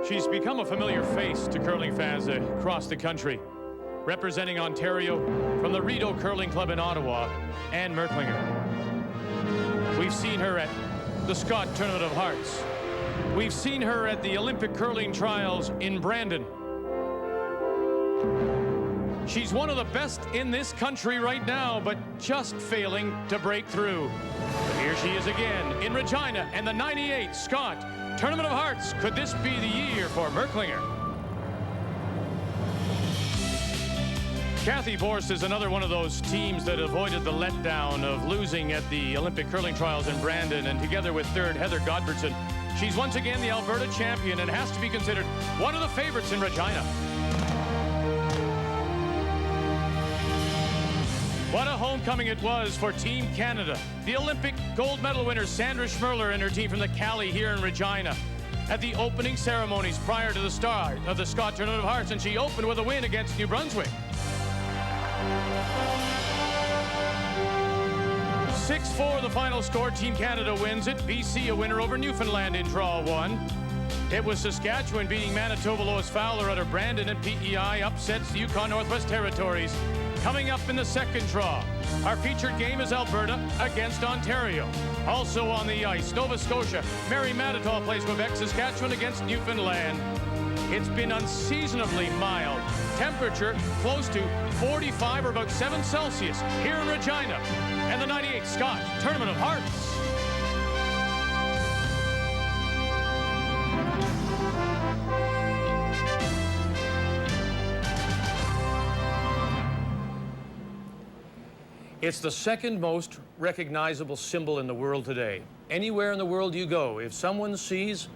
She's become a familiar face to curling fans across the country. Representing Ontario from the Rideau Curling Club in Ottawa, Anne Merklinger. We've seen her at the Scott Tournament of Hearts. We've seen her at the Olympic Curling Trials in Brandon. She's one of the best in this country right now, but just failing to break through. But here she is again in Regina and the 98 Scott Tournament of Hearts. Could this be the year for Merklinger? Cathy Borst is another one of those teams that avoided the letdown of losing at the Olympic Curling Trials in Brandon, and together with third Heather Godbertson, she's once again the Alberta champion and has to be considered one of the favorites in Regina. What a homecoming it was for Team Canada. The Olympic gold medal winner Sandra Schmerler and her team from the Cali here in Regina at the opening ceremonies prior to the start of the Scott Tournament of Hearts, and she opened with a win against New Brunswick. 6-4 the final score. Team Canada wins it. BC a winner over Newfoundland in Draw 1. It was Saskatchewan beating Manitoba Lois Fowler out of Brandon, and PEI upsets the Yukon Northwest Territories. Coming up in the second draw, our featured game is Alberta against Ontario. Also on the ice, Nova Scotia, Mattatall plays Quebec, Saskatchewan against Newfoundland. It's been unseasonably mild. Temperature close to 45 or about 7 Celsius here in Regina. And the 98 Scott Tournament of Hearts. It's the second most recognizable symbol in the world today. Anywhere in the world you go, if someone sees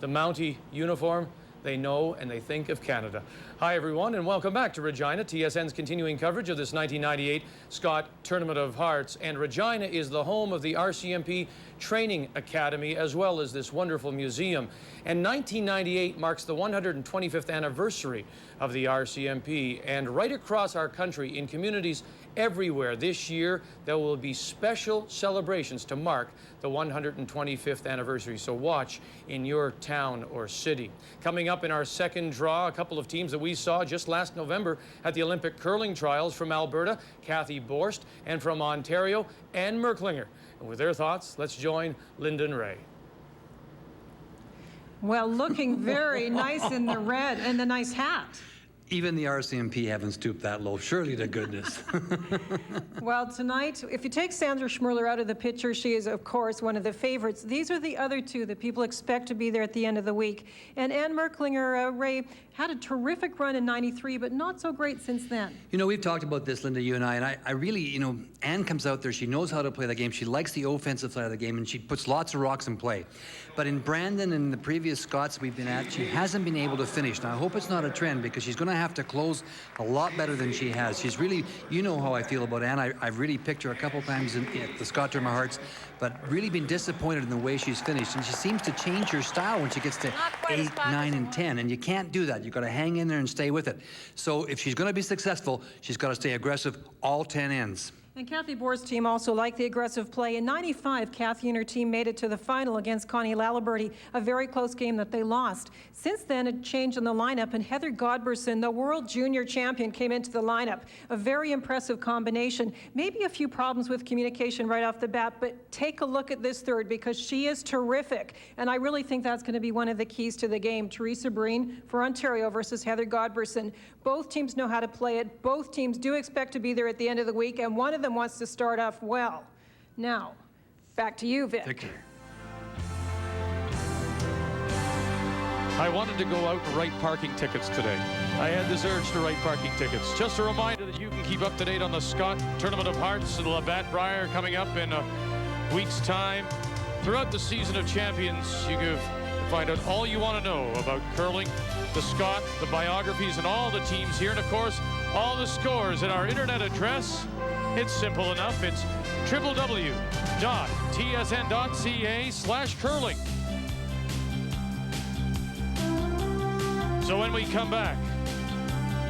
the Mountie uniform, they know and they think of Canada. Hi everyone, and welcome back to Regina, TSN's continuing coverage of this 1998 Scott Tournament of Hearts. And Regina is the home of the RCMP Training Academy, as well as this wonderful museum. And 1998 marks the 125th anniversary of the RCMP. And right across our country, in communities everywhere this year, there will be special celebrations to mark the 125th anniversary. So watch in your town or city. Coming up in our second draw, a couple of teams that we saw just last November at the Olympic Curling Trials from Alberta, Cathy Borst, and from Ontario, Anne Merklinger. And with their thoughts, let's join Lyndon Ray. Well, looking very nice in the red and the nice hat. Even the RCMP haven't stooped that low, surely to goodness. Well, tonight, if you take Sandra Schmerler out of the picture, she is, of course, one of the favorites. These are the other two that people expect to be there at the end of the week. And Anne Merklinger, Ray, had a terrific run in '93, but not so great since then. You know, we've talked about this, Linda, you and I really, you know, Anne comes out there, she knows how to play the game, she likes the offensive side of the game, and she puts lots of rocks in play. But in Brandon and the previous Scots we've been at, she hasn't been able to finish. Now, I hope it's not a trend, because she's going to have to close a lot better than she has. She's really, you know how I feel about Anne. I've really picked her a couple times at the Scott Tournament of Hearts, but really been disappointed in the way she's finished. And she seems to change her style when she gets to 8, 9, and 10. And you can't do that. You've got to hang in there and stay with it. So if she's going to be successful, she's got to stay aggressive all 10 ends. And Cathy Borst's team also liked the aggressive play. In '95, Cathy and her team made it to the final against Connie Laliberty, a very close game that they lost. Since then, it changed in the lineup, and Heather Godbertson, the world junior champion, came into the lineup. A very impressive combination. Maybe a few problems with communication right off the bat, but take a look at this third, because she is terrific. And I really think that's going to be one of the keys to the game. Teresa Breen for Ontario versus Heather Godbertson. Both teams know how to play it. Both teams do expect to be there at the end of the week, and one of them wants to start off well. Now, back to you, Vic. Victor. I wanted to go out and write parking tickets today. I had this urge to write parking tickets. Just a reminder that you can keep up to date on the Scott Tournament of Hearts and Labatt Brier coming up in a week's time. Throughout the season of champions, you can find out all you want to know about curling, the Scott, the biographies, and all the teams here, and of course, all the scores at our internet address. It's simple enough. It's www.tsn.ca/curling. So when we come back,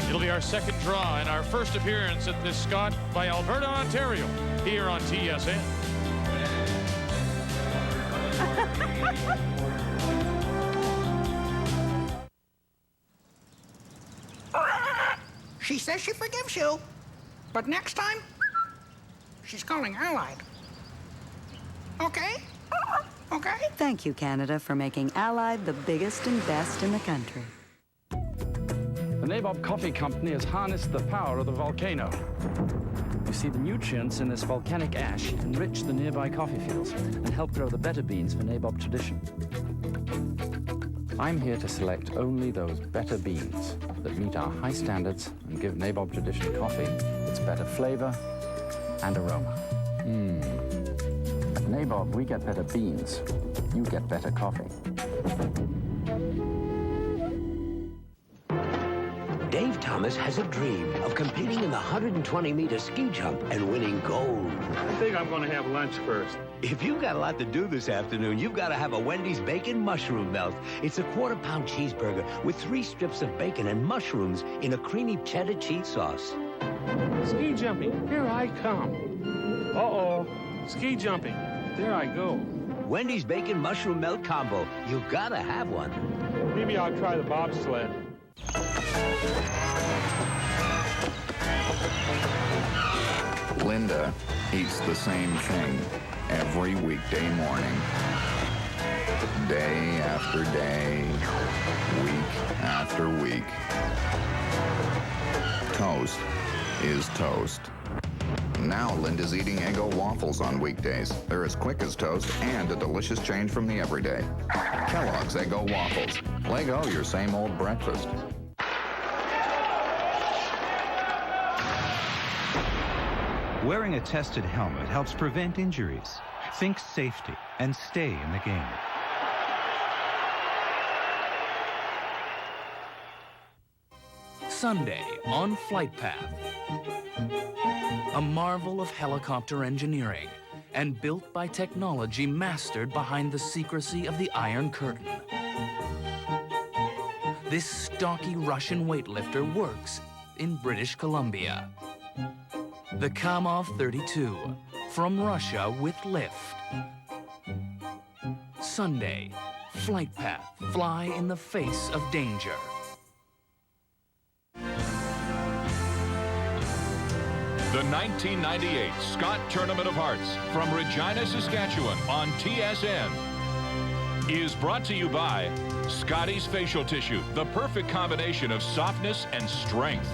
it'll be our second draw and our first appearance at this Scott by Alberta, Ontario, here on TSN. She says she forgives you. But next time, she's calling Allied. Okay? Okay? Thank you, Canada, for making Allied the biggest and best in the country. The Nabob Coffee Company has harnessed the power of the volcano. You see, the nutrients in this volcanic ash enrich the nearby coffee fields and help grow the better beans for Nabob tradition. I'm here to select only those better beans that meet our high standards and give Nabob tradition coffee its better flavor and aroma. At Nabob, we get better beans. You get better coffee. Dave Thomas has a dream of competing in the 120-meter ski jump and winning gold. I think I'm going to have lunch first. If you've got a lot to do this afternoon, you've got to have a Wendy's Bacon Mushroom Melt. It's a quarter-pound cheeseburger with 3 strips of bacon and mushrooms in a creamy cheddar cheese sauce. Ski jumping, here I come. Uh-oh, ski jumping, there I go. Wendy's Bacon Mushroom Melt combo. You gotta have one. Maybe I'll try the bobsled. Linda eats the same thing every weekday morning. Day after day, week after week. Toast is toast. Now Linda's eating Eggo waffles on weekdays. They're as quick as toast and a delicious change from the everyday. Kellogg's Eggo waffles. Lego your same old breakfast. Wearing a tested helmet helps prevent injuries. Think safety and stay in the game. Sunday on Flight Path. A marvel of helicopter engineering and built by technology mastered behind the secrecy of the Iron Curtain. This stocky Russian weightlifter works in British Columbia. The Kamov 32, from Russia with lift. Sunday, Flight Path, fly in the face of danger. The 1998 Scott Tournament of Hearts from Regina, Saskatchewan on TSN is brought to you by Scotties Facial Tissue, the perfect combination of softness and strength.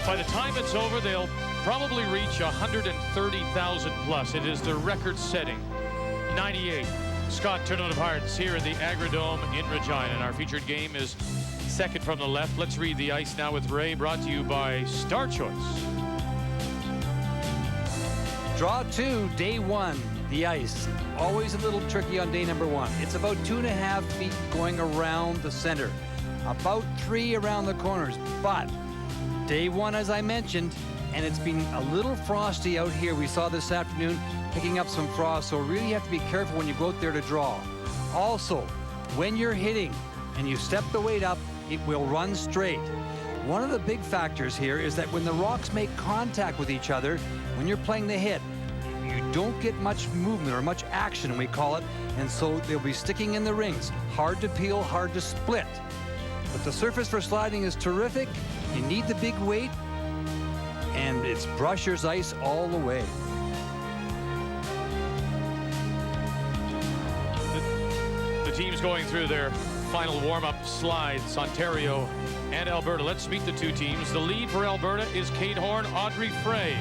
By the time it's over, they'll probably reach 130,000 plus. It is the record-setting 98 Scott Tournament of Hearts here in the Agridome in Regina. And our featured game is second from the left. Let's read the ice now with Ray, brought to you by Star Choice. Draw 2, day 1, the ice. Always a little tricky on day number 1. It's about 2.5 feet going around the center, about 3 around the corners, but day 1, as I mentioned, and it's been a little frosty out here. We saw this afternoon picking up some frost, so really have to be careful when you go out there to draw. Also, when you're hitting and you step the weight up, it will run straight. One of the big factors here is that when the rocks make contact with each other, when you're playing the hit, you don't get much movement or much action, we call it, and so they'll be sticking in the rings. Hard to peel, hard to split. But the surface for sliding is terrific. You need the big weight, and it's Brusher's ice all the way. The teams going through their final warm-up slides, Ontario and Alberta. Let's meet the two teams. The lead for Alberta is Kate Horn, Audrey Frey.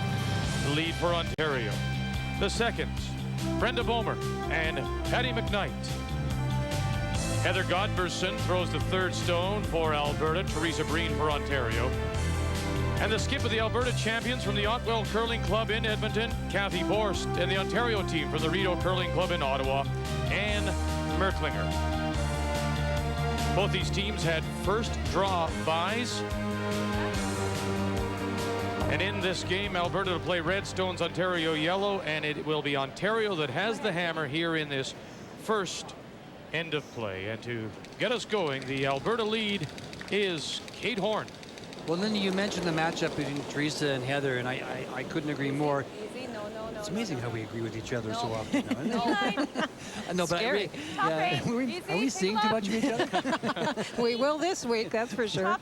The lead for Ontario. The seconds, Brenda Bomer and Patty McKnight. Heather Godberson throws the third stone for Alberta, Teresa Breen for Ontario. And the skip of the Alberta champions from the Otwell Curling Club in Edmonton, Cathy Borst, and the Ontario team from the Rideau Curling Club in Ottawa, Anne Merklinger. Both these teams had first draw byes. And in this game, Alberta will play red, Stones Ontario yellow, and it will be Ontario that has the hammer here in this first end of play. And to get us going, the Alberta lead is Kate Horn. Well, Linda, you mentioned the matchup between Teresa and Heather, and I couldn't agree more. It's amazing how we agree with each other so often now, isn't it? No, but Scary. are we seeing too much of each other? We will this week, that's for sure.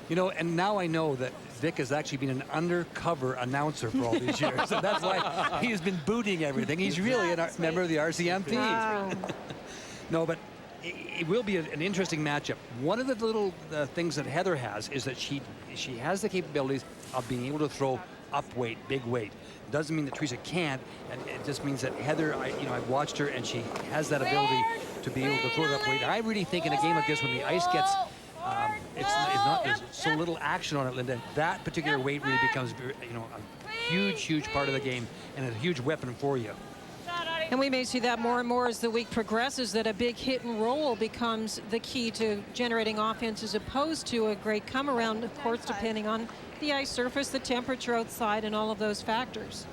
You know, and now I know that Vic has actually been an undercover announcer for all these years. So that's why he has been booting everything. He's really a member of the RCMP. Wow. No, but it will be an interesting matchup. One of the little things that Heather has is that she has the capabilities of being able to throw up weight, big weight. Doesn't mean that Teresa can't, and it just means that Heather, I watched her, and she has that ability to be able to throw it up weight. I really think in a game like this, when the ice gets, there's so little action on it, Linda, that particular weight really becomes, a huge part of the game and a huge weapon for you. And we may see that more and more as the week progresses, that a big hit and roll becomes the key to generating offense as opposed to a great come around, of course, depending on the ice surface, the temperature outside, and all of those factors.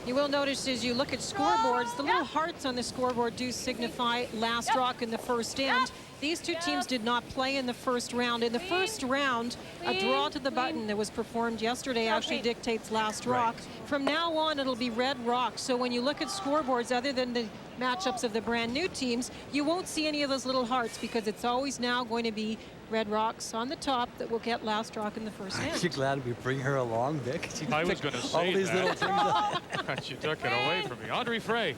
You will notice as you look at scoreboards, the little hearts on the scoreboard do signify last rock in the first end. These two teams did not play in the first round. In the first round, a draw to the button that was performed yesterday actually dictates last rock. From now on, it'll be red rock. So when you look at scoreboards, other than the matchups of the brand new teams, you won't see any of those little hearts because it's always now going to be red rocks on the top that will get last rock in the first end. Aren't you glad we bring her along, Vic? I was going to say all these little things. You took it away from me. Andre Frey.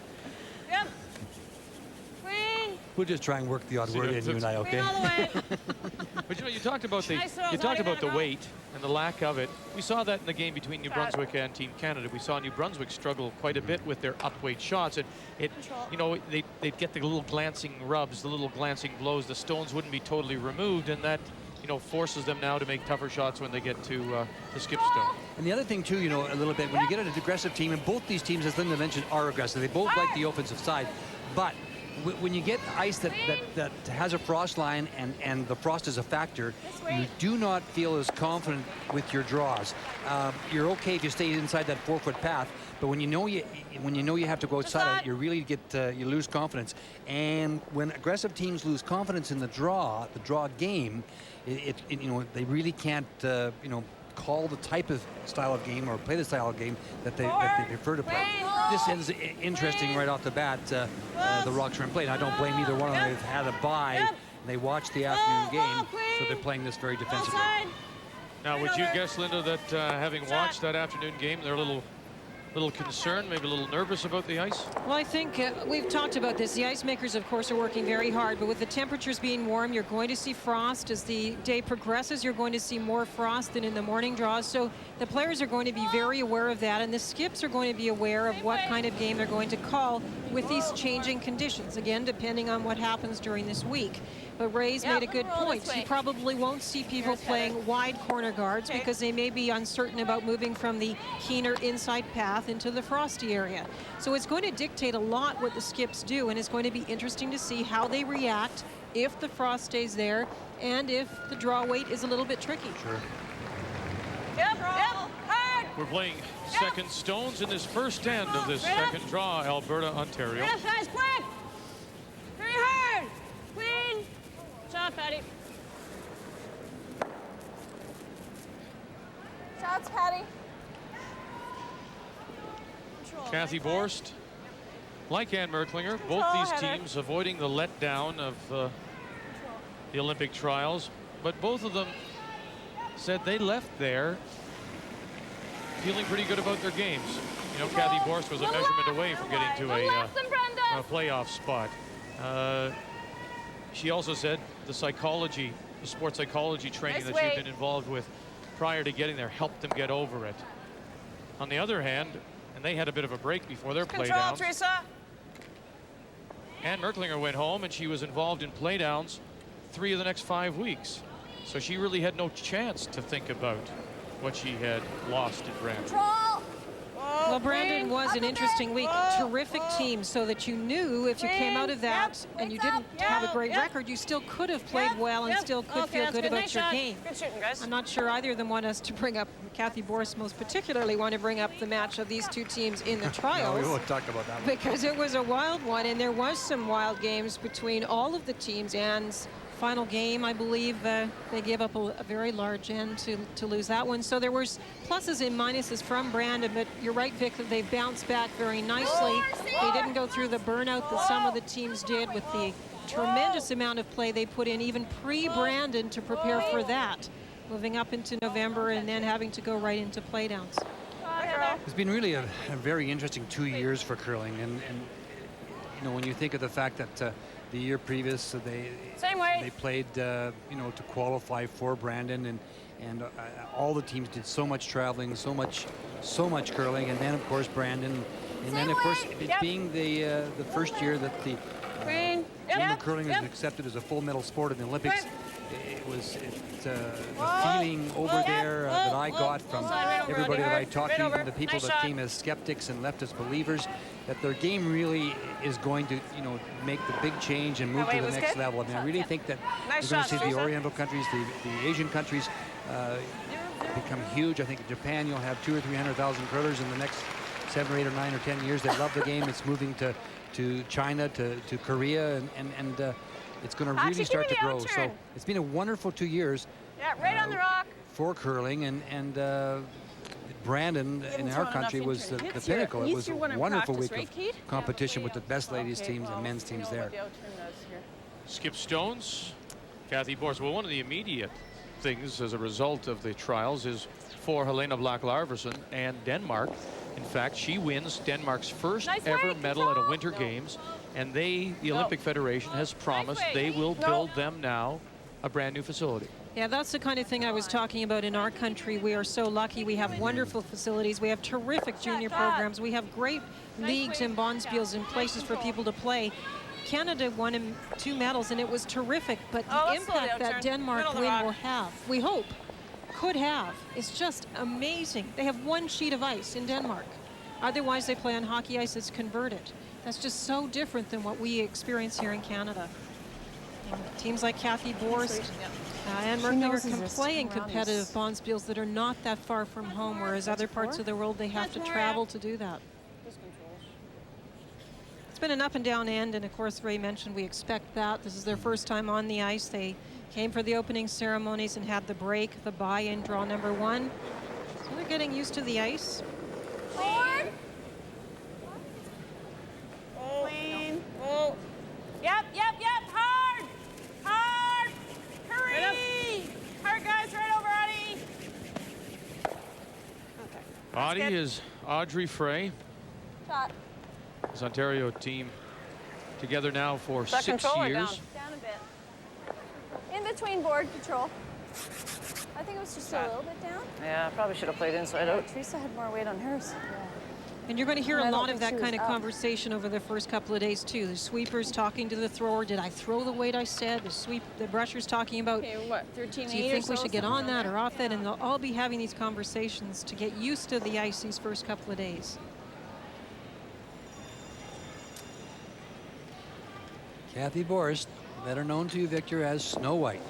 Yep. We'll just try and work the odd word in, you and I, okay? But you talked about the weight and the lack of it. We saw that in the game between New Brunswick and Team Canada. We saw New Brunswick struggle quite a bit with their upweight shots, and they'd get the little glancing rubs, the little glancing blows. The stones wouldn't be totally removed, and that forces them now to make tougher shots when they get to the skip stone. And the other thing too, a little bit, when you get an aggressive team, and both these teams, as Linda mentioned, are aggressive. They both like the offensive side, but when you get ice that has a frost line and the frost is a factor, you do not feel as confident with your draws. You're okay if you stay inside that 4-foot path, but when you know you have to go outside, you really you lose confidence. And when aggressive teams lose confidence in the draw game, they really can't call the type of style of game or play the style of game that they prefer to play. This is interesting right off the bat, the rocks are in play. And I don't blame either one of them. They've had a bye. And they watched the afternoon game, so they're playing this very defensively. Now, would you guess, Linda, that having watched that afternoon game, they're a little concerned, maybe a little nervous about the ice? Well, I think we've talked about this. The ice makers, of course, are working very hard, but with the temperatures being warm, you're going to see frost. As the day progresses, you're going to see more frost than in the morning draws. So the players are going to be very aware of that, and the skips are going to be aware of what kind of game they're going to call with these changing conditions, again, depending on what happens during this week. But Ray's made a good point. You probably won't see people playing wide corner guards because they may be uncertain about moving from the keener inside path into the frosty area. So it's going to dictate a lot what the skips do, and it's going to be interesting to see how they react if the frost stays there and if the draw weight is a little bit tricky. Sure. We're playing second stones in this first end of this second draw, Alberta, Ontario. Yes, guys, quick! Very hard! Clean! Shot, Patty. Shots, Patty. Cathy Borst, like Ann Merklinger, both these teams avoiding the letdown of the Olympic trials, but both of them said they left there feeling pretty good about their games. Cathy Borst was a measurement away from getting to a playoff spot. She also said the sports psychology training that she'd been involved with prior to getting there helped them get over it. On the other hand, and they had a bit of a break before their playdowns. Ann Merklinger went home, and she was involved in playdowns 3 of the next 5 weeks. So she really had no chance to think about what she had lost in Brandon. Well, Brandon was an interesting week. Terrific team, so that you knew if you came out of that and you didn't have a great record, you still could have played well and still could feel good about your game. Good shooting, guys. I'm not sure either of them want us to bring up, Cathy Borst most particularly want to bring up the match of these two teams in the trials. No, we won't talk about that one. Because it was a wild one, and there was some wild games between all of the teams. Ann's final game, I believe they gave up a very large end to lose that one. So there was pluses and minuses from Brandon, but you're right, Vic, that they've bounced back very nicely. They didn't go through the burnout that some of the teams did with the tremendous amount of play they put in, even pre-Brandon, to prepare for that, moving up into November and then having to go right into playdowns. It's been really a very interesting 2 years for curling, and you know, when you think of the fact that the year previous they played you know, to qualify for Brandon, and all the teams did so much traveling, so much curling, and then of course Brandon, and then of course it being the first year that the junior curling is accepted as a full medal sport in the Olympics. It was the feeling over there that I got from everybody that I talked to, even the people that came as skeptics and left as believers, that their game really is going to, you know, make the big change and move to the next level. I mean, I really think that we're going to see the Oriental countries, the Asian countries become huge. I think in Japan you'll have 200,000 or 300,000 curlers in the next 7 or 8 or 9 or 10 years. They love the game. It's moving to China, to Korea, and it's going to really start to grow. So it's been a wonderful 2 years. Yeah, right on the rock. For curling, and Brandon in our country was the pinnacle. It was a wonderful week of competition with the best ladies teams and men's teams there. Skip stones, Cathy Borst. Well, one of the immediate things as a result of the trials is for Helena Black-Larverson and Denmark. In fact, she wins Denmark's first ever medal at a Winter Games, and the Olympic Federation has promised they will build them now a brand new facility. Yeah, that's the kind of thing I was talking about in our country. We are so lucky. We have wonderful facilities. We have terrific junior programs. We have great leagues and bonspiels and places for people to play. Canada won 2 medals, and it was terrific, but the impact that Denmark win will have, we hope, could have, is just amazing. They have 1 sheet of ice in Denmark. Otherwise, they play on hockey ice that's converted. That's just so different than what we experience here in Canada. And teams like Cathy Borst and Merklinger can play in competitive bonspiels that are not that far from home, whereas other parts of the world, they have to travel to do that. It's been an up and down end, and of course Ray mentioned we expect that. This is their first time on the ice. They came for the opening ceremonies and had the break, the buy-in draw number 1. So they're getting used to the ice. Forward. Clean. Oh. Yep. Hard. Hurry. Hard, guys. Right over, Audie. Okay. Audie is Audrey Frey. Shot. This Ontario team together now for 6 years. Down a bit. In between board control. I think it was just a little bit down. Yeah, probably should have played inside out. Teresa had more weight on hers. Yeah. And you're going to hear a lot of that kind of conversation over the first couple of days too. The sweepers talking to the thrower. Did I throw the weight I said? The brushers talking about, what, 13, do you think we should get on that or off that? And they'll all be having these conversations to get used to the ice these first couple of days. Cathy Borst, better known to you, Victor, as Snow White.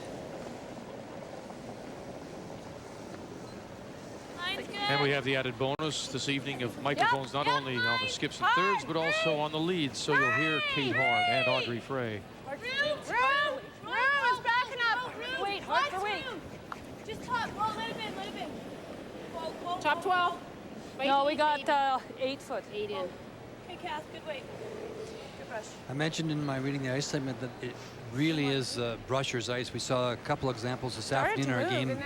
And we have the added bonus this evening of microphones not only on the skips and thirds, but also on the leads. So you'll hear Kate Horn and Audrey Frey. Room is backing up. Wait, hard for wait. Just top. Well, let him in. Top 12. No, we got 8 foot. 8 in. Okay, Cath, good weight. Good brush. I mentioned in my reading the ice segment that it really is brusher's ice. We saw a couple examples this afternoon in our game in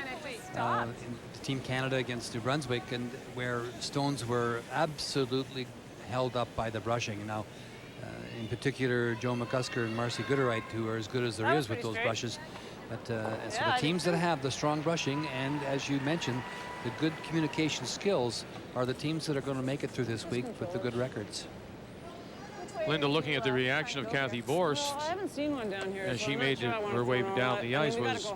Team Canada against New Brunswick, and where stones were absolutely held up by the brushing. And now, in particular, Joe McCusker and Marcy Gooderite, who are as good as there is with those brushes. But so the teams that have the strong brushing and, as you mentioned, the good communication skills are the teams that are going to make it through this week with the good records. Linda, looking at the reaction of Cathy Borst, I haven't seen one down here. as So she made her way down the ice, was,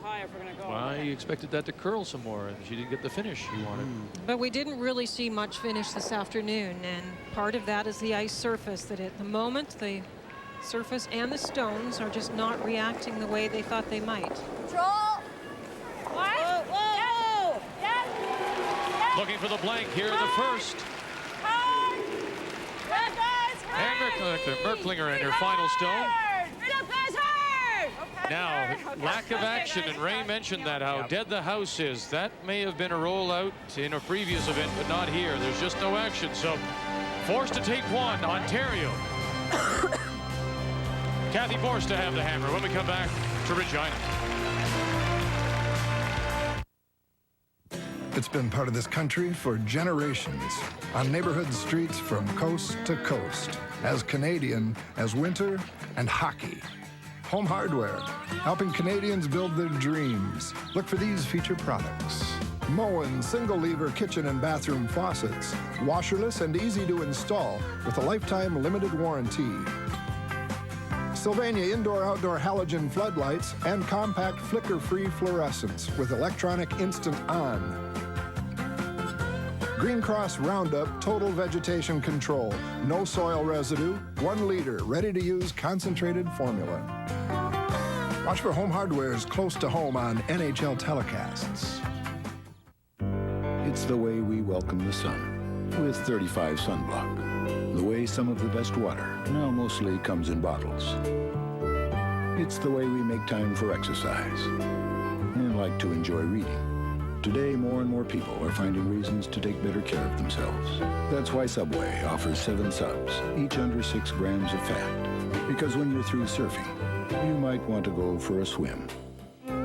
well, you expected that to curl some more, and she didn't get the finish you wanted. But we didn't really see much finish this afternoon, and part of that is the ice surface, that at the moment the surface and the stones are just not reacting the way they thought they might. Control. Whoa. Yes. Looking for the blank here in the first. Hard. Red guys, hard. And Merklinger in her final stone. Right up, guys, hard. Okay. Now, lack of action, and Ray mentioned that, how dead the house is. That may have been a rollout in a previous event, but not here. There's just no action, so forced to take one, Ontario. Cathy Borst to have the hammer when we come back to Regina. It's been part of this country for generations, on neighborhood streets from coast to coast, as Canadian as winter and hockey. Home Hardware, helping Canadians build their dreams. Look for these featured products. Moen single-lever kitchen and bathroom faucets, washerless and easy to install with a lifetime limited warranty. Sylvania indoor-outdoor halogen floodlights and compact flicker-free fluorescents with electronic instant on. Green Cross Roundup Total Vegetation Control. No soil residue, 1 liter, ready-to-use concentrated formula. Watch for Home Hardware's Close to Home on NHL telecasts. It's the way we welcome the sun with 35 sunblock. The way some of the best water now mostly comes in bottles. It's the way we make time for exercise and like to enjoy reading. Today, more and more people are finding reasons to take better care of themselves. That's why Subway offers 7 subs, each under 6 grams of fat. Because when you're through surfing, you might want to go for a swim.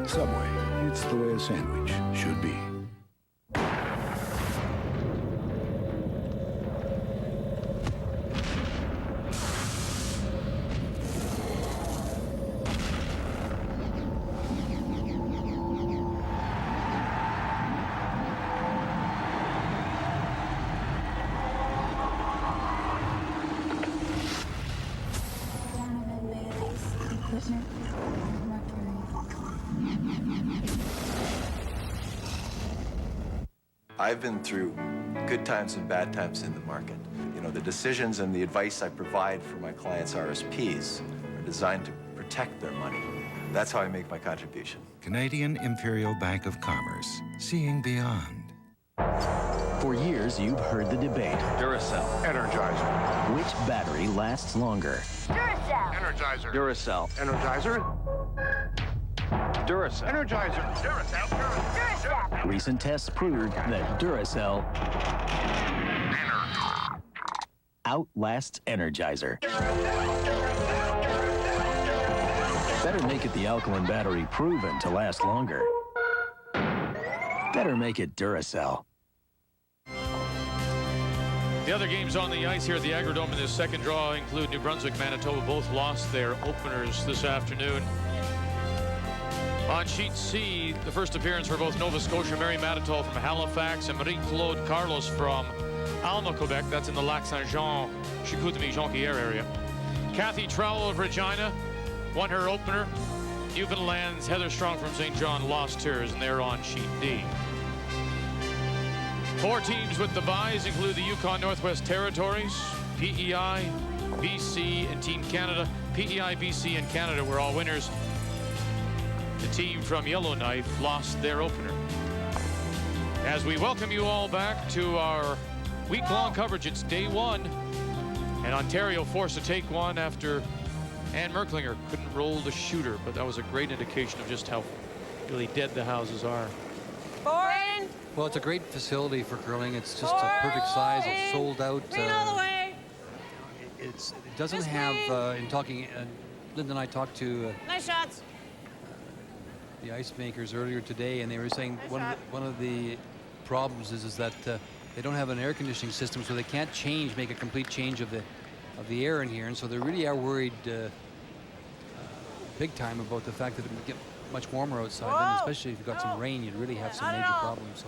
Subway, it's the way a sandwich should be. I've been through good times and bad times in the market. You know, the decisions and the advice I provide for my clients' RSPs are designed to protect their money. That's how I make my contribution. Canadian Imperial Bank of Commerce, seeing beyond. For years, you've heard the debate. Duracell. Energizer. Which battery lasts longer? Duracell. Energizer. Duracell. Energizer. Duracell. Energizer. Duracell. Duracell. Recent tests proved that Duracell outlasts Energizer. Better make it the alkaline battery proven to last longer. Better make it Duracell. The other games on the ice here at the Agridome in this second draw include New Brunswick, Manitoba. Both lost their openers this afternoon. On sheet C, the first appearance for both Nova Scotia, Mary Mattatall from Halifax, and Marie-Claude Carlos from Alma, Quebec. That's in the Lac-Saint-Jean, Chicoutimi-Jonquière area. Cathy Trowell of Regina won her opener. Newfoundland's Heather Strong from St. John lost hers, and they're on sheet D. 4 teams with the byes include the Yukon Northwest Territories, PEI, BC, and Team Canada. PEI, BC, and Canada were all winners. The team from Yellowknife lost their opener. As we welcome you all back to our week-long coverage, it's day 1, and Ontario forced to take one after Anne Merklinger couldn't roll the shooter, but that was a great indication of just how really dead the houses are. Well, it's a great facility for curling. It's just a perfect size. It's sold out. It doesn't have, in talking, Linda and I talked to nice shots. The ice makers earlier today, and they were saying one of the problems is that they don't have an air conditioning system, so they can't make a complete change of the air in here, and so they really are worried big time about the fact that it would get much warmer outside. Then, especially if you've got some rain, you'd really have some major problems. So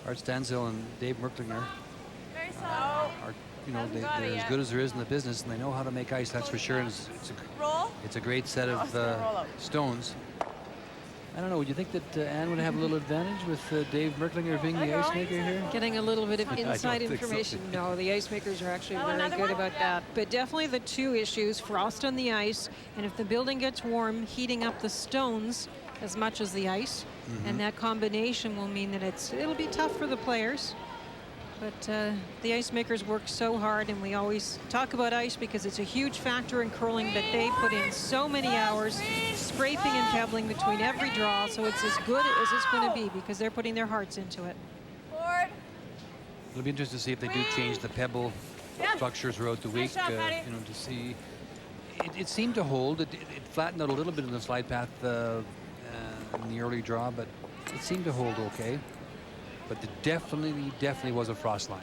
Art Stansell and Dave Merklinger are, they're as good as there is in the business, and they know how to make ice, that's for sure. And it's a great set of stones. I don't know, would you think that Anne would have a little advantage with Dave Merklinger being the ice maker here? Getting a little bit of inside information. So. No, the ice makers are actually very good about that. But definitely the 2 issues, frost on the ice, and if the building gets warm, heating up the stones as much as the ice. And that combination will mean that it'll be tough for the players. But the ice makers work so hard, and we always talk about ice because it's a huge factor in curling, but they put in so many hours scraping and pebbling between every draw, so it's as good as it's going to be because they're putting their hearts into it. It'll be interesting to see if they do change the pebble structure throughout the week, you know, to see. It seemed to hold. It flattened out a little bit in the slide path in the early draw, but it seemed to hold okay. But it definitely was a frost line.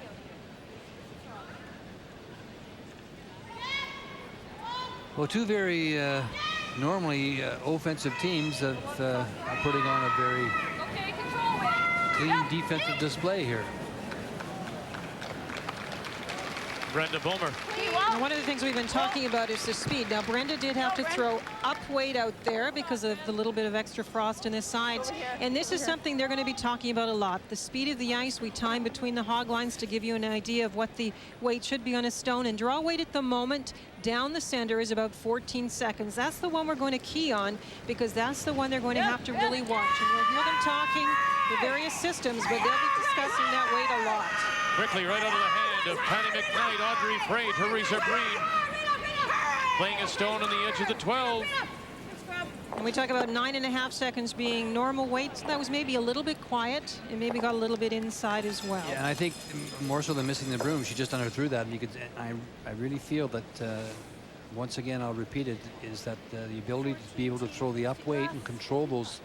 Well, two very normally offensive teams are putting on a very clean defensive display here. Brenda Bomer. Now, one of the things we've been talking about is the speed. Now, Brenda did have to throw up weight out there because of the little bit of extra frost in the sides. And this is something they're going to be talking about a lot. The speed of the ice, we time between the hog lines to give you an idea of what the weight should be on a stone. And draw weight at the moment down the center is about 14 seconds. That's the one we're going to key on because that's the one they're going to have to really watch. And we'll hear them talking the various systems, but they'll be discussing that weight a lot. Quickly right out of the hand of Patty McKnight, Audrey Frey, Teresa Breen. Playing a stone on the edge of the 12. And we talk about 9.5 seconds being normal weight. That was maybe a little bit quiet and maybe got a little bit inside as well. Yeah, and I think more so than missing the broom, she just under threw that. And you could, I really feel that, once again, I'll repeat it, is that the ability to be able to throw the up weight and control those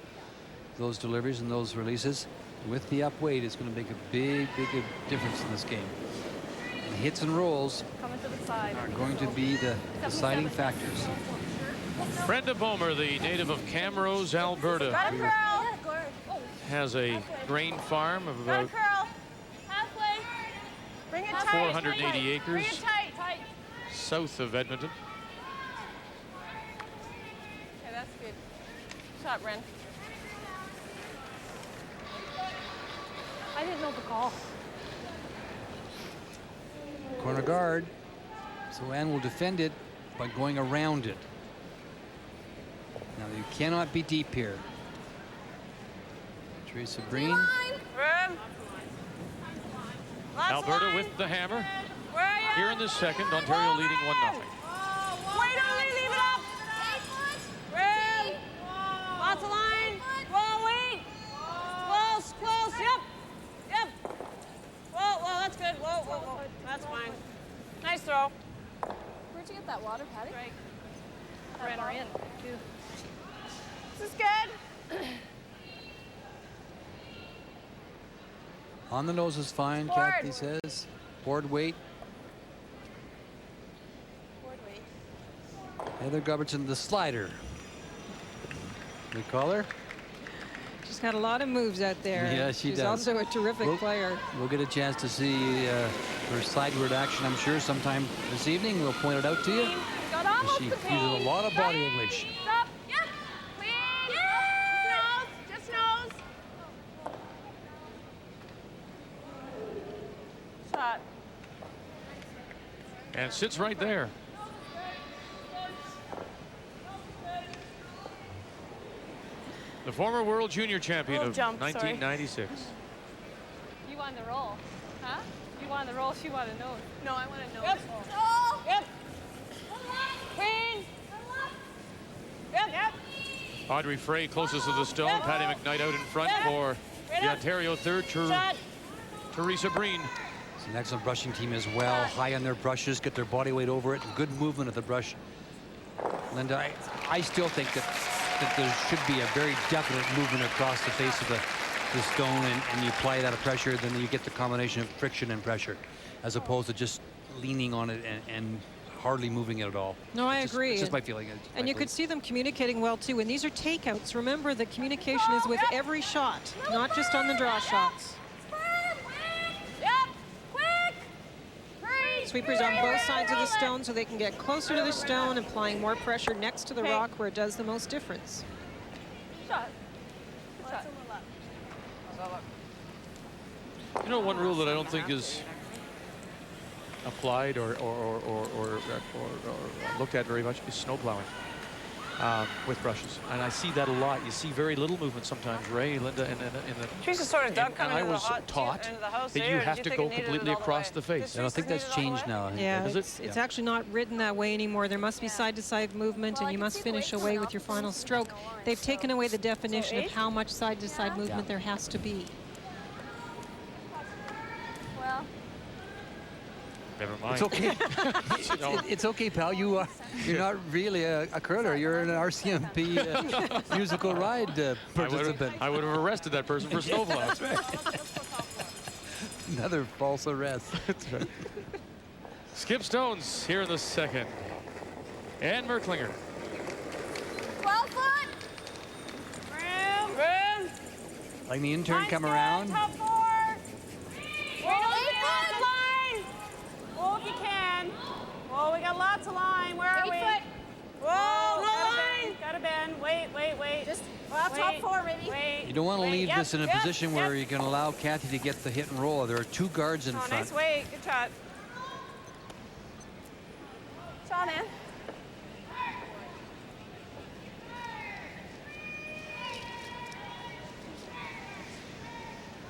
deliveries and those releases with the up weight is going to make a big difference in this game. And hits and rolls are going to be the deciding factors. Brenda Bomer, the native of Camrose, Alberta, has a grain farm of about 480 acres south of Edmonton. Okay, that's good. Shot, Ren. I didn't know the call. Corner guard. So Ann will defend it by going around it. Now you cannot be deep here. Teresa Breen. Alberta with the hammer. Here in the second, Ontario leading 1-0. Wait, only leave it up. Rim. Lots of line. Whoa, wait. Close. Yep. Whoa, that's good. Whoa. That's fine. Nice throw. Where'd you get that water, Patty? Right. Ran her in, too. This is good. On the nose is fine, Board. Cathy says. Board weight. Heather Gobertson, the slider. We call her. She's got a lot of moves out there. Yeah, she She's does. also a terrific player. We'll get a chance to see her sideward action, I'm sure, sometime this evening. We'll point it out to you. She uses a lot of body English. Stop. Yep. Clean. Just nose. Shot. And sits right there. The former world junior champion of 1996. You won the roll. Huh? You won the roll, she won a nose. No, I want to know. Yep. Clean. Yep. Audrey Frey closest to the stone. Patty McKnight out in front for the Ontario third. Teresa Breen. It's an excellent brushing team as well. High on their brushes, get their body weight over it. Good movement of the brush. Linda, I still think that there should be a very definite movement across the face of the stone, and you apply that pressure, then you get the combination of friction and pressure, as opposed to just leaning on it and hardly moving it at all. No, I agree. It's just my feeling. And you could see them communicating well, too. And these are takeouts. Remember, the communication is with every shot, not just on the draw shots. Sweepers on both sides of the stone so they can get closer to the stone, applying more pressure next to the rock where it does the most difference. Shot. You know, one rule that I don't think is applied or looked at very much is snow plowing. with brushes. And I see that a lot. You see very little movement sometimes, Ray, Linda, in the... Teresa sort of duck and I was taught that you have to go completely across the face. I don't think that's changed now. Yeah, it's actually not written that way anymore. There must be side-to-side movement, and you must finish away with your final stroke. They've taken away the definition of how much side-to-side movement there has to be. Well, never mind. It's okay. It's okay, pal. You're not really a curler. You're an RCMP musical ride participant. I would have arrested that person for snowplow. That's right. Another false arrest. That's right. Skip Stones here in the second. And Merklinger. 12 foot. Room. Letting the intern come around. Top 4. Wait, 8 foot line. Oh, if you can. Oh, we got lots of line. Where are we? 8 foot. Whoa, no line. Gotta bend. Wait. Just top 4, maybe. Wait. You don't want to leave this in a position where you can allow Cathy to get the hit and roll. There are 2 guards in front. Nice weight. Good shot. Shot in.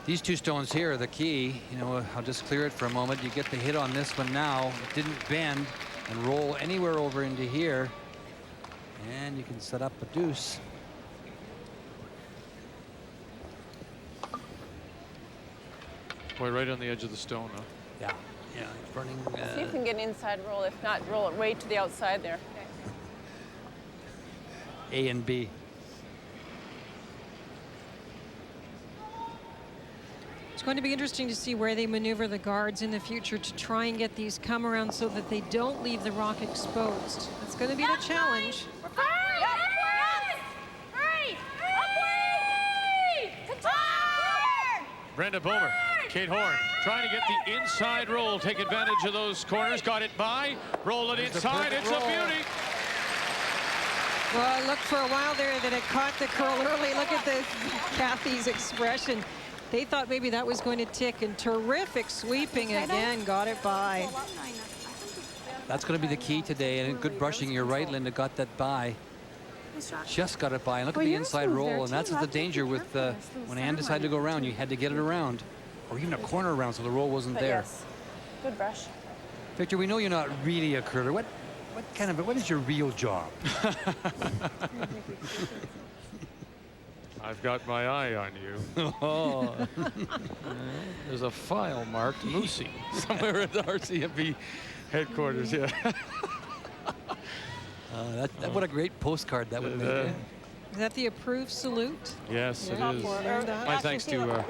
These 2 stones here are the key. You know, I'll just clear it for a moment. You get the hit on this one now. It didn't bend and roll anywhere over into here. And you can set up a deuce. Boy, right on the edge of the stone, huh? Yeah, it's burning. see if you can get an inside roll. If not, roll it way to the outside there. A and B. It's going to be interesting to see where they maneuver the guards in the future to try and get these come around so that they don't leave the rock exposed. It's going to be the challenge. Brenda Bomer, Kate Horn, trying to get the inside roll, take advantage of those corners, got it by, roll it inside, it's a beauty. Well, it looked for a while there that it caught the curl early. Look at Cathy's expression. They thought maybe that was going to tick, and terrific sweeping again, got it by. That's going to be the key today, and good brushing. You're right, Linda, got that by. Just got it by, and look at the inside roll, and that's the danger with when Ann decided to go around. You had to get it around, or even a corner around, so the roll wasn't there. Yes. Good brush. Victor, we know you're not really a curler. What is your real job? I've got my eye on you. Oh. There's a file marked Moosey somewhere at the RCMP headquarters. Yeah. What a great postcard that would make. Is that the approved salute? Yes, it is. My thanks to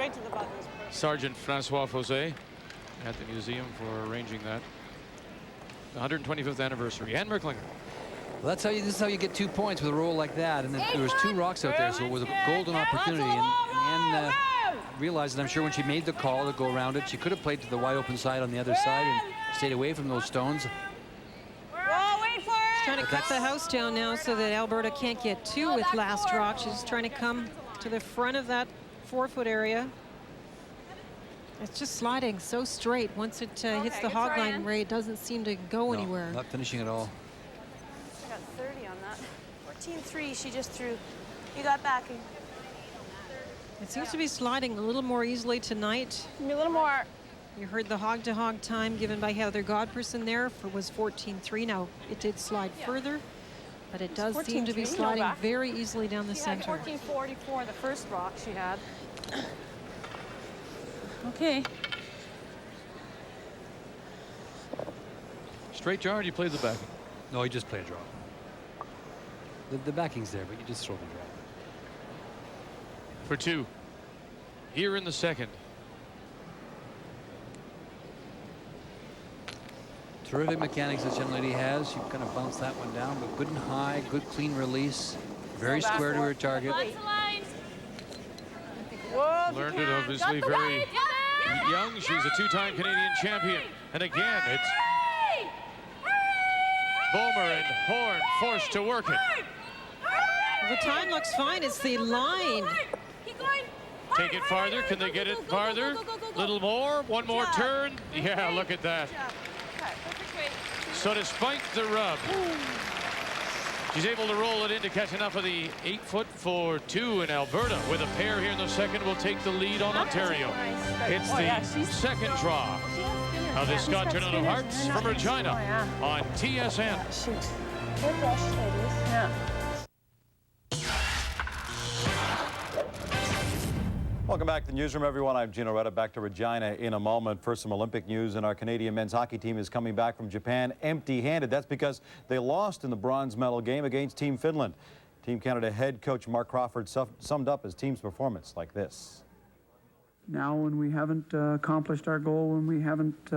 Sergeant Francois Fosé at the museum for arranging that. The 125th anniversary. And Merklinger. Well, this is how you get 2 points with a roll like that. And there was 2 rocks out there, so it was a golden opportunity. And Ann realized that, I'm sure, when she made the call to go around it, she could have played to the wide open side on the other side and stayed away from those stones. She's trying to cut the house down now so that Alberta can't get 2 with last rock. She's trying to come to the front of that 4-foot area. It's just sliding so straight. Once it hits the hog line, Ray, it doesn't seem to go anywhere. Not finishing at all. I got 30 on that. 14-3, she just threw. You got backing. It seems to be sliding a little more easily tonight. A little more. You heard the hog-to-hog time given by Heather Godperson there was 14-3. Now, it did slide further, but it does seem to be sliding very easily down the center. 14-44, the first rock she had. Okay. Straight jar, or you played the backing? No, you just play a draw. The backing's there, but you just throw the draw. For 2. Here in the second. Terrific mechanics this young lady has. She kind of bounced that one down, but good and high, good clean release. Very square to her target. Learned it obviously very young. She's a 2-time Canadian champion. And again, it's Bomer and Horn forced to work it. The time looks fine. It's the line. Take it farther. Can they get it farther? Little more. One more turn. Yeah, look at that. So despite the rub, She's able to roll it in to catch enough of the 8 foot for 2 in Alberta. With a pair here in the second, will take the lead on Ontario. It's the second draw of the Scott Tournament of Hearts from Regina on TSN. Welcome back to the newsroom, everyone. I'm Gino Retta. Back to Regina in a moment. First, some Olympic news, and our Canadian men's hockey team is coming back from Japan empty-handed. That's because they lost in the bronze medal game against Team Finland. Team Canada head coach Mark Crawford summed up his team's performance like this. Now, when we haven't accomplished our goal, when we haven't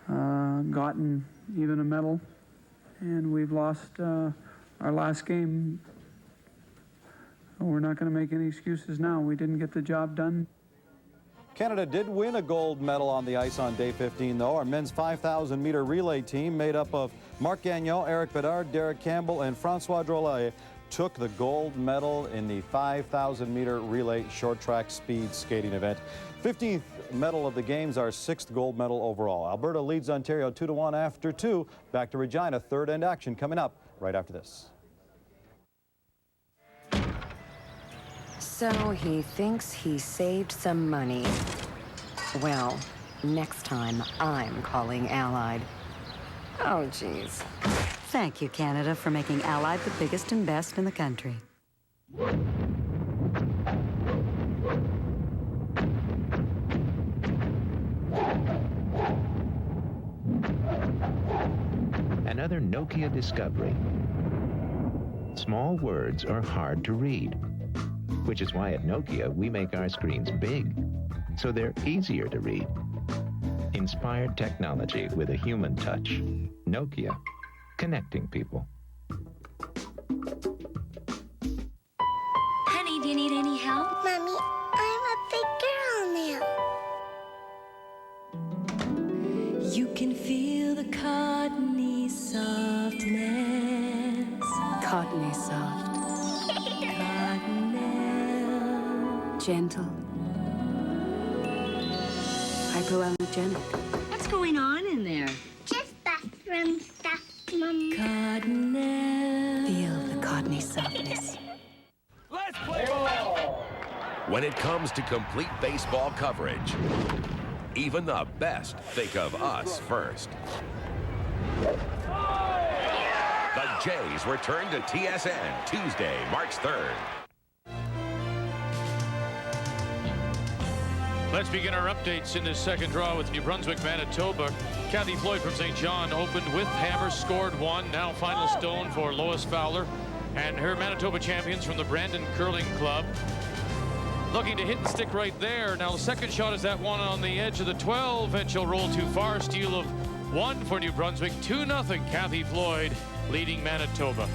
gotten even a medal, and we've lost our last game, we're not going to make any excuses now. We didn't get the job done. Canada did win a gold medal on the ice on day 15, though. Our men's 5,000-meter relay team, made up of Marc Gagnon, Eric Bedard, Derek Campbell, and Francois Drolet, took the gold medal in the 5,000-meter relay short track speed skating event. 15th medal of the Games, our 6th gold medal overall. Alberta leads Ontario 2-1 after 2. Back to Regina, third end action coming up right after this. So he thinks he saved some money. Well, next time I'm calling Allied. Oh, geez. Thank you, Canada, for making Allied the biggest and best in the country. Another Nokia discovery. Small words are hard to read, which is why at Nokia we make our screens big, so they're easier to read. Inspired technology with a human touch. Nokia, connecting people. Honey, do you need any help? Mommy, I'm a big girl now. You can feel the cottony softness. Cottony soft. Gentle. Hypoallergenic. What's going on in there? Just bathroom stuff, Mom. Cottonelle. Feel the cottony softness. Let's play ball! When it comes to complete baseball coverage, even the best think of us first. The Jays return to TSN Tuesday, March 3rd. Let's begin our updates in this second draw with New Brunswick, Manitoba. Cathy Floyd from St. John opened with hammer, scored 1. Now final stone for Lois Fowler and her Manitoba champions from the Brandon Curling Club. Looking to hit and stick right there. Now the second shot is that one on the edge of the 12, and she'll roll too far. Steal of 1 for New Brunswick. 2-0. Cathy Floyd leading Manitoba.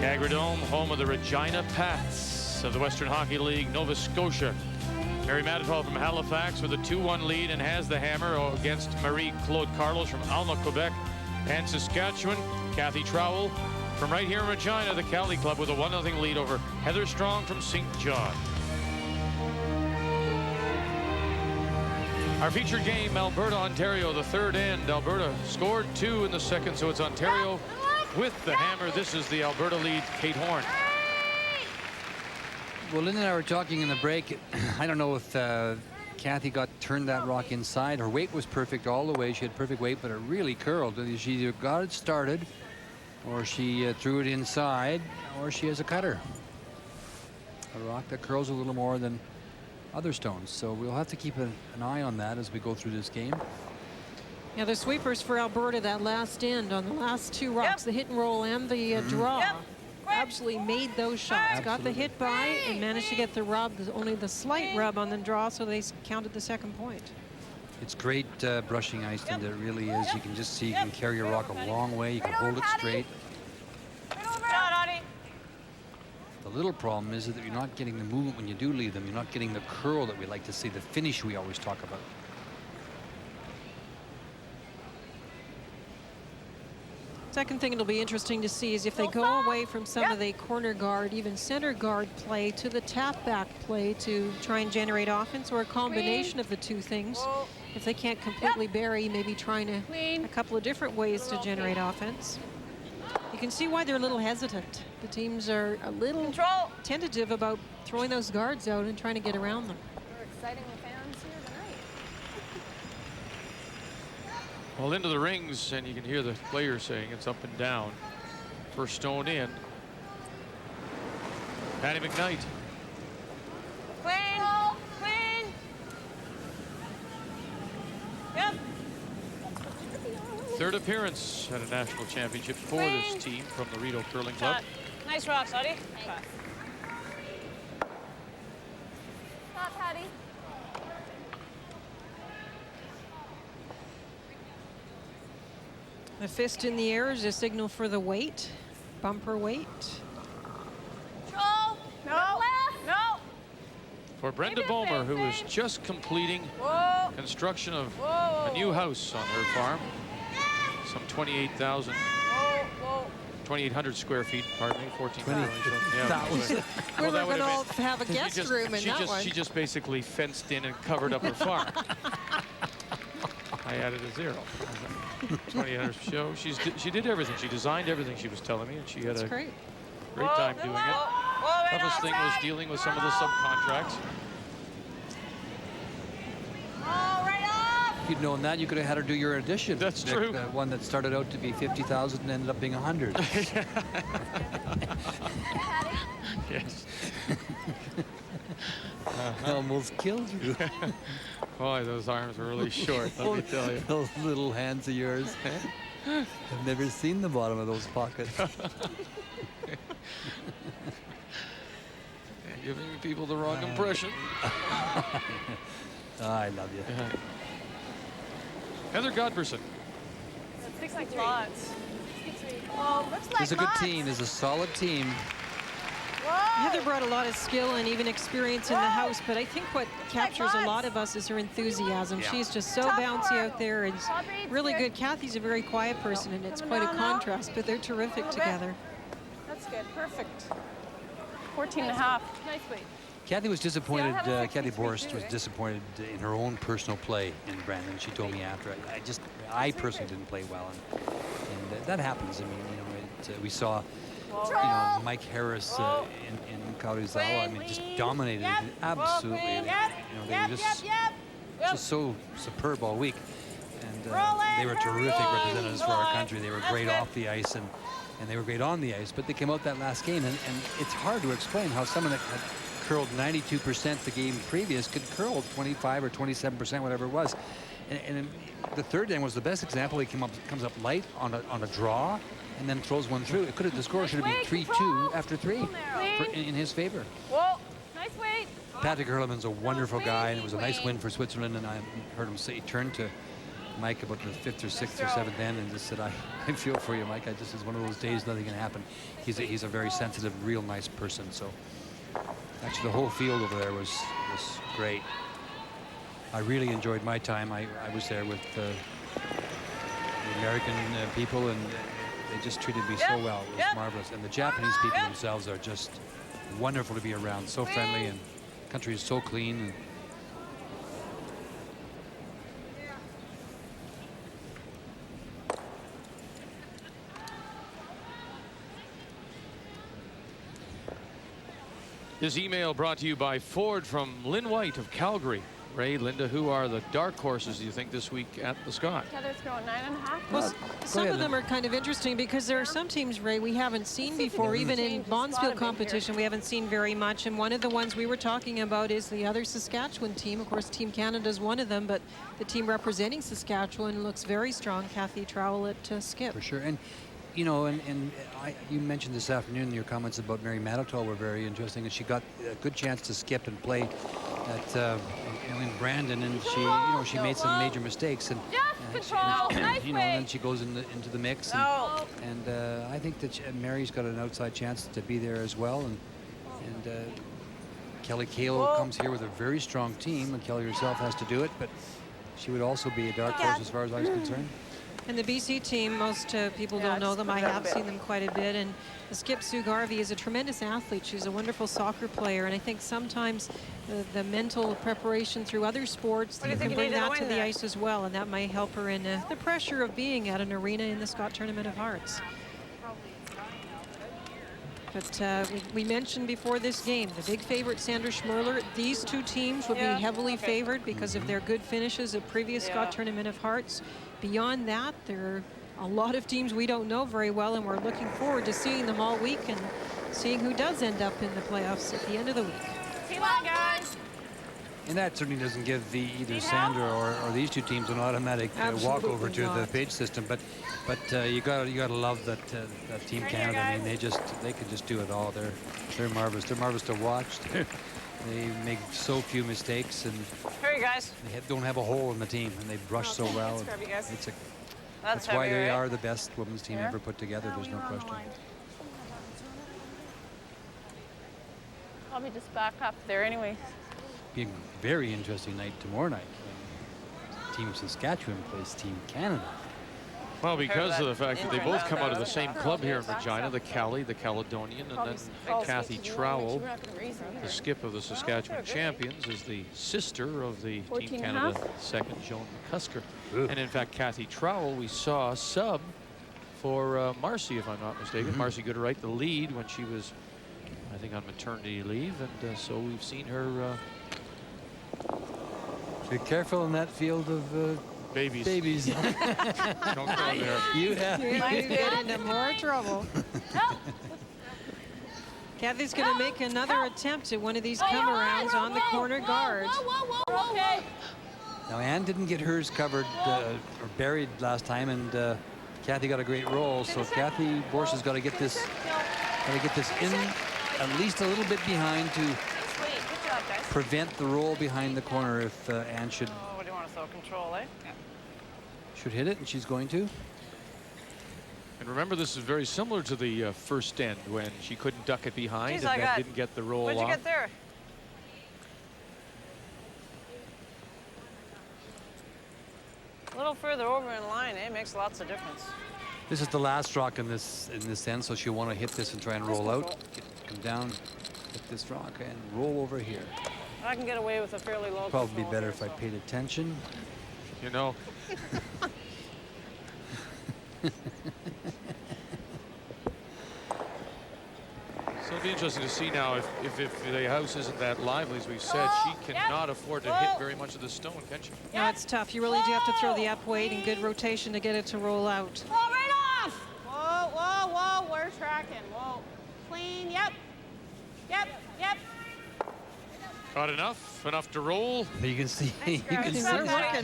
Agridome, home of the Regina Pats of the Western Hockey League, Nova Scotia. Mary Mattatall from Halifax with a 2-1 lead and has the hammer against Marie-Claude Carlos from Alma, Quebec. And Saskatchewan, Cathy Trowell from right here in Regina, the Cali Club, with a 1-0 lead over Heather Strong from St. John. Our featured game, Alberta, Ontario, the third end. Alberta scored 2 in the second, so it's Ontario with the hammer. This is the Alberta lead, Kate Horn. Well, Lynn and I were talking in the break. I don't know if Cathy turned that rock inside. Her weight was perfect all the way. She had perfect weight, but it really curled. She either got it started, or she threw it inside, or she has a cutter. A rock that curls a little more than other stones. So we'll have to keep an eye on that as we go through this game. Yeah, the sweepers for Alberta, that last end on the last 2 rocks, the hit and roll and the draw. Absolutely made those shots. Absolutely. Got the hit by and managed to get the rub, only the slight rub on the draw, so they counted the second point. It's great brushing ice, and it really is. You can just see you can carry your rock a long way. You can hold it straight. The little problem is that you're not getting the movement when you do leave them. You're not getting the curl that we like to see, the finish we always talk about. Second thing it'll be interesting to see is if they go away from some of the corner guard, even center guard play to the tap back play to try and generate offense, or a combination of the two things. If they can't completely bury, maybe trying a couple of different ways to generate offense. You can see why they're a little hesitant. The teams are a little tentative about throwing those guards out and trying to get around them. We're exciting the fans here tonight. Well, into the rings, and you can hear the players saying it's up and down. First stone in. Patty McKnight. Clean. Clean. Yep. Third appearance at a national championship for this team from the Rideau Curling Club. Shot. Nice rock, Scotty. Stop, Patty. A fist in the air is a signal for the weight, bumper weight. Control. No. No. For Brenda Bomer, who is just completing construction of a new house on her farm. Some 2,800 square feet, pardon me, 14,000. We were going to all have a guest room in that one. She just basically fenced in and covered up her farm. I added a 0. 2,800 show. She did everything. She designed everything, she was telling me, and she had a great time doing it. Toughest thing was dealing with some of the subcontracts. If you'd known that, you could have had her do your addition. That's true. The one that started out to be 50,000 and ended up being 100. Yes. Almost killed you. Boy, those arms were really short, let me tell you. Those little hands of yours. I've never seen the bottom of those pockets. Giving people the wrong impression. I love you. Heather Godberson. It looks like lots. There's a good team. There's a solid team. Heather brought a lot of skill and even experience in the house, but I think what captures a lot of us is her enthusiasm. She's just so bouncy out there and really good. Cathy's a very quiet person, and it's quite a contrast, but they're terrific together. That's good. Perfect. 14 and a half. Nice weight. Cathy was disappointed. Cathy Borst was disappointed in her own personal play in Brandon. She told me after. I personally didn't play well, and that happens. I mean, you know, we saw, you know, Mike Harris in Carizal. I mean, just dominated. Absolutely. You know, they were just so superb all week, and they were terrific representatives for our country. They were great off the ice and they were great on the ice. But they came out that last game, and it's hard to explain how someone that had curled 92% the game previous could curl 25 or 27%, whatever it was. And the third end was the best example. He comes up light on a draw and then throws one through. The score should have been 3-2 after 3 in his favor. Whoa, nice weight. Patrick Hurleman's a wonderful guy, and it was a nice win for Switzerland. And I heard him say, he turned to Mike about the 5th or 6th or 7th end and just said, I feel for you, Mike. This is one of those days nothing can happen. He's a very sensitive, real nice person. So actually the whole field over there was great. I really enjoyed my time. I was there with the American people, and they just treated me so well. It was marvelous. And the Japanese people themselves are just wonderful to be around. So friendly, and the country is so clean. And this email brought to you by Ford from Lynn White of Calgary. Ray, Linda, who are the dark horses, do you think, this week at the Scott? Heather's going 9.5. Well, some of them are kind of interesting because there are some teams, Ray, we haven't seen before. Even in Bondsville competition, we haven't seen very much. And one of the ones we were talking about is the other Saskatchewan team. Of course, Team Canada is one of them, but the team representing Saskatchewan looks very strong. Cathy Trowell at skip. For sure. And you know, you mentioned this afternoon, your comments about Mary Mattatall were very interesting, and she got a good chance to skip and play at in Brandon, and she made some major mistakes, and then she goes into the mix, and I think that Mary's got an outside chance to be there as well, and Kelly Kalo comes here with a very strong team, and Kelly herself has to do it, but she would also be a dark horse as far as I was concerned. And the BC team, most people don't know them. I have seen them quite a bit. And the skip, Sue Garvey, is a tremendous athlete. She's a wonderful soccer player. And I think sometimes the mental preparation through other sports, you can bring that to the ice as well. And that might help her in the pressure of being at an arena in the Scott Tournament of Hearts. But we mentioned before this game, the big favorite, Sandra Schmerler. These two teams would be heavily favored because of their good finishes at previous Scott Tournament of Hearts. Beyond that, there are a lot of teams we don't know very well, and we're looking forward to seeing them all week and seeing who does end up in the playoffs at the end of the week. Team on, guys. And that certainly doesn't give either Sandra or these two teams an automatic walkover to the page system. But you gotta love that Team Canada. I mean, they can just do it all. They're marvelous. They're marvelous to watch. They make so few mistakes, and Hurry, guys. They don't have a hole in the team, and they brush so well. Let's grab you guys. That's why they are the best women's team ever put together. There's no question. Probably just back up there anyway. Be a very interesting night tomorrow night when Team Saskatchewan plays Team Canada. Well, because of the fact that they both come out of the same club here in Regina, the Cali, the Caledonian, and then Cathy Trowell, the skip of the Saskatchewan champions, is the sister of the Team Canada second, Joan McCusker. And in fact, Cathy Trowell, we saw sub for Marcy, if I'm not mistaken. Marcy Gooderite, the lead when she was, I think, on maternity leave, and so we've seen her. Be careful in that field of babies. Don't go there. You have to get into more trouble. Cathy's going to make another attempt at one of these come-arounds on the corner guard. Okay. Now, Ann didn't get hers covered or buried last time, and Cathy got a great roll. So Cathy Borst has got to get this in at least a little bit behind to prevent the roll behind the corner if Ann should. Oh, what do you want to throw? Control, eh? Yeah. Should hit it, and she's going to. And remember, this is very similar to the first end when she couldn't duck it behind and then didn't get the roll off. What'd you get there? A little further over in line, eh? Makes lots of difference. This is the last rock in this end, so she'll want to hit this and try and roll out. Come down, hit this rock, and roll over here. I can get away with a fairly low. Probably be better if I paid attention. You know. So it'll be interesting to see now if the house isn't that lively, as we've said. She cannot afford to hit very much of the stone, can she? No, it's tough. You really do have to throw the up weight and good rotation to get it to roll out. Whoa, right off! Whoa, whoa, whoa, we're tracking. Whoa, clean, yep. Got enough to roll. You can see, working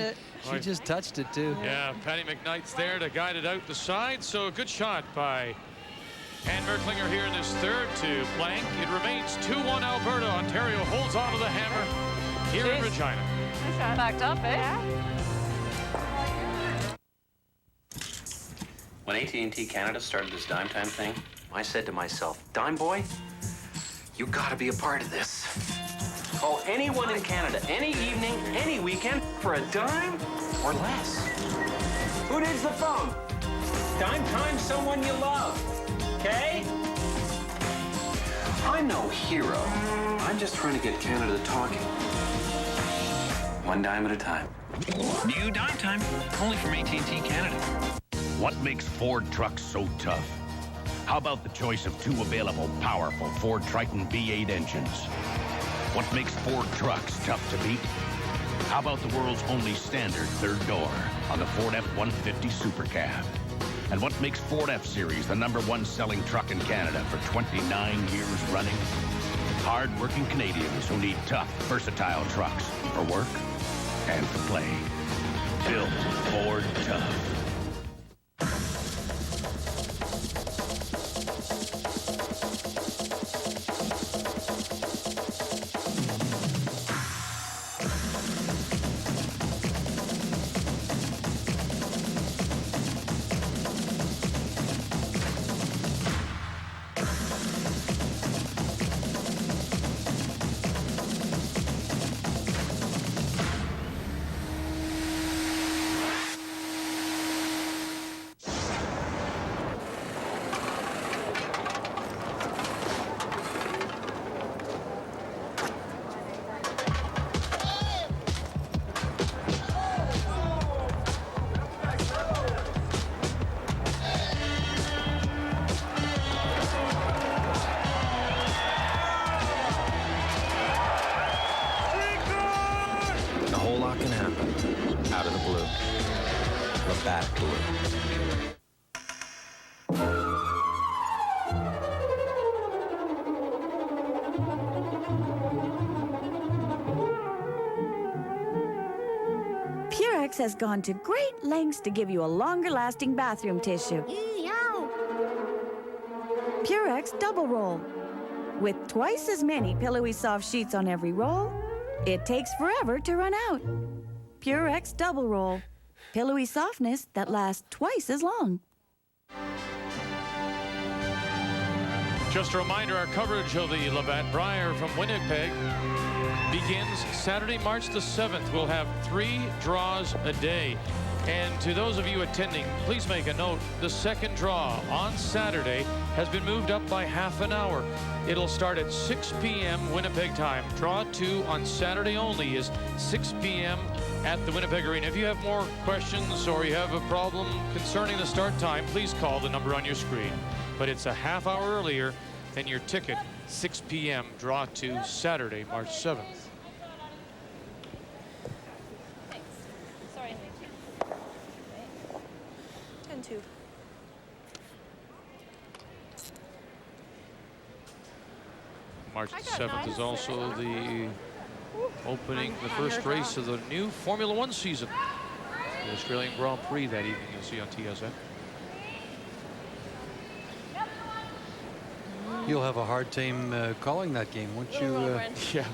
it. She just touched it too. Yeah, Patty McKnight's there to guide it out the side. So a good shot by Ann Merklinger here in this third to blank. It remains 2-1 Alberta. Ontario holds on to the hammer here in Regina. Nice shot. Backed up, eh? Yeah. When AT&T Canada started this Dime Time thing, I said to myself, Dime boy, you gotta be a part of this. Call anyone in Canada, any evening, any weekend, for a dime or less. Who needs the phone? Dime Time someone you love, okay? I'm no hero. I'm just trying to get Canada talking. One dime at a time. New Dime Time, only from AT&T Canada. What makes Ford trucks so tough? How about the choice of two available powerful Ford Triton V8 engines? What makes Ford trucks tough to beat? How about the world's only standard third door on the Ford F-150 Super Cab? And what makes Ford F-Series the #1 selling truck in Canada for 29 years running? Hard-working Canadians who need tough, versatile trucks for work and for play. Built Ford tough. blue. Labatt blue. Purex has gone to great lengths to give you a longer-lasting bathroom tissue. Purex Double Roll. With twice as many pillowy soft sheets on every roll, it takes forever to run out. Purex Double Roll. Pillowy softness that lasts twice as long. Just a reminder, our coverage of the Labatt Brier from Winnipeg begins Saturday, March the 7th. We'll have 3 draws a day. And to those of you attending, please make a note, the second draw on Saturday has been moved up by half an hour. It'll start at 6 p.m. Winnipeg time. Draw 2 on Saturday only is 6 p.m. at the Winnipeg Arena. If you have more questions or you have a problem concerning the start time, please call the number on your screen. But it's a half hour earlier than your ticket, 6 p.m. Draw 2 Saturday, March 7th. March 7th is also the opening, the first race of the new Formula One season. The Australian Grand Prix that evening, you'll see on TSN. You'll have a hard time calling that game, won't you? Yeah.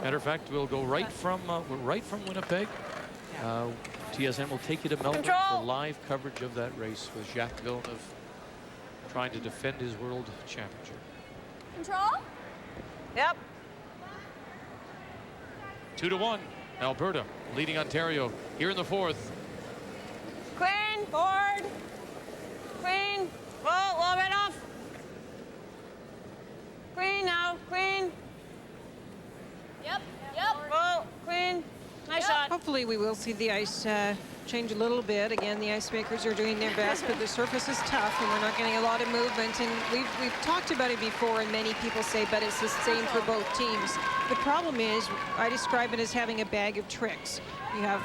Matter of fact, we'll go right from Winnipeg. TSN will take you to Melbourne for live coverage of that race with Jacques Villeneuve trying to defend his world championship. Control? Yep. 2-1, Alberta leading Ontario here in the 4th. Queen, forward. Queen, whoa, low right off. Queen now, Queen. Yep. Whoa, Queen. Nice shot. Hopefully we will see the ice change a little bit. Again, the ice makers are doing their best, but the surface is tough and we're not getting a lot of movement. And we've talked about it before, and many people say, but it's the same for both teams. The problem is, I describe it as having a bag of tricks. You have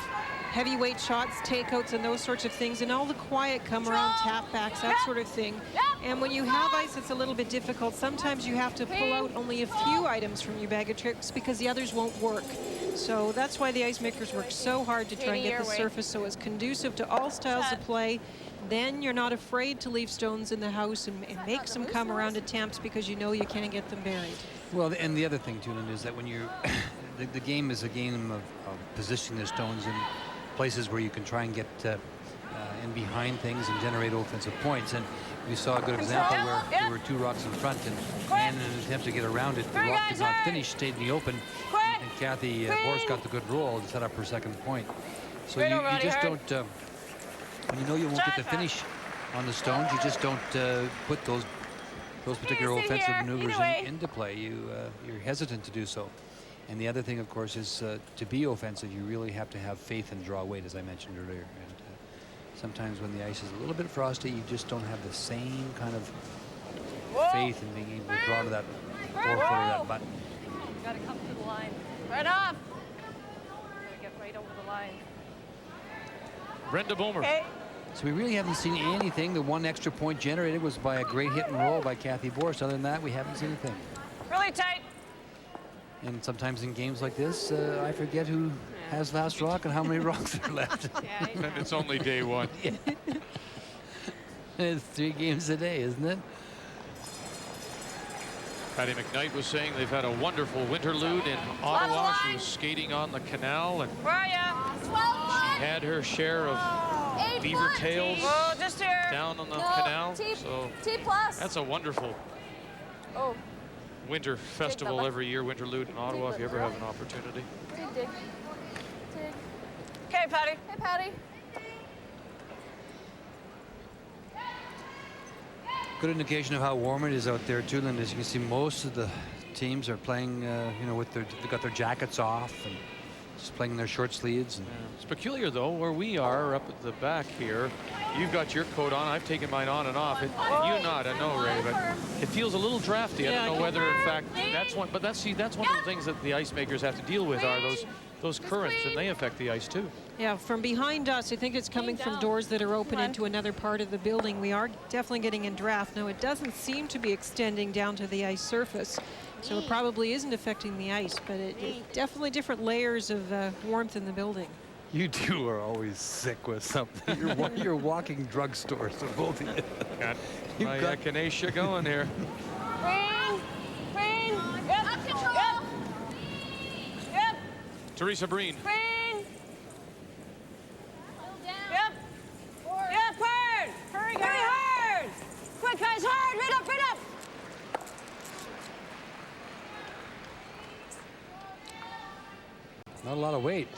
heavyweight shots, takeouts, and those sorts of things, and all the quiet come around tap backs, that sort of thing. And when you have ice, it's a little bit difficult. Sometimes you have to pull out only a few items from your bag of tricks because the others won't work. So that's why the ice makers work so hard to try and get the surface so it's conducive to all styles of play. Then you're not afraid to leave stones in the house and make some come around attempts because you know you can't get them buried. Well, and the other thing, Tulin, is that when you're the game is a game of positioning the stones in places where you can try and get in behind things and generate offensive points. And we saw a good example where there were 2 rocks in front, and in an attempt to get around it, the rock did not finish, stayed in the open, and Cathy Borst got the good roll and set up her second point. So you just don't, when you know you won't get the finish on the stones, you just don't put those particular offensive maneuvers into play. You're hesitant to do so. And the other thing, of course, is to be offensive, you really have to have faith and draw weight, as I mentioned earlier. And sometimes when the ice is a little bit frosty, you just don't have the same kind of faith in being able to draw to that forefoot or that button. You gotta come to the line. Right off. Gotta get right over the line. Brenda Boomer. So we really haven't seen anything. The one extra point generated was by a great hit and roll by Cathy Borst. Other than that, we haven't seen anything. Really tight. And sometimes in games like this, I forget who has last rock and how many rocks are left. And it's only day 1. It's 3 games a day, isn't it? Patty McKnight was saying they've had a wonderful winterlude in Ottawa. She was skating on the canal, and she had her share of beaver tails down on the canal. So that's a wonderful winter festival every year, Winterlude in Ottawa, if you ever have an opportunity. Dig. Okay, Patty. Hey, Patty. Good indication of how warm it is out there, too, and as you can see, most of the teams are playing, they've got their jackets off and just playing in their short sleeves. And it's peculiar, though, where we are up at the back here. You've got your coat on. I've taken mine on and off. You not, I know, Ray, but it feels a little drafty. I don't know whether, in fact, that's one. But that's one of the things that the ice makers have to deal with are those those currents, and they affect the ice too. Yeah, from behind us, I think it's coming from doors that are open into another part of the building. We are definitely getting in draft. Now, it doesn't seem to be extending down to the ice surface, so it probably isn't affecting the ice, but it definitely different layers of warmth in the building. You two are always sick with something. You're walking drugstores, so both of you. Got my echinacea going here. Breen! Yep! Up control! Yep! Teresa Breen. Breen! Yep! Yep, hard! Hurry, very hard! Quick, guys, hard! Right up, right up! Not a lot of weight.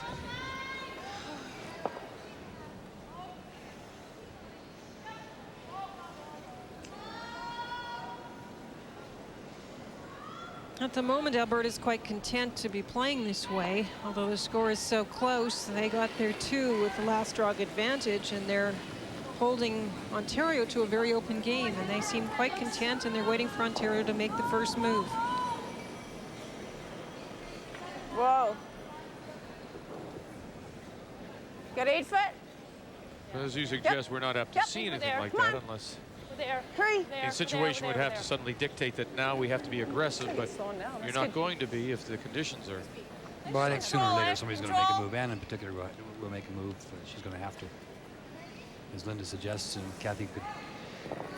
At the moment, Alberta's quite content to be playing this way. Although the score is so close, they got their 2 with the last draw advantage, and they're holding Ontario to a very open game, and they seem quite content, and they're waiting for Ontario to make the first move. Whoa. Got 8 foot? As you suggest, we're not apt to see anything like that unless There. Hurry. the situation would have to suddenly dictate that now we have to be aggressive, but you're not going to be if the conditions are. Well, I think sooner or later somebody's going to make a move. Ann in particular will make a move. She's going to have to. As Linda suggests, and Cathy could,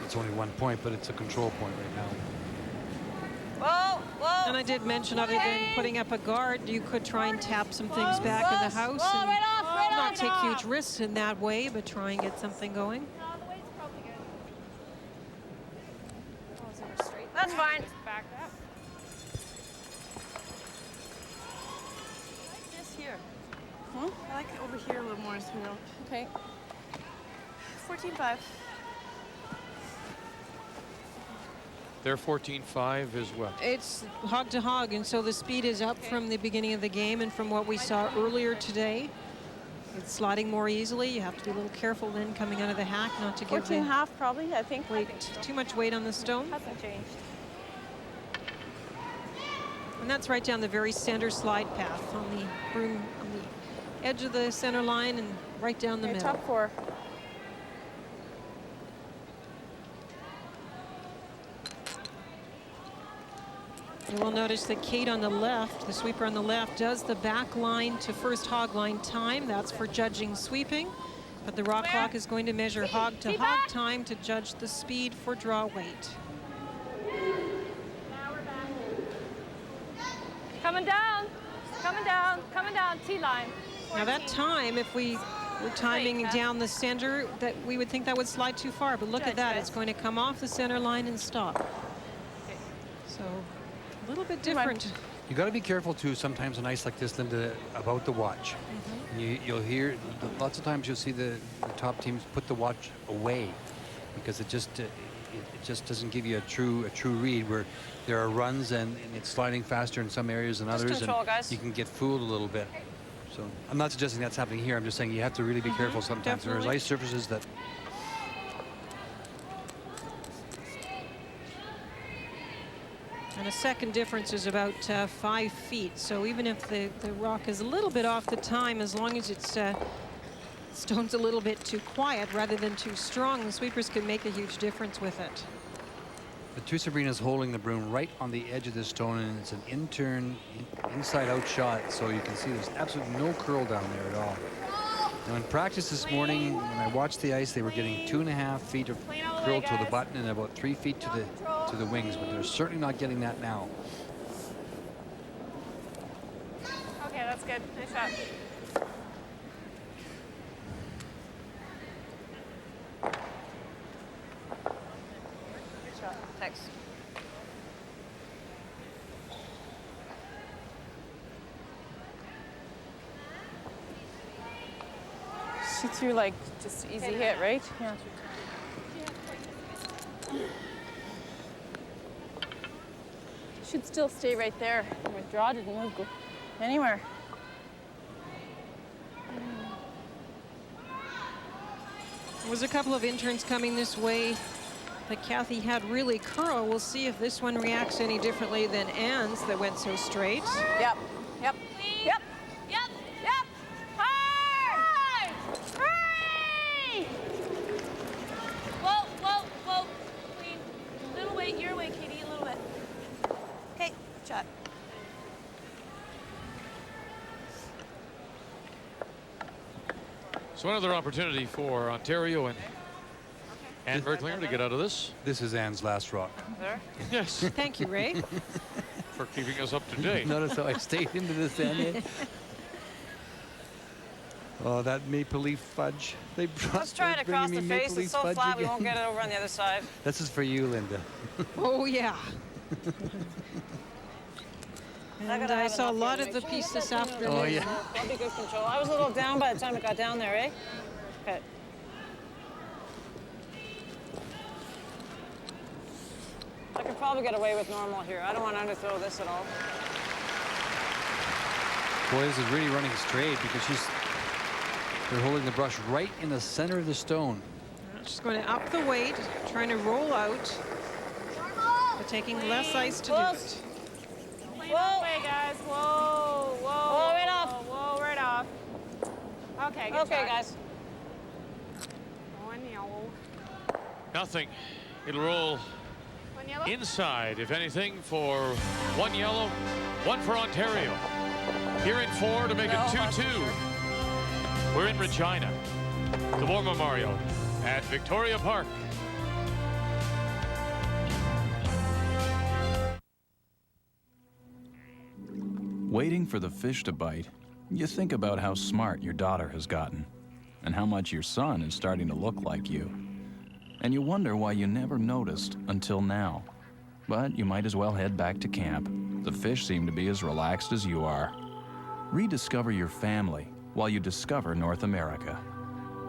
it's only 1 point, but it's a control point right now. Whoa, whoa. And I did mention, other than putting up a guard, you could try and tap some things back in the house and not take huge risks in that way, but try and get something going. That's fine. Back up. This here. I like it over here a little more, you know. Okay. 14.5. They're 14-5 as well. It's hog to hog, and so the speed is up from the beginning of the game, and from what we saw earlier today, it's sliding more easily. You have to be a little careful then coming out of the hack, not to give 14.5 probably, I think. too much weight on the stone. Hasn't changed. And that's right down the very center slide path on the broom, on the edge of the center line and right down the middle. Top 4. You will notice that Kate on the left, the sweeper on the left, does the back line to first hog line time. That's for judging sweeping. But the raw clock is going to measure hog to hog time to judge the speed for draw weight. Coming down, coming down, coming down, T-line. Now that time, if we were timing down the center, that we would think that would slide too far. But look at that, it's going to come off the center line and stop. So a little bit different. You got to be careful too sometimes on ice like this, Linda, about the watch. You'll hear lots of times you'll see the top teams put the watch away because it just doesn't give you a true read, where there are runs and it's sliding faster in some areas than others, control, and guys. you can get fooled a little bit. So I'm not suggesting that's happening here. I'm just saying you have to really be careful sometimes. There's ice surfaces that. And a second difference is about 5 feet. So even if the rock is a little bit off the time, as long as it's stone's a little bit too quiet rather than too strong, the sweepers can make a huge difference with it. The two Sabrina's holding the broom right on the edge of the stone, and it's an inside-out shot, so you can see there's absolutely no curl down there at all. Now in practice this morning, when I watched the ice, they were getting 2.5 feet of curl to the button and about 3 feet to the wings, but they're certainly not getting that now. Okay, that's good. Nice shot. Good shot. Thanks. She threw like just easy hit, right? Yeah. Should still stay right there. Withdraw, didn't move, go anywhere. There was a couple of interns coming this way that Cathy had really curl. We'll see if this one reacts any differently than Ann's that went so straight. Yep, yep, yep. Yep. So another opportunity for Ontario and Merklinger to get out of this. This is Anne's last rock. There? Yes. Thank you, Ray. For keeping us up to date. Notice how I stayed into this end. Oh, that maple leaf fudge. Let's try it across the face. It's so flat we won't get it over on the other side. This is for you, Linda. Oh, yeah. And I saw a lot of the piece this afternoon. Oh, yeah. That'll be good control. I was a little down by the time it got down there, eh? Okay. I could probably get away with normal here. I don't want to underthrow this at all. Boy, this is really running straight because they're holding the brush right in the center of the stone. She's going to up the weight, trying to roll out, but taking less ice to do it. Whoa, way, guys. Whoa, whoa. Whoa, right off. Whoa, right off. Okay, good Okay, shot. guys. One yellow. Nothing. It'll roll One yellow. inside, if anything, for one yellow, one for Ontario. Here in 4 to make it 2-2. We're in Regina. The War Memorial at Victoria Park. Waiting for the fish to bite, you think about how smart your daughter has gotten and how much your son is starting to look like you. And you wonder why you never noticed until now. But you might as well head back to camp. The fish seem to be as relaxed as you are. Rediscover your family while you discover North America.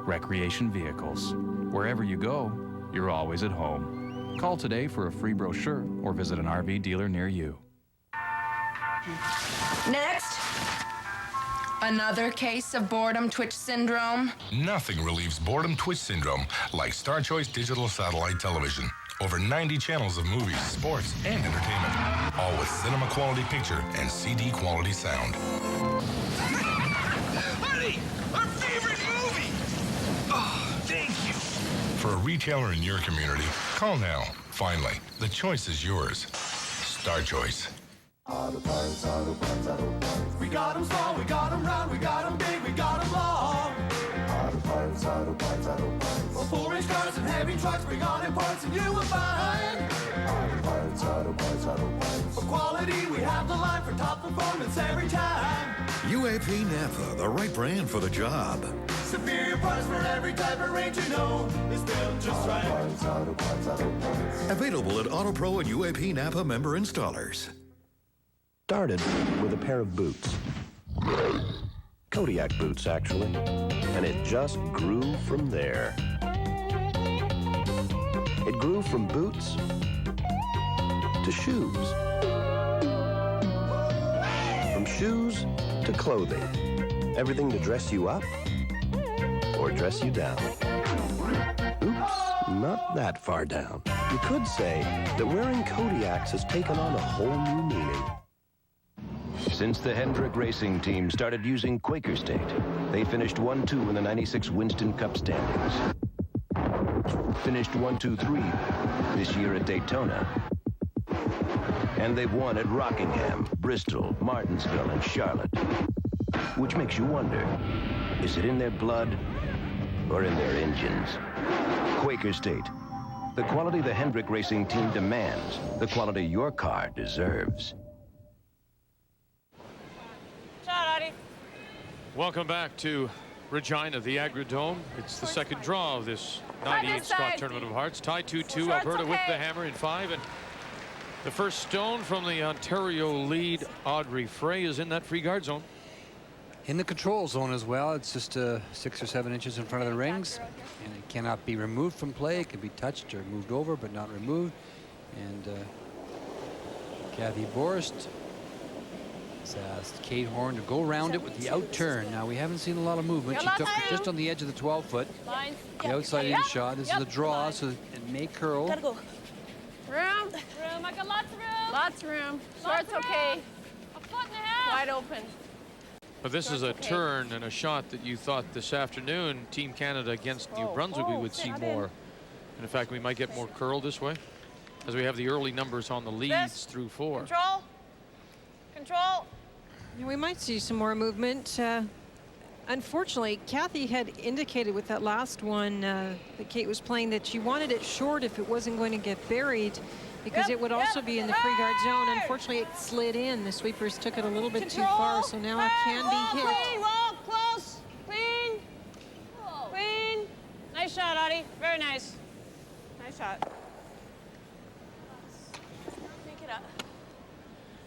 Recreation vehicles. Wherever you go, you're always at home. Call today for a free brochure or visit an RV dealer near you. Next. Another case of boredom twitch syndrome. Nothing relieves boredom twitch syndrome like Star Choice Digital Satellite Television. Over 90 channels of movies, sports, and entertainment. All with cinema quality picture and CD quality sound. Honey, our favorite movie! Oh, thank you. For a retailer in your community, call now. Finally, the choice is yours. Star Choice. Auto parts, auto parts, auto parts. We got them small, we got them round, we got them big, we got them long. Auto parts, auto parts, auto parts. For 4-inch cars and heavy trucks, bring on in parts and you will find. Auto parts, auto parts, auto parts. For quality, we have the line for top performance every time. UAP Napa, the right brand for the job. Superior parts for every type of range you know is built just right. Auto parts, auto parts, auto parts. Available at Auto Pro and UAP Napa member installers. Started with a pair of boots. Kodiak boots, actually. And it just grew from there. It grew from boots to shoes. From shoes to clothing. Everything to dress you up or dress you down. Oops, not that far down. You could say that wearing Kodiaks has taken on a whole new meaning. Since the Hendrick Racing Team started using Quaker State, they finished 1-2 in the '96 Winston Cup standings. Finished 1-2-3 this year at Daytona. And they've won at Rockingham, Bristol, Martinsville, and Charlotte. Which makes you wonder, is it in their blood or in their engines? Quaker State, the quality the Hendrick Racing Team demands, the quality your car deserves. Welcome back to Regina, the Agridome. It's the second draw of this 98 Scott Tournament of Hearts. Tie 2-2, Alberta with the hammer in 5. And the first stone from the Ontario lead, Audrey Frey, is in that free guard zone. In the control zone as well. It's just 6 or 7 inches in front of the rings. And it cannot be removed from play. It can be touched or moved over, but not removed. And Cathy Borst asked Kate Horn to go around it with the out turn. Now, we haven't seen a lot of movement. She took just on the edge of the 12-foot. The outside in shot. This is a draw, so it may curl. Gotta go. Room. I got lots of room. Lots of room. Short's okay. A foot and a half. Wide open. But this is a turn and a shot that you thought this afternoon, Team Canada against New Brunswick, we would see more. And in fact, we might get more curl this way, as we have the early numbers on the leads through 4. Control. Control. We might see some more movement. Unfortunately, Cathy had indicated with that last one that Kate was playing that she wanted it short if it wasn't going to get buried, because it would also be in the free guard zone. Unfortunately, it slid in. The sweepers took it a little bit too far, so now it can be hit. Clean, wall, close, clean, clean. Nice shot, Audie. Very nice. Nice shot. Pick it up.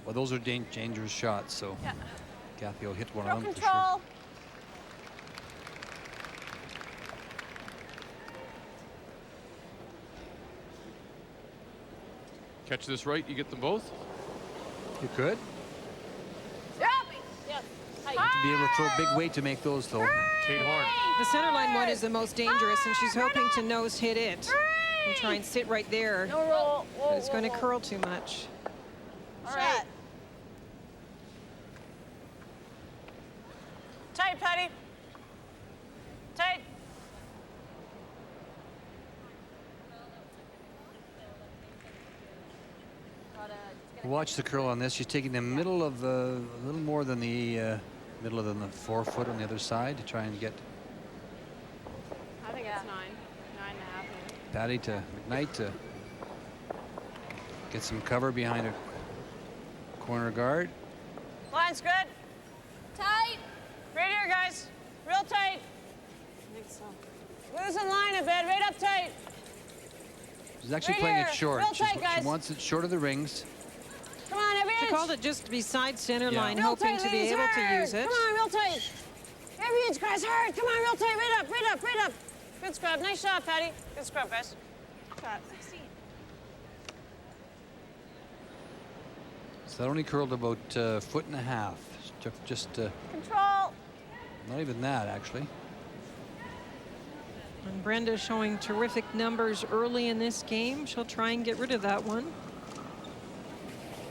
Well, those are dangerous shots, so Cathy will hit one of them for Control. sure. Catch this right, you get them both? You could. Yep. Yes. To be able to throw big weight to make those, though. Kate Horn. The center line one is the most dangerous, and she's hoping to nose hit it and try and sit right there. No roll. Whoa, But it's going to curl too much. All right. Tight, Patty. Tight. Watch the curl on this. She's taking the middle of a little more than the middle of the 4 foot on the other side to try and get I think it's 9.5. Patty to McKnight to get some cover behind a corner guard. Line's good. Tight. Right here, guys. Real tight. I think so. Losing line a bit. Right up tight. She's actually Right playing here. it short. Real tight, She guys. wants it short of the rings. Come on, every She inch. called it just beside center line, Real hoping tight, to be ladies, able to hard. use it. Come on, real tight. Every inch, guys, hard. Come on, real tight. Right up, right up, right up. Good scrub. Nice shot, Patty. Good scrub, guys. Shot. 16. So that only curled about a foot and a half. Took just Control. not even that, actually. And Brenda showing terrific numbers early in this game. She'll try and get rid of that one.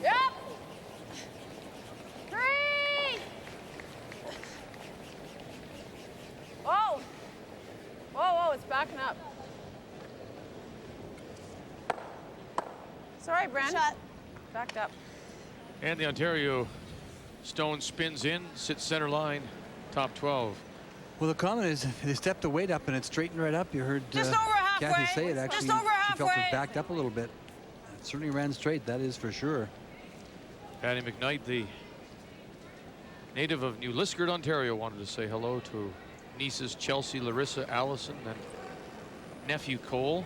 Yep. 3. Whoa. Whoa, whoa, it's backing up. Sorry, Brent. Shot. Backed up. And the Ontario stone spins in, sits center line, top 12. Well, the comment is they stepped the weight up and it straightened right up. You heard Just over halfway. Cathy say it actually. Just over She felt halfway. it backed up a little bit. It certainly ran straight, that is for sure. Patty McKnight, the native of New Liskeard, Ontario, wanted to say hello to nieces Chelsea, Larissa, Allison, and nephew Cole.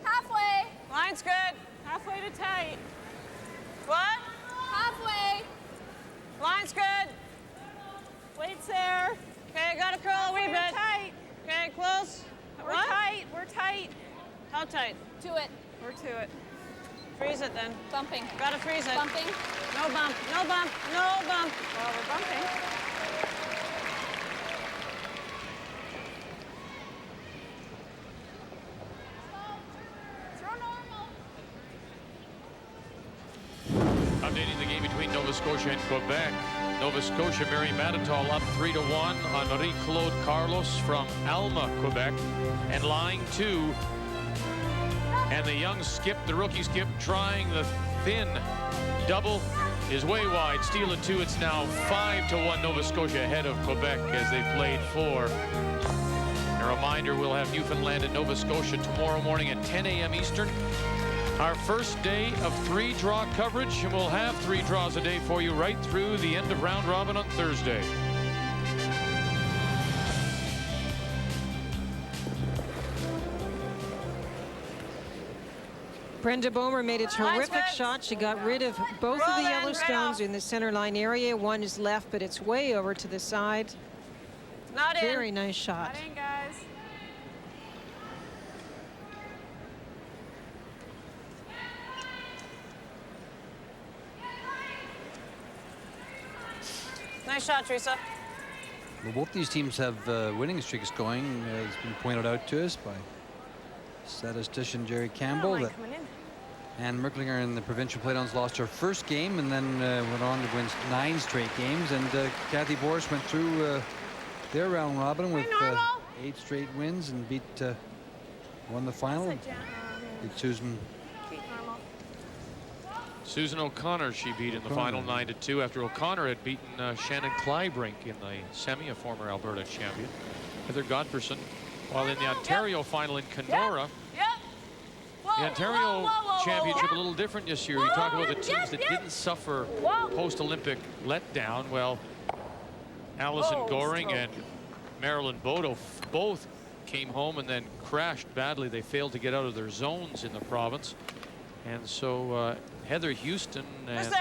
Halfway. Line's good. Halfway to tight. What? Halfway. Line's good. Weight's there. Okay, gotta curl a wee We're bit. tight. Okay, close. We're What? tight. We're tight. How tight? To it. We're to it. Freeze it then. Bumping. Gotta freeze it. Bumping. No bump. No bump. No bump. Well, we're bumping. Throw normal. Updating the game between Nova Scotia and Quebec. Nova Scotia, Marie-Mattatall up 3-1 on Marie-Claude Carlos from Alma, Quebec. And line 2. And the young skip, the rookie skip, trying the thin double is way wide. Steal it 2. It's now 5-1 Nova Scotia ahead of Quebec as they played 4. A reminder, we'll have Newfoundland and Nova Scotia tomorrow morning at 10 a.m. Eastern. Our first day of 3 draw coverage, and we'll have 3 draws a day for you right through the end of round robin on Thursday. Brenda Bomer made a terrific shot. She got rid of both of the yellow stones in the center line area. One is left, but it's way over to the side. Not in. Very nice shot. Not in, guys. Nice shot, Teresa. Well, both these teams have winning streaks going. It's been pointed out to us by statistician Jerry Campbell that Anne Merklinger in the provincial playdowns lost her first game and then went on to win 9 straight games. And Cathy Borst went through their round robin with 8 straight wins and won the final. Beat Susan O'Connor she beat in the final 9-2 after O'Connor had beaten Shannon Clybrink in the semi, a former Alberta champion. Heather Godberson, while in the Ontario final in Kenora, the Ontario Championship a little different this year. You talk about the teams that didn't suffer post-Olympic letdown. Well, Allison Goring and Marilyn Bodo both came home and then crashed badly. They failed to get out of their zones in the province. And so Heather Houston and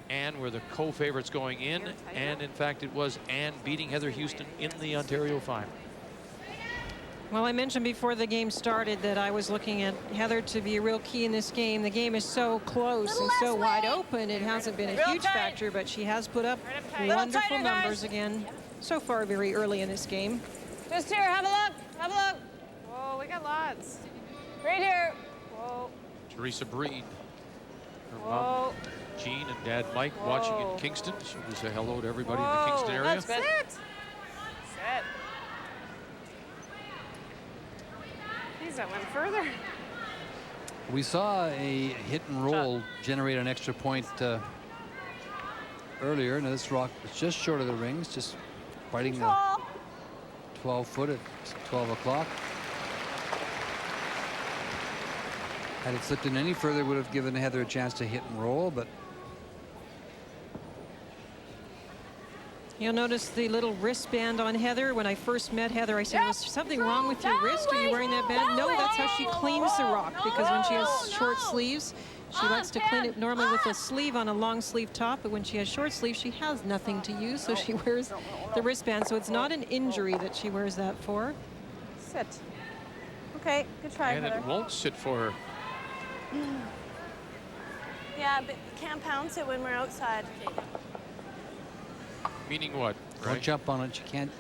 Anne were the co-favorites going in. And in fact, it was Anne beating Heather Houston in the Ontario final. Well, I mentioned before the game started that I was looking at Heather to be a real key in this game. The game is so close and so wide open. It hasn't been a huge factor, but she has put up wonderful numbers again. So far, very early in this game. Just here, have a look, have a look. Whoa, we got lots. Right here. Whoa. Teresa Breed, her mom, Jean, and Dad Mike watching in Kingston. She will say hello to everybody in the Kingston area. That's good. Sit. That went further. We saw a hit and roll generate an extra point earlier. Now this rock was just short of the rings, just biting the 12 foot at 12 o'clock. Had it slipped in any further, would have given Heather a chance to hit and roll, but you'll notice the little wristband on Heather. When I first met Heather, I said, was something wrong with your wrist? Are you wearing that band? No, that's how she cleans the rock, because when she has short sleeves, she likes to clean it normally with a sleeve on a long sleeve top, but when she has short sleeves, she has nothing to use, so she wears the wristband. So it's not an injury that she wears that for. Sit. Okay, good try, And Heather. it won't sit for her. Yeah, but can't pounce it when we're outside. Meaning what? Don't jump on it. You can't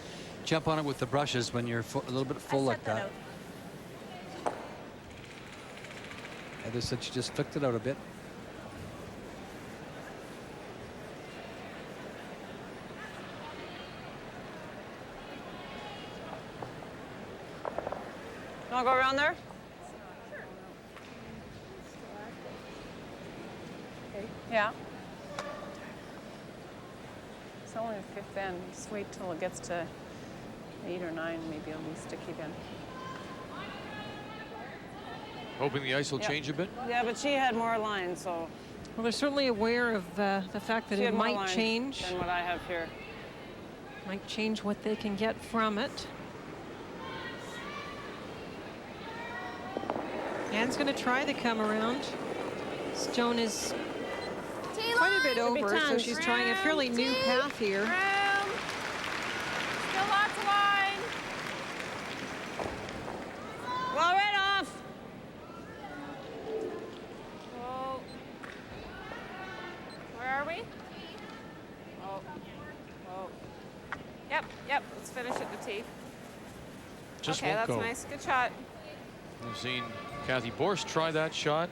jump on it with the brushes when you're a little bit full like that. Heather said she just flicked it out a bit. You want to go around there? Yeah. It's only the fifth end. Just wait till it gets to 8 or 9, maybe at least to keep in. Hoping the ice will change a bit? Yeah, but she had more lines, so. Well, they're certainly aware of the fact that She it had more might lines change. than what I have here. Might change what they can get from it. Anne's going to try the come around. Stone is quite a bit over, so she's trying a fairly new path here. Still lots of line. Well, right off. Whoa. Where are we? Oh. Whoa. Yep. Let's finish at the tee. Just okay, won't that's go. nice. Good shot. We've seen Cathy Borst try that shot.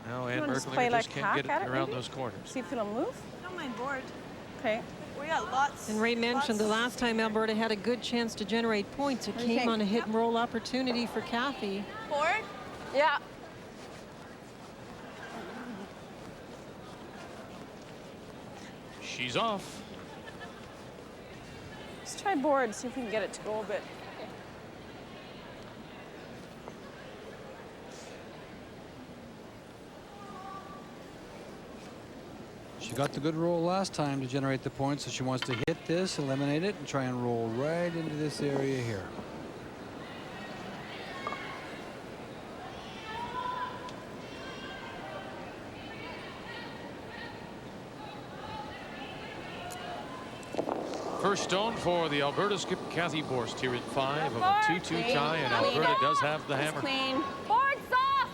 Now Anne Merklinger just can't get it around those corners. See if it'll move. I don't mind board. Okay. We got lots. And Ray mentioned the last time Alberta had a good chance to generate points, it came on a hit and roll opportunity for Cathy. Board? Yeah. She's off. Let's try board, see if we can get it to go a bit. She got the good roll last time to generate the points, so she wants to hit this, eliminate it, and try and roll right into this area here. First stone for the Alberta skip Cathy Borst here in 5 of a 2-2 tie, and Alberta does have the hammer. Clean. Board soft.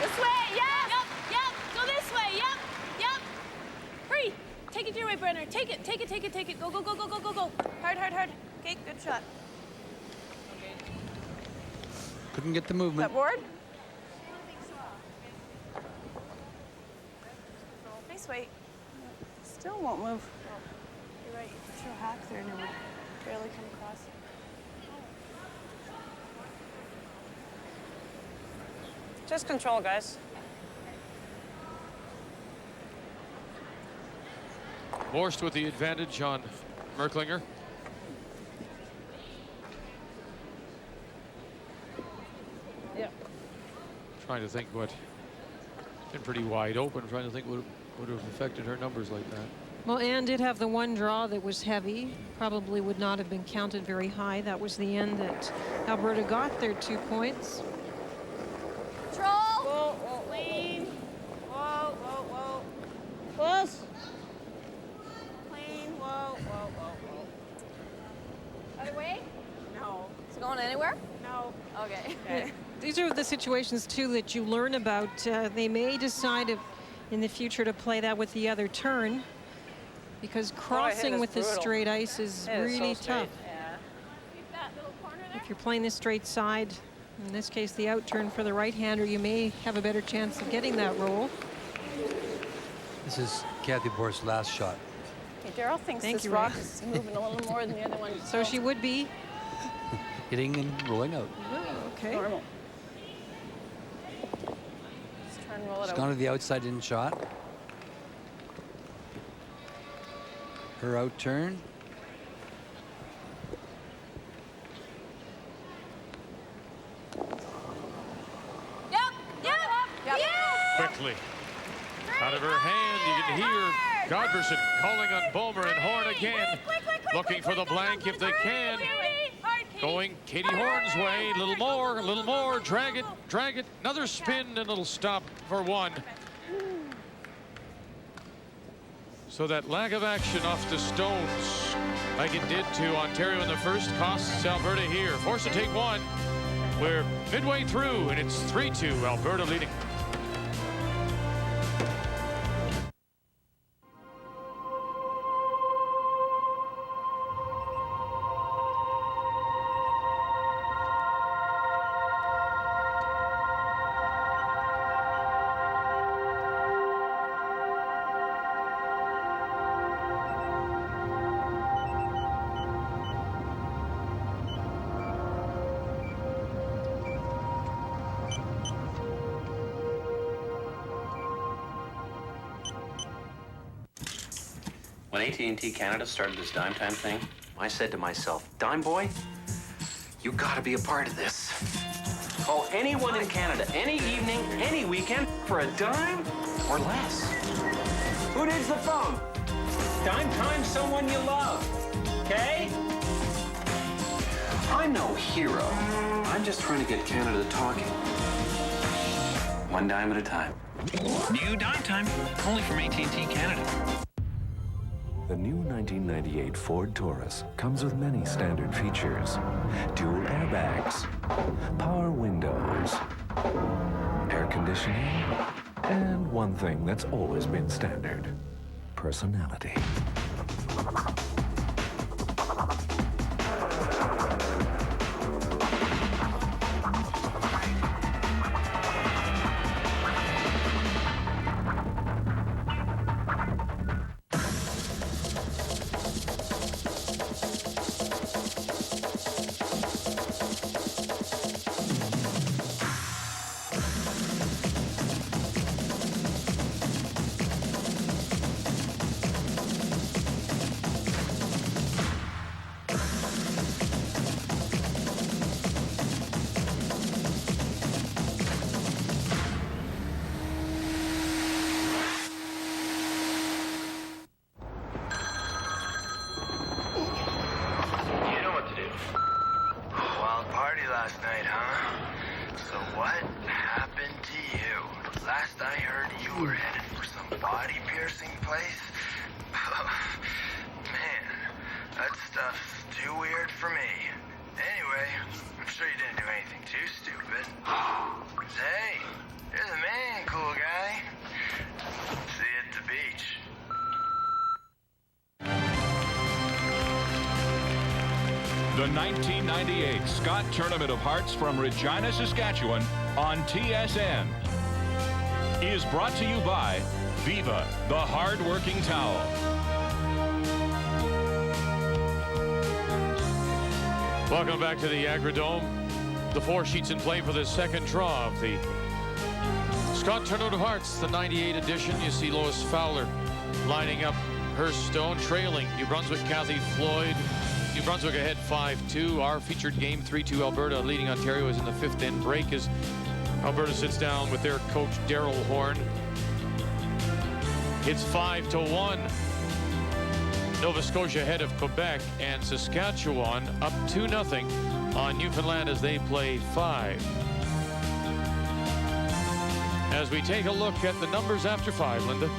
This way, yeah. Yep. Go this way, yep. Hurry. Take it your way, Brenner. Take it. Go. Hard. Okay, good shot. Couldn't get the movement. That board? Nice weight. Still won't move. You're right. You throw hack there and it will barely come across. Just control, guys. Borst with the advantage on Merklinger. Yeah. Trying to think what, been pretty wide open, trying to think what would have affected her numbers like that. Well, Anne did have the one draw that was heavy. Probably would not have been counted very high. That was the end that Alberta got their 2 points. Control. Whoa, whoa, Clean. whoa, whoa, whoa. Close. Clean. Whoa, whoa, whoa, whoa. Other way? No. Is it going anywhere? No. Okay. Okay. These are the situations, too, that you learn about. They may decide in the future to play that with the other turn, because crossing with the straight ice is really tough. Yeah. Keep that little corner there. If you're playing the straight side, in this case the out turn for the right-hander, you may have a better chance of getting that roll. This is Cathy Borst's last shot. Okay, Daryl thinks Thank this you, rock Ray. is moving a little more than the other one. So she would be. Hitting and rolling out. Oh, okay. Normal. Let's try and roll it It's out. gone to the outside in shot. Her out turn. Yep. Yep. Quickly. Out of her hand, you can hear Godberson calling on Bulmer and Horn again. Looking for the blank if they can. Going Katie Horn's way. A little more. Drag it. Another spin and a little stop for one. So that lack of action off the stones, like it did to Ontario in the first, costs Alberta here. Forced to take one. We're midway through, and it's 3-2, Alberta leading. When AT&T Canada started this dime time thing, I said to myself, Dime boy, you gotta be a part of this. Call anyone in Canada, any evening, any weekend, for a dime or less. Who needs the phone? Dime time someone you love, okay? I'm no hero. I'm just trying to get Canada talking. One dime at a time. New dime time, only from AT&T Canada. The new 1998 Ford Taurus comes with many standard features. Dual airbags, power windows, air conditioning, and one thing that's always been standard, personality. The 1998 Scott Tournament of Hearts from Regina, Saskatchewan on TSN is brought to you by Viva, the hard-working towel. Welcome back to the Agridome. The 4 sheets in play for the second draw of the Scott Tournament of Hearts, the 98 edition. You see Lois Fowler lining up her stone, trailing New Brunswick, Cathy Floyd. New Brunswick ahead 5-2. Our featured game, 3-2 Alberta leading Ontario, is in the fifth end break as Alberta sits down with their coach, Daryl Horn. It's 5-1. Nova Scotia ahead of Quebec, and Saskatchewan up 2-0 on Newfoundland as they play 5. As we take a look at the numbers after 5, Linda.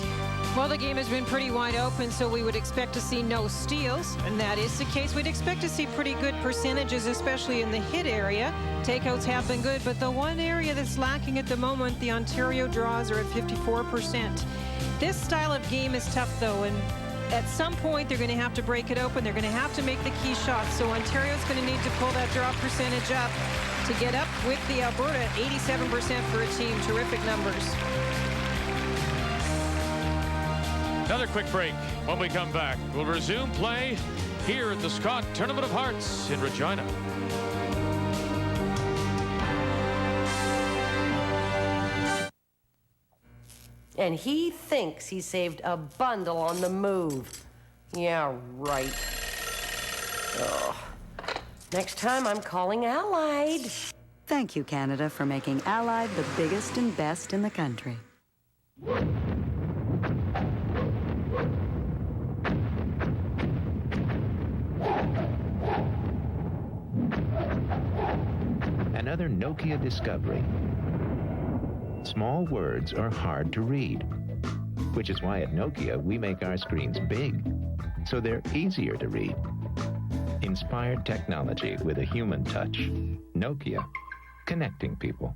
Well, the game has been pretty wide open, so we would expect to see no steals, and that is the case. We'd expect to see pretty good percentages, especially in the hit area. Takeouts have been good, but the one area that's lacking at the moment, the Ontario draws are at 54%. This style of game is tough, though, and at some point they're going to have to break it open. They're going to have to make the key shots, so Ontario's going to need to pull that draw percentage up to get up with the Alberta, 87% for a team. Terrific numbers. Another quick break. When we come back, we'll resume play here at the Scott Tournament of Hearts in Regina. And he thinks he saved a bundle on the move. Yeah, right. Ugh. Next time I'm calling Allied. Thank you, Canada, for making Allied the biggest and best in the country. Another Nokia discovery. Small words are hard to read, which is why at Nokia we make our screens big, so they're easier to read. Inspired technology with a human touch. Nokia, connecting people.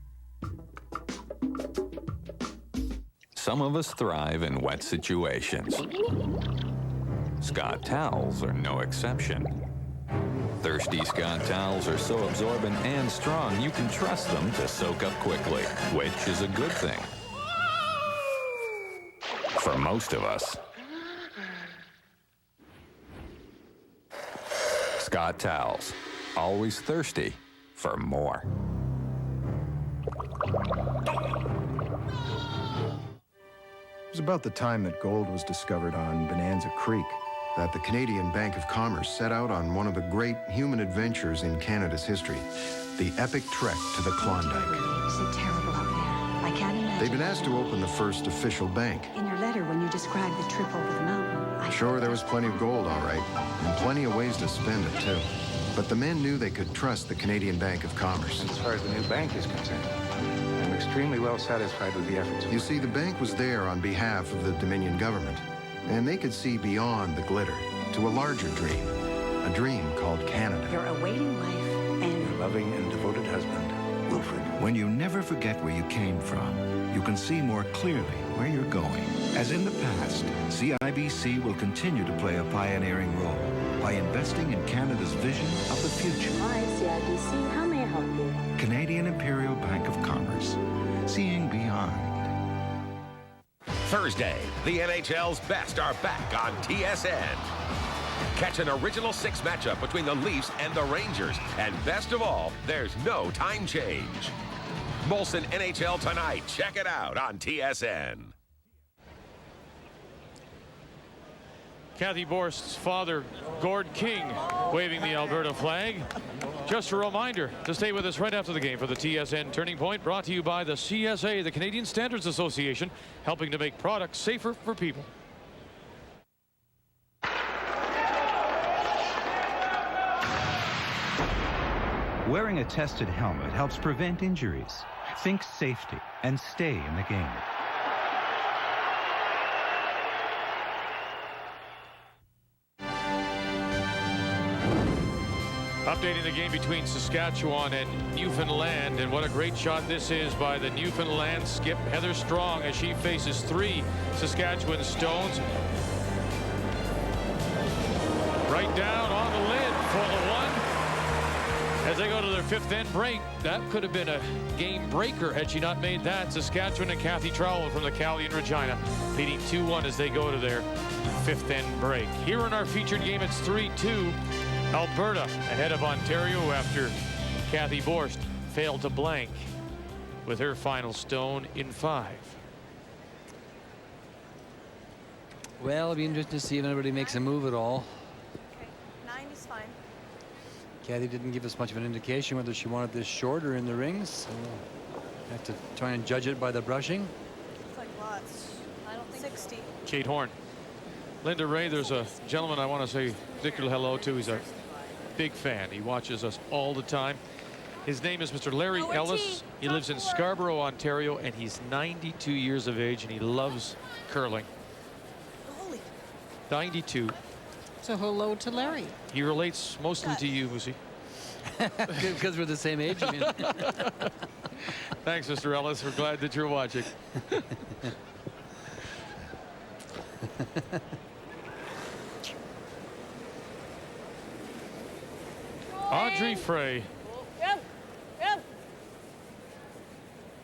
Some of us thrive in wet situations. Scott towels are no exception. Thirsty Scott towels are so absorbent and strong you can trust them to soak up quickly, which is a good thing. For most of us. Scott towels, always thirsty for more. It was about the time that gold was discovered on Bonanza Creek that the Canadian Bank of Commerce set out on one of the great human adventures in Canada's history, the epic trek to the Klondike. Is it terrible out there? I can't imagine. They'd been asked to open the first official bank. In your letter, when you described the trip over the mountain, Sure, there was plenty of gold, all right, and plenty of ways to spend it, too. But the men knew they could trust the Canadian Bank of Commerce. As far as the new bank is concerned, I'm extremely well satisfied with the efforts. You see, the bank was there on behalf of the Dominion government, and they could see beyond the glitter to a larger dream, a dream called Canada. Your awaiting wife and your loving and devoted husband, Wilfred. When you never forget where you came from, you can see more clearly where you're going. As in the past, CIBC will continue to play a pioneering role by investing in Canada's vision of the future. Hi, CIBC. How may I help you? Canadian Imperial Bank of Commerce, seeing beyond. Thursday, the NHL's best are back on TSN. Catch an original six matchup between the Leafs and the Rangers. And best of all, there's no time change. Molson NHL tonight. Check it out on TSN. Cathy Borst's father, Gord King, waving the Alberta flag. Just a reminder to stay with us right after the game for the TSN Turning Point, brought to you by the CSA, the Canadian Standards Association, helping to make products safer for people. Wearing a tested helmet helps prevent injuries. Think safety and stay in the game. Updating the game between Saskatchewan and Newfoundland, and what a great shot this is by the Newfoundland skip Heather Strong as she faces 3 Saskatchewan stones. Right down on the lid for the 1. As they go to their 5th end break, that could have been a game breaker had she not made that. Saskatchewan and Cathy Trowell from the Cali and Regina leading 2-1 as they go to their 5th end break. Here in our featured game, it's 3-2. Alberta ahead of Ontario after Cathy Borst failed to blank with her final stone in 5. Well, it'll be interesting to see if anybody makes a move at all. Okay, 9 is fine. Cathy didn't give us much of an indication whether she wanted this short or in the rings. So we'll have to try and judge it by the brushing. It's like lots. I don't think 60. Kate Horn. Linda Ray, there's a gentleman I want to say particular hello to. He's a big fan. He watches us all the time. His name is Mr. Larry Ellis. He lives in Scarborough, Ontario, and he's 92 years of age, and he loves curling. 92. So hello to Larry. He relates mostly to you, Moosey. Because we're the same age, you mean? Thanks, Mr. Ellis. We're glad that you're watching. Audrey Frey. Yep. Yep.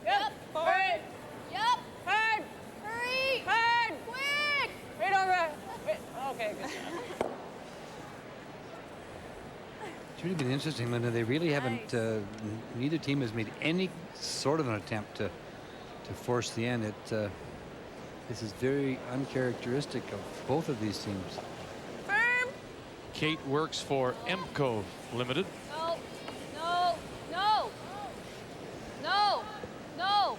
Yep. Hurry. Yep. Hard. Hurry. Hard. Quick. Right over. Okay, good job. It's really been interesting, Linda. They really haven't, neither team has made any sort of an attempt to force the end. This is very uncharacteristic of both of these teams. Firm. Kate works for Emco Limited. No. No. No. No. No.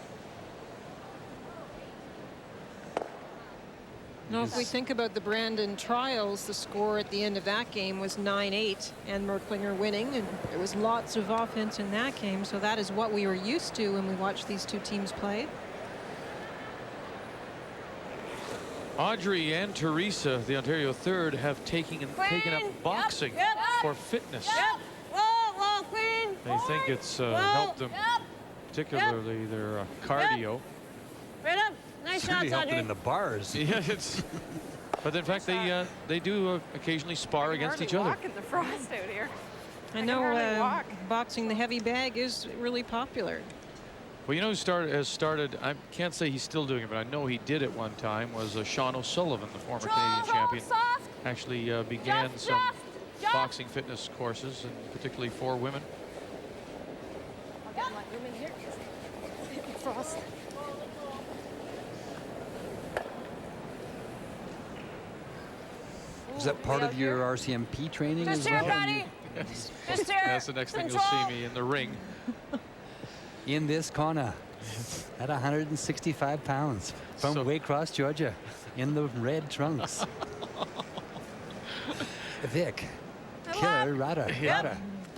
Now, if we think about the Brandon trials, the score at the end of that game was 9-8 and Merklinger winning, and there was lots of offense in that game, so that is what we were used to when we watched these two teams play. Audrey and Teresa, the Ontario third, have taken up boxing for fitness. Yep. Whoa, Queen. They think it's helped them, particularly their cardio. Right up. Nice Certainly shots, helping Audrey. in the bars. Yeah, it's. But in fact, they do occasionally spar against each other. Walk in the frost out here. I know boxing the heavy bag is really popular. Well, you know who has started, I can't say he's still doing it, but I know he did at one time, was Sean O'Sullivan, the former Canadian champion. Actually began some boxing fitness courses, and particularly for women. I'll get my room in here. Frost. Is that part of your RCMP training Just as here, well? buddy. Yes. Just here. That's the next thing you'll see me in the ring. In this corner at 165 pounds from Waycross, Georgia, in the red trunks. Vic, Killer Rada. Whoa,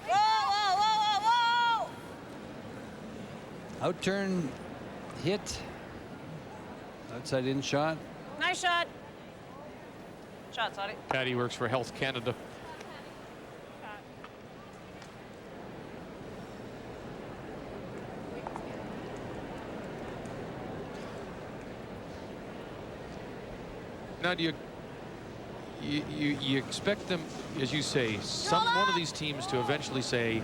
whoa, whoa, whoa, whoa. Outturn, hit, outside in shot. Nice shot. Shots, Audie. Cathy works for Health Canada. Now, do you expect them, as you say, one of these teams to eventually say,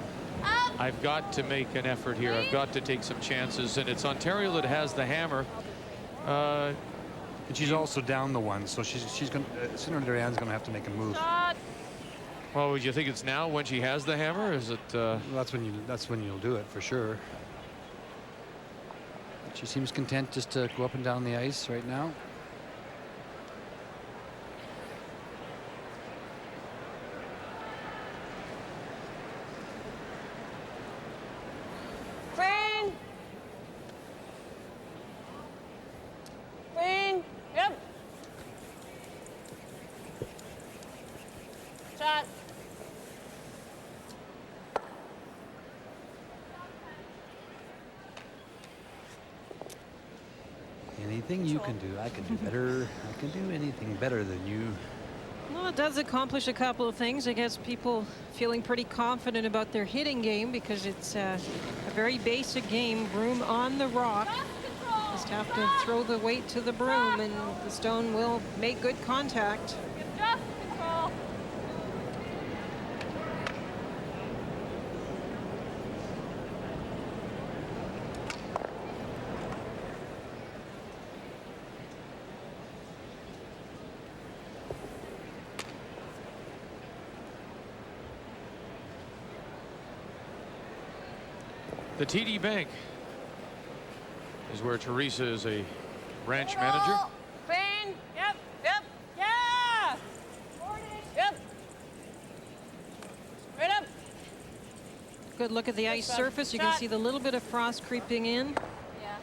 I've got to make an effort here, I've got to take some chances, and it's Ontario that has the hammer. And she's also down the one, so she's going sooner or later Anne's going to have to make a move. Well, would you think it's now when she has the hammer? Is it? Well, that's when you'll do it for sure. But she seems content just to go up and down the ice right now. Queen. Queen. Yep. Shot. Anything you can do, I can do better. I can do anything better than you. Well, it does accomplish a couple of things. I guess people feeling pretty confident about their hitting game because it's a very basic game. Broom on the rock. Just have to throw the weight to the broom and the stone will make good contact. Just control. The TD Bank is where Teresa is a ranch manager. Clean. Yep. Yep. Yeah. Yep. Right up. Good look at the ice surface. You can see the little bit of frost creeping in. Yeah.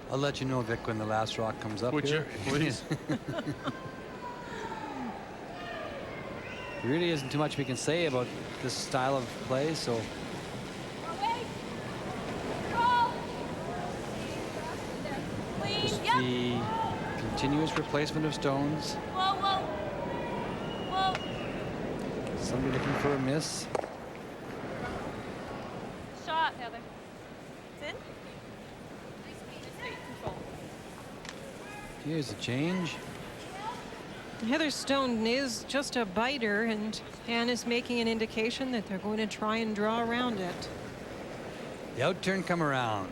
I'll let you know, Vic, when the last rock comes up. Would here. you, please? There really isn't too much we can say about this style of play, so. Just the continuous replacement of stones. Whoa, whoa. Whoa. Somebody looking for a miss. Shot, Heather. It's in? Here's a change. Heather Stone is just a biter, and Ann is making an indication that they're going to try and draw around it. The outturn come around.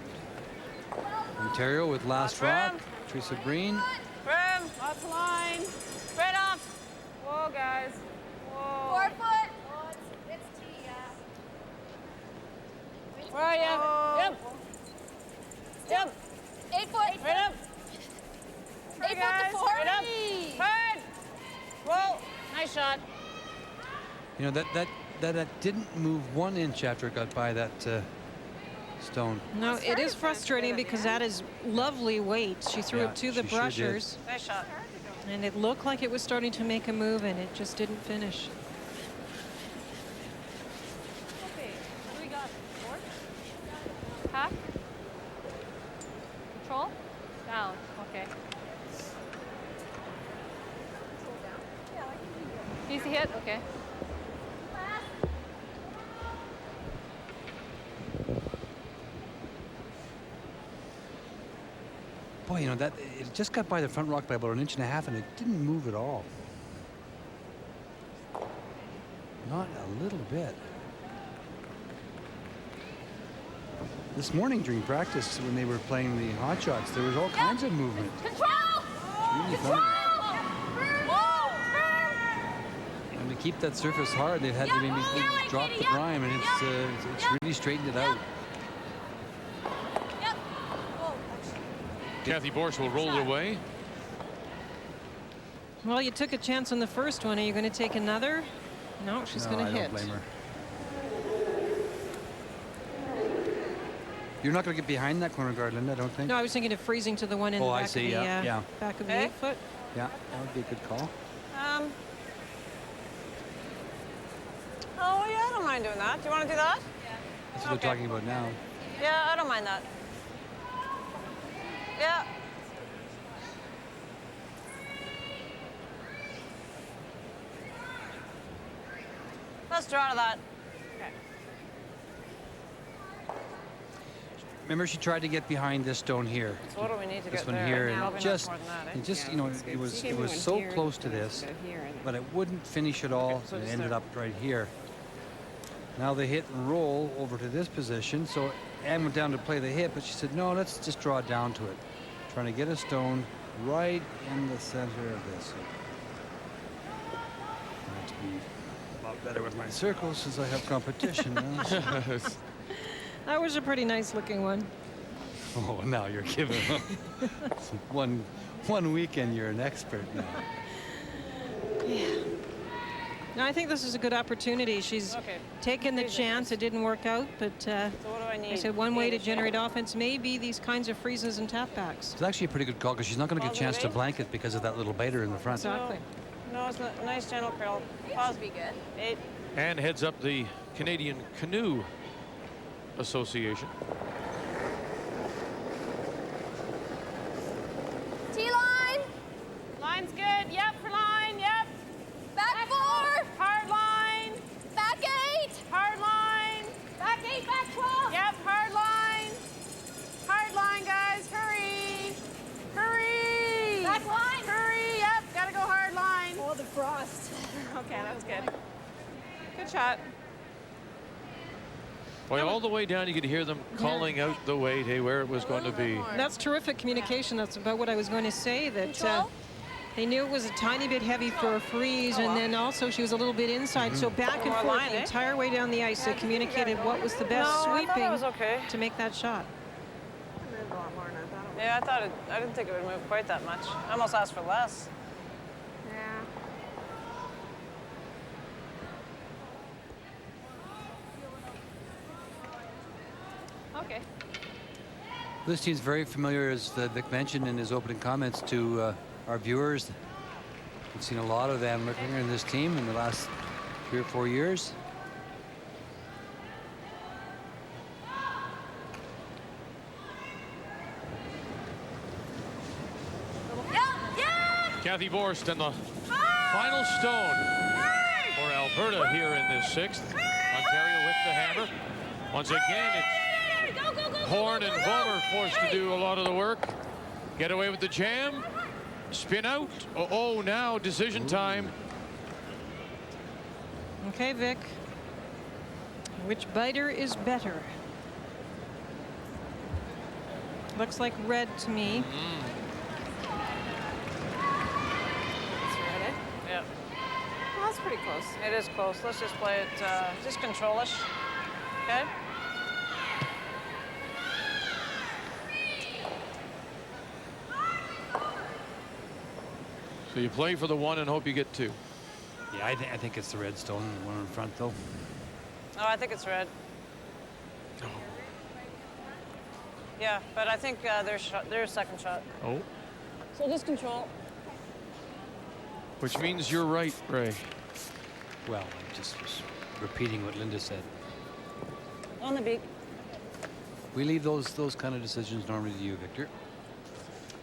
Ontario with last rock. Teresa Green. Brim. Lots of line. Spread off. Whoa, guys. Whoa. 4 foot. Oh, it's T, yeah. Where are you? Yep. Yep. 8 foot. Right up. 8 foot guys. to 4. Right up. Hard. Whoa. Nice shot. You know, that didn't move 1 inch after it got by that stone. No, it is frustrating because that is lovely weight. She threw Yeah, it to the she sure brushers. Nice shot. And it looked like it was starting to make a move, and it just didn't finish. Okay, what do we got? Borst? Pack? Control? Down, okay. Control down? Yeah, I can do it. Easy hit? Okay. Boy, you know, that it just got by the front rock by about 1.5 inches, and it didn't move at all. Not a little bit. This morning during practice, when they were playing the hot shots, there was all kinds of movement. Control! Really Control! funny. Whoa! And to keep that surface hard, they've had to maybe drop the brine, and it's really straightened it out. Cathy Borst will roll it away. Well, you took a chance on the first one. Are you going to take another? No, she's going to hit. I don't blame her. You're not going to get behind that corner guard, Linda, I don't think. No, I was thinking of freezing to the one in the back of the back of the 8 foot. Yeah, that would be a good call. Oh, yeah, I don't mind doing that. Do you want to do that? That's what they're talking about now. Yeah, I don't mind that. Yeah. Let's draw to that. Okay. Remember, she tried to get behind this stone here. So what do we need to this get one there? here, Probably and not just, more than that, eh? it just, Yeah, you know, that's it good. was See, it we was went so here, close to and this, go here, and- but it wouldn't finish at all. so It just ended start. up right here. Now they hit and roll over to this position. So Ann went down to play the hit, but she said, no, let's just draw down to it. Trying to get a stone right in the center of this. I have to be a lot better with my circles since I have competition now. So. That was a pretty nice looking one. Oh, now you're giving them. one weekend, you're an expert now. Yeah. No, I think this is a good opportunity. She's taken the chance. It didn't work out, but So what do I need? I said one way to generate offense may be these kinds of freezes and tapbacks. It's actually a pretty good call because she's not going to get a chance to blank it because of that little biter in the front. Exactly. No, it's not. Nice gentle curl. Pause. Be good. 8. And heads up the Canadian Canoe Association. T-line. Line's good. Yep, for line. Yep. Back 4. Hard line. Back 8. Hard line. Back 8, back 12. Yep, hard line. Hard line, guys. Hurry. Hurry. Back line. Hurry. Yep, gotta go hard line. Oh, the frost. Okay, that was good. Good shot. Boy, all the way down, you could hear them calling out the weight, hey, where it was going to be. That's terrific communication. That's about what I was going to say. That They knew it was a tiny bit heavy for a freeze, and then also she was a little bit inside. So back and forth the entire way down the ice. They communicated what was the best sweeping to make that shot. Yeah, I didn't think it would move quite that much. I almost asked for less. Yeah. Okay. This team's very familiar, as Vic mentioned in his opening comments to our viewers. We've seen a lot of Ann Merklinger in this team in the last 3 or 4 years. Cathy Borst and the final stone for Alberta here in this 6th. Ontario with the hammer. Once again, it's Horn and Vollmer forced to do a lot of the work. Get away with the jam. Spin out. Oh, now decision time. Okay, Vic. Which biter is better? Looks like red to me. Yeah. Well, that's pretty close. It is close. Let's just play it, just control-ish. Okay? So you play for the 1 and hope you get 2. Yeah, I think it's the red stone, the one in front, though. Oh, I think it's red. Yeah, but I think there's second shot. Oh. So just control. Which means you're right, Ray. Well, I just was repeating what Linda said. On the beak. We leave those kind of decisions normally to you, Victor.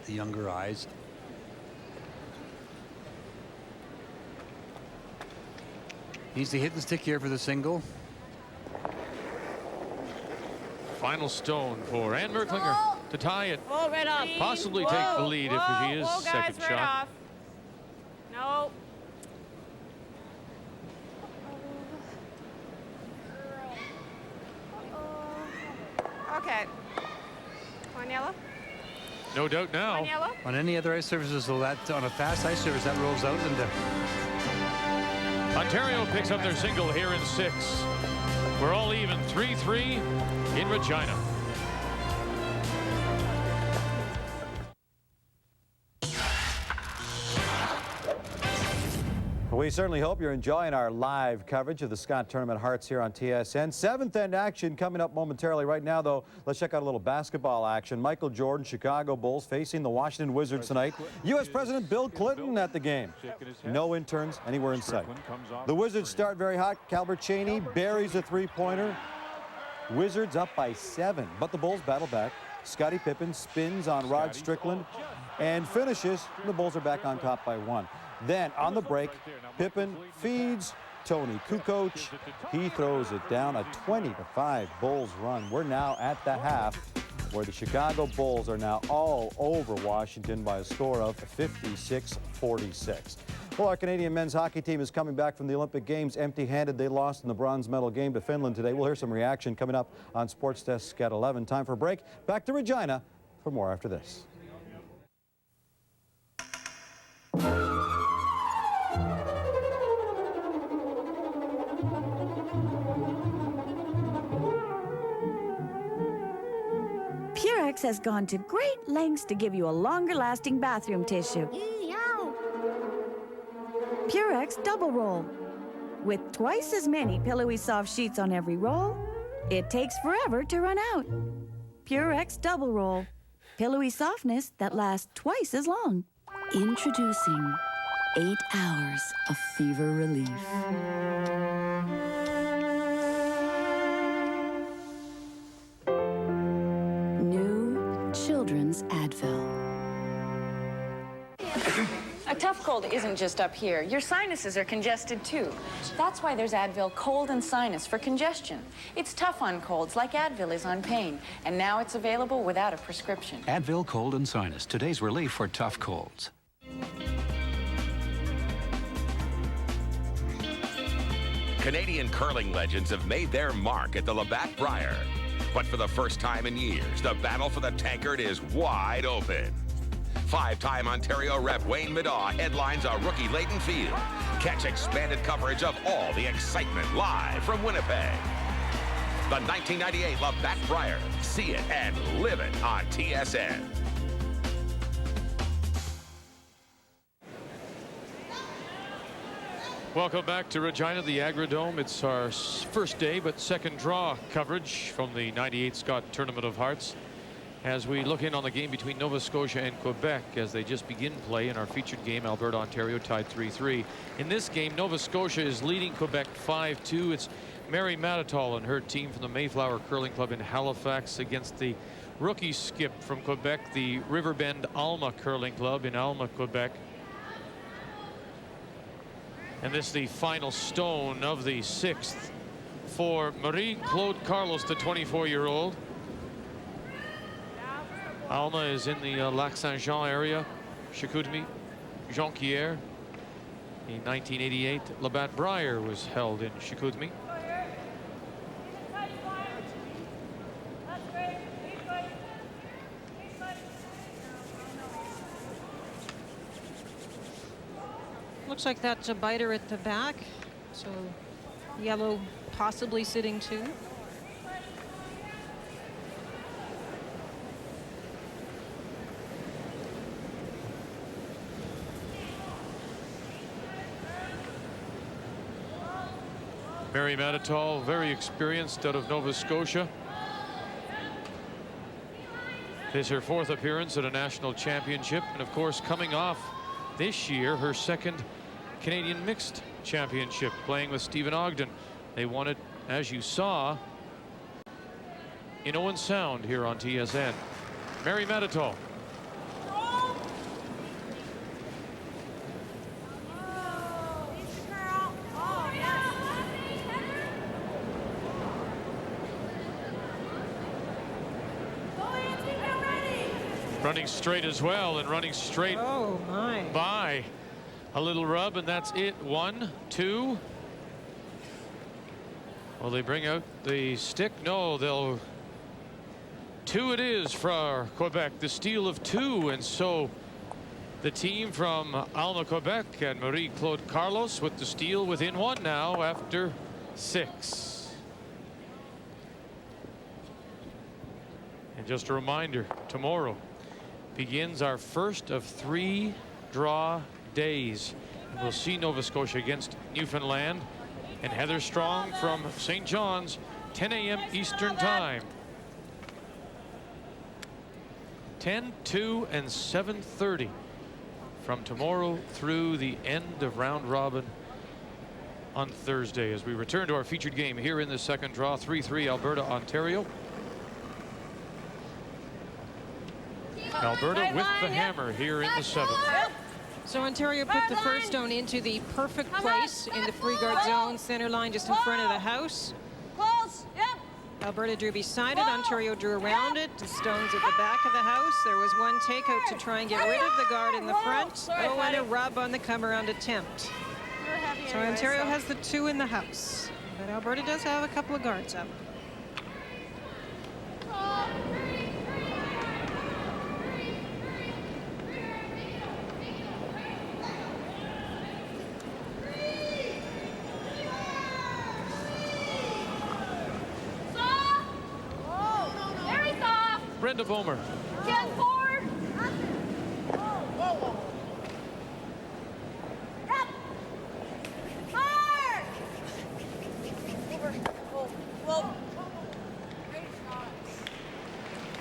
The younger eyes. Needs to hit and stick here for the single. Final stone for Ann Merklinger to tie it. Whoa, right off. Possibly take the lead if she is second guys, shot. Right off. No. Okay. One yellow. No doubt now. One yellow. On any other ice surfaces, so that on a fast ice surface, that rolls out into. Ontario picks up their single here in 6. We're all even 3-3 in Regina. We certainly hope you're enjoying our live coverage of the Scott Tournament Hearts here on TSN. 7th end action coming up momentarily. Right now, though, let's check out a little basketball action. Michael Jordan, Chicago Bulls facing the Washington Wizards tonight. U.S. President Bill Clinton at the game. No interns anywhere in sight. The Wizards start very hot. Calbert Cheney buries a three-pointer. Wizards up by 7, but the Bulls battle back. Scottie Pippen spins on Rod Strickland and finishes. The Bulls are back on top by 1. Then on the break, Pippen feeds Tony Kukoc. He throws it down, a 20-5 Bulls run. We're now at the half, where the Chicago Bulls are now all over Washington by a score of 56-46. Well, our Canadian men's hockey team is coming back from the Olympic Games empty-handed. They lost in the bronze medal game to Finland today. We'll hear some reaction coming up on Sports Desk at 11. Time for a break. Back to Regina for more after this. Purex has gone to great lengths to give you a longer-lasting bathroom tissue. Purex Double Roll. With twice as many pillowy soft sheets on every roll, it takes forever to run out. Purex Double Roll. Pillowy softness that lasts twice as long. Introducing 8 hours of fever relief. Children's Advil. A tough cold isn't just up here. Your sinuses are congested too. That's why there's Advil Cold and Sinus for congestion. It's tough on colds like Advil is on pain, and now it's available without a prescription. Advil Cold and Sinus, today's relief for tough colds. Canadian curling legends have made their mark at the Labatt Brier. But for the first time in years, the battle for the tankard is wide open. Five-time Ontario rep Wayne Middaugh headlines a rookie-laden field. Catch expanded coverage of all the excitement live from Winnipeg. The 1998 Labatt Brier. See it and live it on TSN. Welcome back to Regina, the Agridome. It's our first day, but second draw coverage from the 98 Scott Tournament of Hearts as we look in on the game between Nova Scotia and Quebec as they just begin play in our featured game. Alberta, Ontario tied 3-3. In this game, Nova Scotia is leading Quebec 5-2. It's Mary Mattatall and her team from the Mayflower Curling Club in Halifax against the rookie skip from Quebec, the Riverbend Alma Curling Club in Alma, Quebec. And this is the final stone of the sixth for Marie-Claude Carlos, the 24-year-old. Alma is in the Lac Saint-Jean area. Chicoutimi, Jonquière. The 1988 Labatt Brier was held in Chicoutimi. Looks like that's a biter at the back, so yellow possibly sitting too. Mary Mattatall, very experienced out of Nova Scotia. This is her fourth appearance at a national championship, and of course coming off this year her second Canadian mixed championship, playing with Stephen Ogden. They won it, as you saw, in Owen Sound here on TSN. Mary Mattatall. Running straight as well, and running straight by. A little rub, and that's it. 1, 2. Will they bring out the stick? No, they'll. 2 it is for Quebec, the steal of 2, and so the team from Alma, Quebec, and Marie-Claude Carlos with the steal within 1 now after 6. And just a reminder, tomorrow begins our first of 3 draw days. We'll see Nova Scotia against Newfoundland and Heather Strong from St. John's, 10 a.m. Eastern Time. 10, 2, and 7:30 from tomorrow through the end of round robin on Thursday as we return to our featured game here in the second draw. 3-3 Alberta, Ontario. Alberta with the hammer here in the 7th. So Ontario put the first stone into the perfect place in the free-guard zone, center line just in front of the house. Close. Yep. Alberta drew beside it. Ontario drew around it. The stones at the back of the house. There was one takeout to try and get rid of the guard in the front. Oh, and a rub on the come-around attempt. So Ontario has the 2 in the house. But Alberta does have a couple of guards up. Brenda Bomer. Get forward. Yep. Fire. Over. Whoa.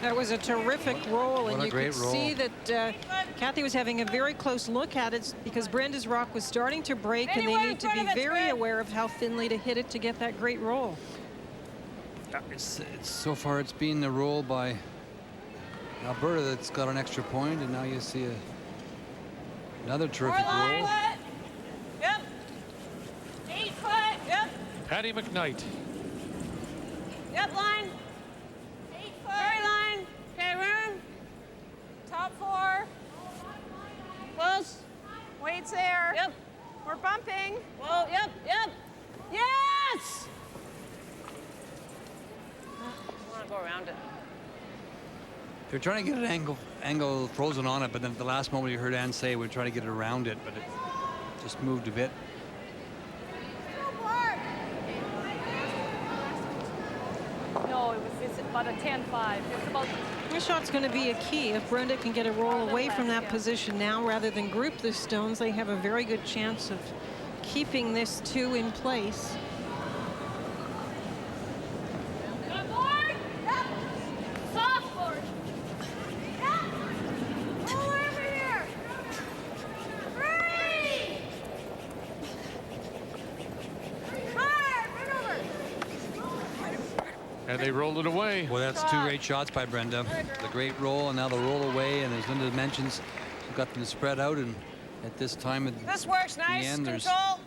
That was a terrific roll, and What a you great could roll. see that Cathy was having a very close look at it because Brenda's rock was starting to break, and they need to be very aware of how thinly to hit it to get that great roll. So far it's been the roll by Alberta that's got an extra point, and now you see another terrific roll. Yep. 8 foot. Yep. Patty McKnight. Yep. Line. 8 foot. Very line. Okay. Room. Top 4. Close. Weights there. Yep. We're bumping. Whoa. Yep. Yep. Yes. I want to go around it. They're trying to get an angle frozen on it, but then at the last moment you heard Ann say we're trying to get it around it, but it just moved a bit. No, it's about a 10-5. It's about. This shot's going to be a key. If Brenda can get a roll away from that position now rather than group the stones, they have a very good chance of keeping this 2 in place. And they rolled it away. Well, that's 2 great shots by Brenda. The great roll, and now the roll away. And as Linda mentions, we've got them spread out. And at this time, at This works nice. the end, there's Control.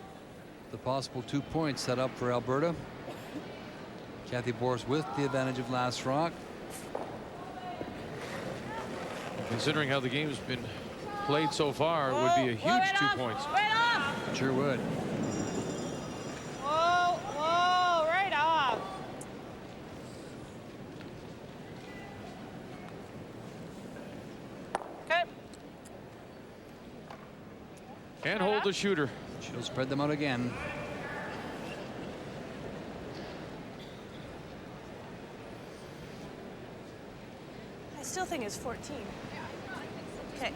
the possible 2 points set up for Alberta. Cathy Borst with the advantage of last rock. Considering how the game's been played so far, it would be a huge 2 points. Right off. Sure would. Whoa, whoa, right off. Okay. Can't hold the shooter. She'll spread them out again. I still think it's 14. Okay.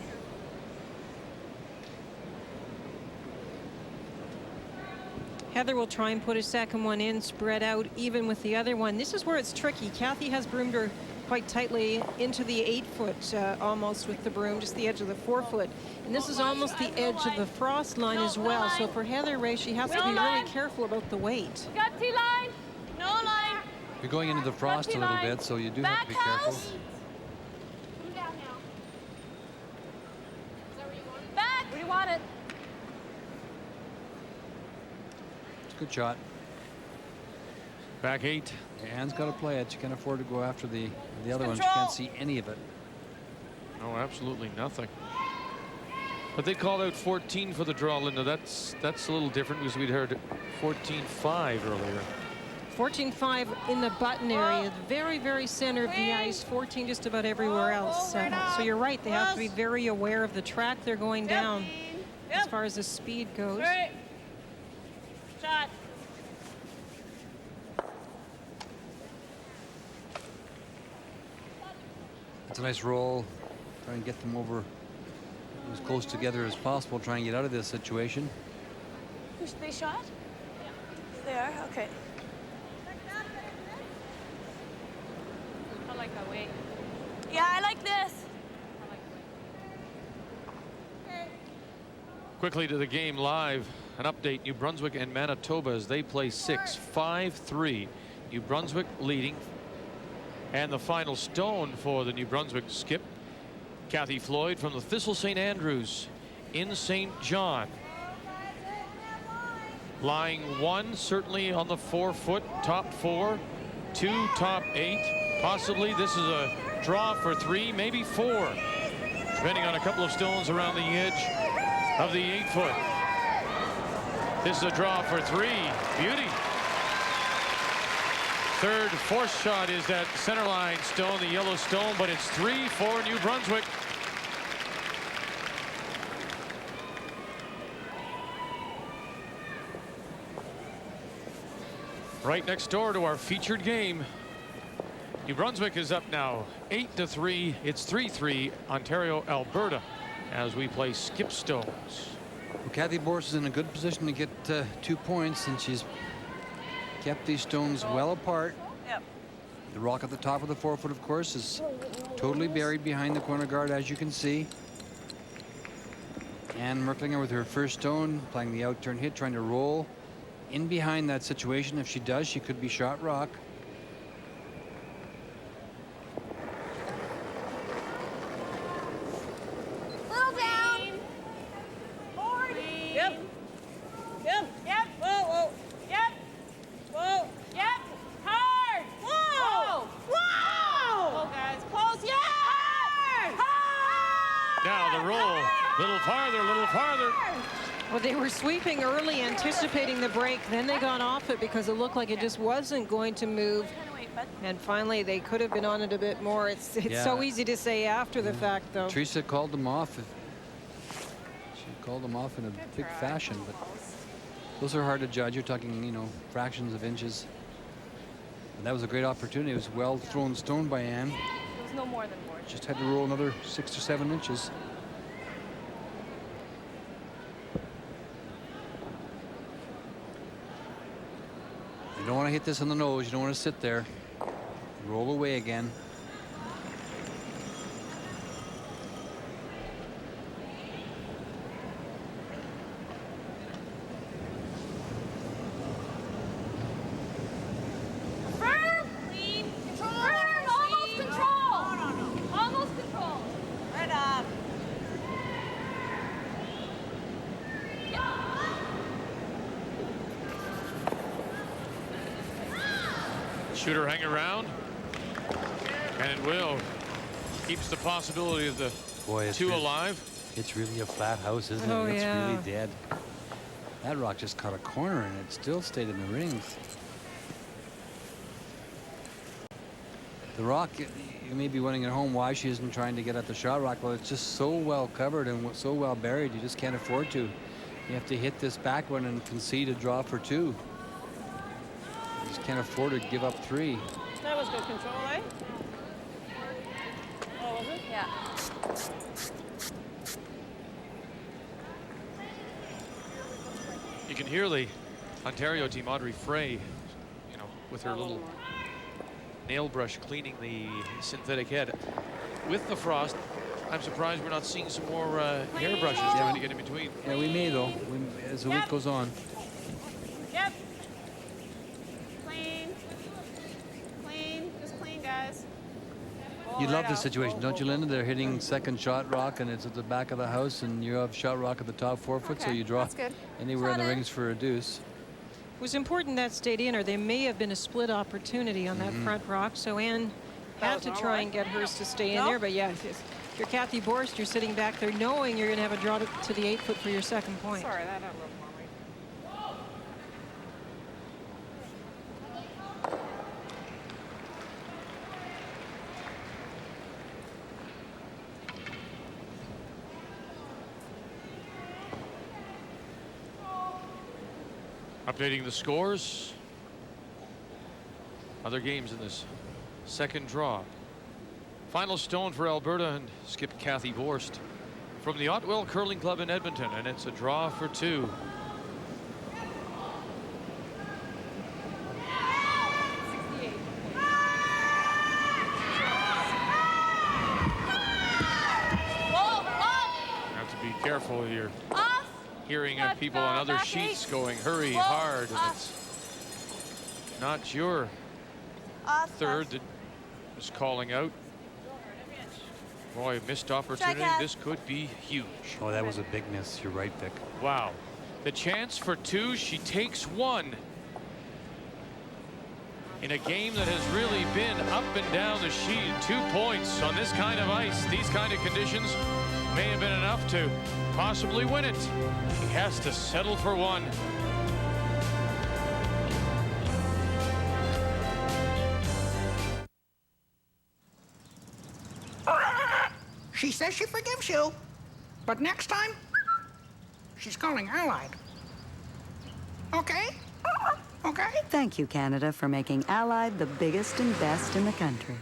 Heather will try and put a second one in, spread out even with the other one. This is where it's tricky. Cathy has broomed her quite tightly into the 8-foot almost with the broom, just the edge of the 4-foot. And this is almost the edge of the frost line as well. So for Heather Ray, she has to be really careful about the weight. Got T-line. No line. You're going into the frost a little bit, so you do have to be careful. Back. Where do you want it? It's a good shot. Back 8. Ann's got to play it. She can't afford to go after the other one. She Control. can't see any of it. No, absolutely nothing. But they called out 14 for the draw, Linda. That's a little different because we'd heard 14-5 earlier. 14-5 in the button area, the very, very center of the ice, 14 just about everywhere else. So you're right, they have to be very aware of the track they're going down as far as the speed goes. Right. Shot. It's a nice roll. Try and get them over as close together as possible. Try and get out of this situation. They shot? Yeah. They are? Okay. I like that way. Yeah, I like this. Quickly to the game live. An update, New Brunswick and Manitoba as they play 6, 5-3. New Brunswick leading. And the final stone for the New Brunswick skip, Cathy Floyd from the Thistle St. Andrews in St. John. Lying 1 certainly on the 4-foot, top 4, 2 top 8. Possibly this is a draw for 3, maybe 4, depending on a couple of stones around the edge of the 8-foot. This is a draw for 3. Beauty. Third, fourth shot is that center line stone, the yellow stone, but it's 3 for New Brunswick. Right next door to our featured game. New Brunswick is up now 8-3. It's 3-3 Ontario, Alberta as we play skip stones. Well, Cathy Borst is in a good position to get 2 points, and she's kept these stones well apart. Yep. The rock at the top of the 4-foot, of course, is totally buried behind the corner guard, as you can see. And Merklinger with her first stone, playing the out turn hit, trying to roll in behind that situation. If she does, she could be shot rock. Little down. 40. Yep. Yep. Yep. Whoa, whoa. Yep. Whoa. Yep. Hard. Whoa. Whoa. Whoa, guys. Close. Yeah. Hard. Hard. Now the roll. Little farther, little farther. Well, they were sweeping early, anticipating the break. Then they got off it because it looked like it just wasn't going to move. And finally, they could have been on it a bit more. It's so easy to say after the fact, though. Teresa called them off. She called them off in a big fashion, but those are hard to judge. You're talking, you know, fractions of inches. And that was a great opportunity. It was well thrown stone by Anne. It was no more than board. Just had to roll another 6 or 7 inches. You don't want to hit this on the nose. You don't want to sit there. Roll away again. Firm. Clean. Control. Firm. Almost control. Almost control. Right up. Shooter hang around, and it will. Keeps the possibility of the two alive. It's really a flat house, isn't Oh, it? It's yeah. really dead. That rock just caught a corner, and it still stayed in the rings. The rock, you may be wondering at home why she isn't trying to get at the shot rock. Well, it's just so well covered and so well buried, you just can't afford to. You have to hit this back one and concede a draw for 2. You just can't afford to give up 3. That was good control, eh? Oh, was it? Yeah. You can hear the Ontario team, Audrey Frey, you know, with her little nail brush cleaning the synthetic head. With the frost, I'm surprised we're not seeing some more hairbrushes trying to get in between. Yeah, we may, though, as the week goes on. Yep. Clean. Clean. Just clean, guys. You love this situation, don't you, Linda? They're hitting second shot rock, and it's at the back of the house, and you have shot rock at the top 4 foot, so you draw anywhere in the rings for a deuce. It was important that stayed in, or there may have been a split opportunity on that front rock. So Anne had to try and get hers to stay in there. But yeah, if you're Cathy Borst, you're sitting back there knowing you're going to have a draw to the 8 foot for your second point. Sorry, that had a little more weight. Updating the scores. Other games in this second draw. Final stone for Alberta and skip Cathy Borst from the Otwell Curling Club in Edmonton, and it's a draw for 2. Have to be careful here. Hearing of people on other sheets going, hurry, hard. And it's not your third that was calling out. Boy, missed opportunity. This could be huge. Oh, that was a big miss. You're right, Vic. Wow. The chance for 2, she takes 1. In a game that has really been up and down the sheet. 2 points on this kind of ice, these kind of conditions may have been enough to possibly win it. She has to settle for 1. She says she forgives you, but next time, she's calling Allied. Okay? Okay? Thank you, Canada, for making Allied the biggest and best in the country.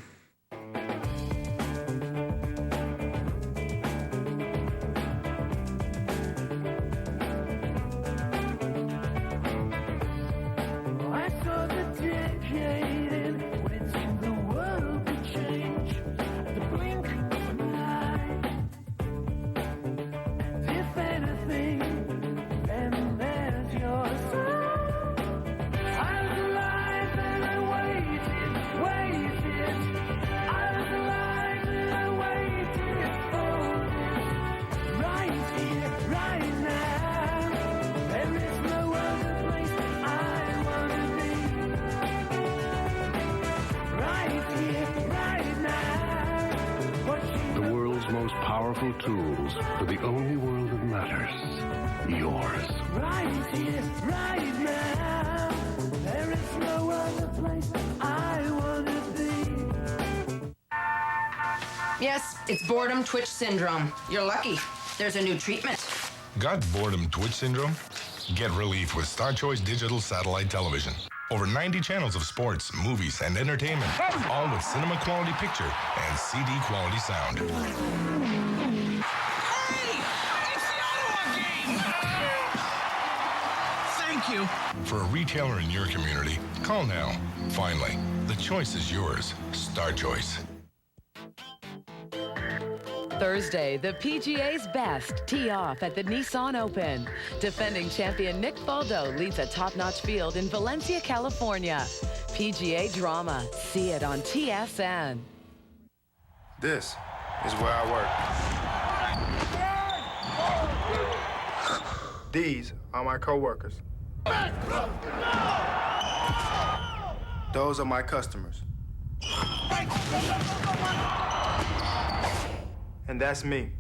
I saw the decade when it seemed the world would change at the blink of an eye. And if anything, then there's your sign. I was alive and I waited. powerful tools for the only world that matters. Yours. Right here, right now. There is no other place I want to be. Yes, it's boredom twitch syndrome. You're lucky. There's a new treatment. Got boredom twitch syndrome? Get relief with Star Choice Digital Satellite Television. Over 90 channels of sports, movies, and entertainment, all with cinema quality picture and CD quality sound. Thank you. For a retailer in your community, call now. Finally, the choice is yours. Star Choice. Thursday, the PGA's best tee off at the Nissan Open. Defending champion Nick Faldo leads a top-notch field in Valencia, California. PGA drama. See it on TSN. This is where I work. These are my coworkers. Those are my customers. And that's me.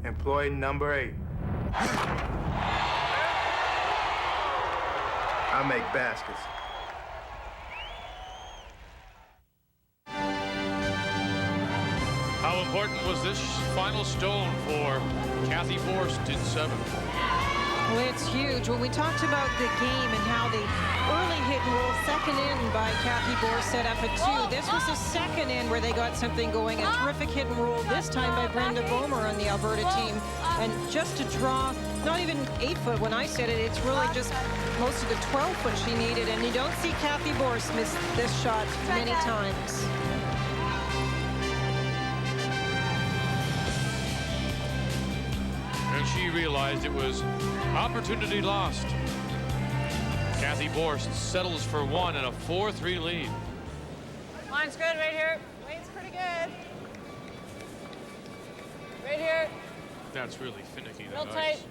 Employee number 8. I make baskets. How important was this final stone for Cathy Borst in 7th? Well, it's huge. When we talked about the game and how the early hit and roll, second in by Cathy Borst set up at 2. This was the second in where they got something going. A terrific hit and roll this time by Brenda Bomer on the Alberta team. And just to draw, not even 8 foot when I said it, it's really just close to the 12 foot she needed. And you don't see Cathy Borst miss this shot many times. And she realized it was opportunity lost. Cathy Borst settles for 1 and a 4-3 lead. Line's good right here. Lane's pretty good. Right here. That's really finicky. Real tight.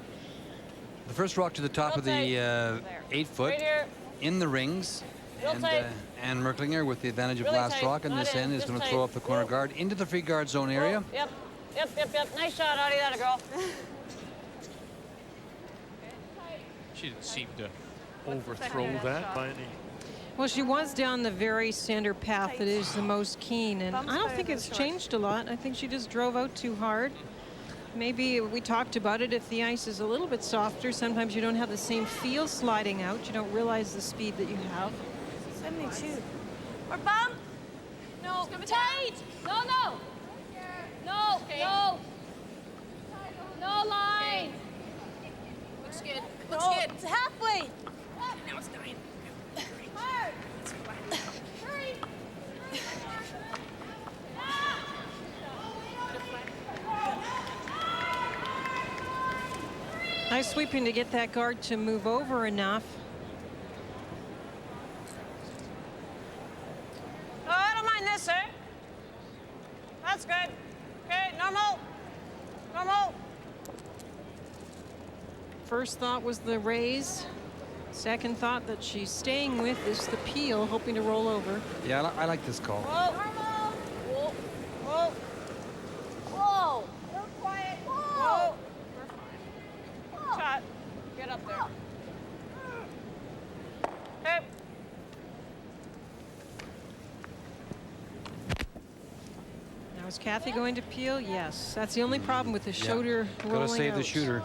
The first rock to the top of the 8 foot Right here. in the rings. Real tight. And Merklinger with the advantage of Really last tight. rock on Not this in, end is just going to tight. throw up the corner guard into the free guard zone area. Yep. Nice shot, Audie. That a girl. She didn't seem to overthrow that by any. Well, she was down the very center path that is the most keen, and I don't think it's changed a lot. I think she just drove out too hard. Maybe we talked about it, if the ice is a little bit softer, sometimes you don't have the same feel sliding out. You don't realize the speed that you have. 72. Or bump. No, tight. No. No, no. No line. Looks good. Looks good. It's halfway. Now it's 9. Hard. Hurry. Nice sweeping to get that guard to move over enough. Oh, I don't mind this, sir. That's good. Okay, normal. Normal. First thought was the raise. Second thought that she's staying with is the peel, hoping to roll over. Yeah, I like this call. Whoa. Whoa. Whoa. Whoa. We're quiet. Whoa. We're fine. Shot. Get up there. Okay. Now is Cathy going to peel? Yes. That's the only problem with the shooter rolling Gotta save out. the shooter.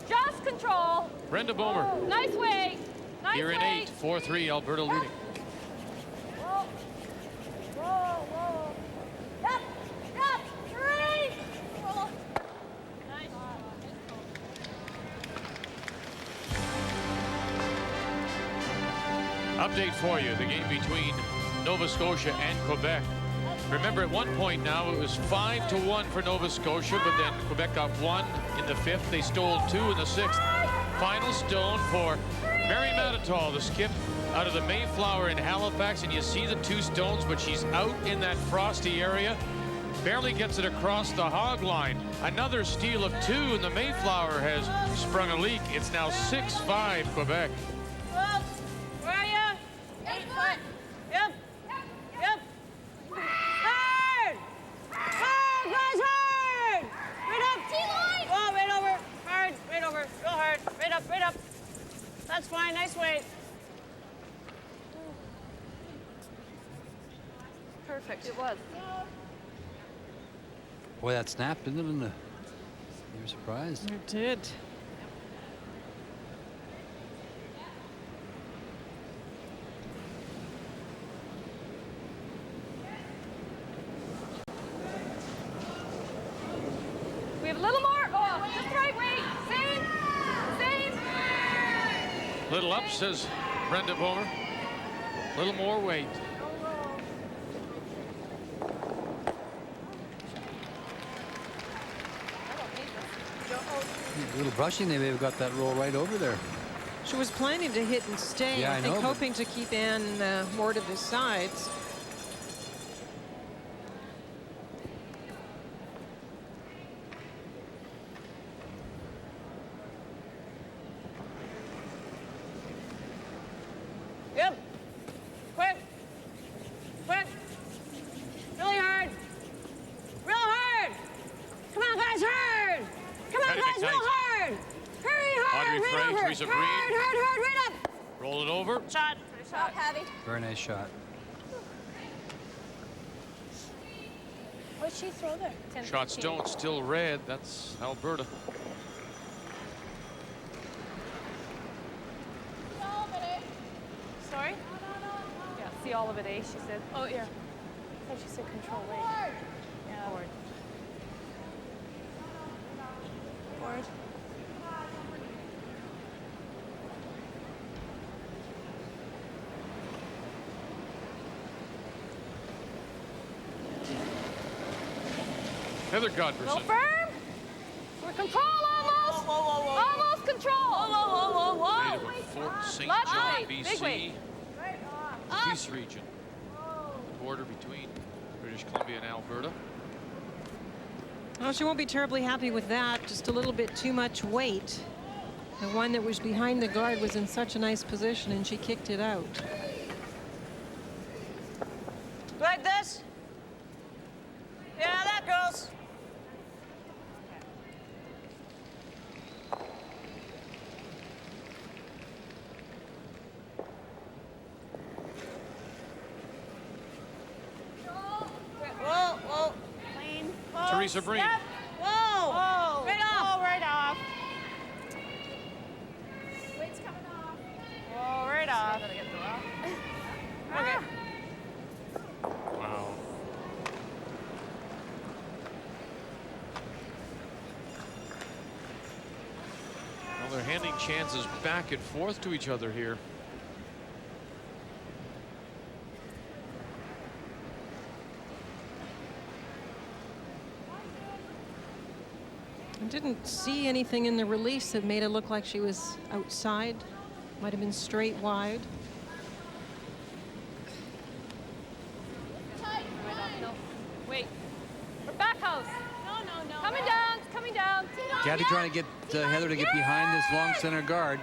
Just control. Brenda Bomer. Nice way. Nice Here in way. 8, 4-3, Alberta leading. Whoa. Whoa. Yep. 3. Whoa. Nice. Update for you, the game between Nova Scotia and Quebec. Remember, at one point now, it was 5-1 for Nova Scotia, but then Quebec got 1 in the 5th. They stole 2 in the 6th. Final stone for Marie-Claude, the skip out of the Mayflower in Halifax, and you see the 2 stones, but she's out in that frosty area. Barely gets it across the hog line. Another steal of 2, and the Mayflower has sprung a leak. It's now 6-5 Quebec. Whoa. Where are you? 8 foot. Yep. Yep. Hard. Hard, guys, hard. Right up. T-line. Whoa, right over. Hard, right over. Real hard. Right up, right up. That's fine. Nice weight. Perfect. It was. Boy, that snapped, didn't it? You were surprised. It did. We have a little more. Oh, just the right weight. Same. Little up, says Brenda Bomer. Little more weight. A little brushing, they may have got that roll right over there. She was planning to hit and stay, Yeah, I think, know, but- hoping to keep Ann more to the sides. Yep. Quick. Quick. Really hard. Real hard. Come on, guys, hard. Come on, Cathy guys, real McKnight. hard. Hurry, hard, Audrey right Frey, over. Teresa Breen. Hard, right up. Roll it over. Shot. Shot, Patty. Very nice shot. What did she throw there? 10, Shots 15. don't, still red. That's Alberta. Sorry? Yeah, see all of it, eh? She said. Oh, yeah. I thought she said control weight. Yeah. Board. Board. Heather Little Godberson. firm. We're control almost. Almost control. Whoa. Native of Fort St. Lots of John, weight. Big BC. weight. Peace region. The border between British Columbia and Alberta. Well, she won't be terribly happy with that. Just a little bit too much weight. The one that was behind the guard was in such a nice position, and she kicked it out. Like this. Yeah, that goes. Whoa. Clean. Teresa Breen. Yep. Whoa. Right off. Right off. Weight's coming off. Whoa, right off. Okay. Wow. Well, they're handing chances back and forth to each other here. I didn't see anything in the release that made it look like she was outside. Might have been straight wide. Wait. We're back house. No. Coming down. It's coming down. Cathy trying to get Heather to get behind this long center guard.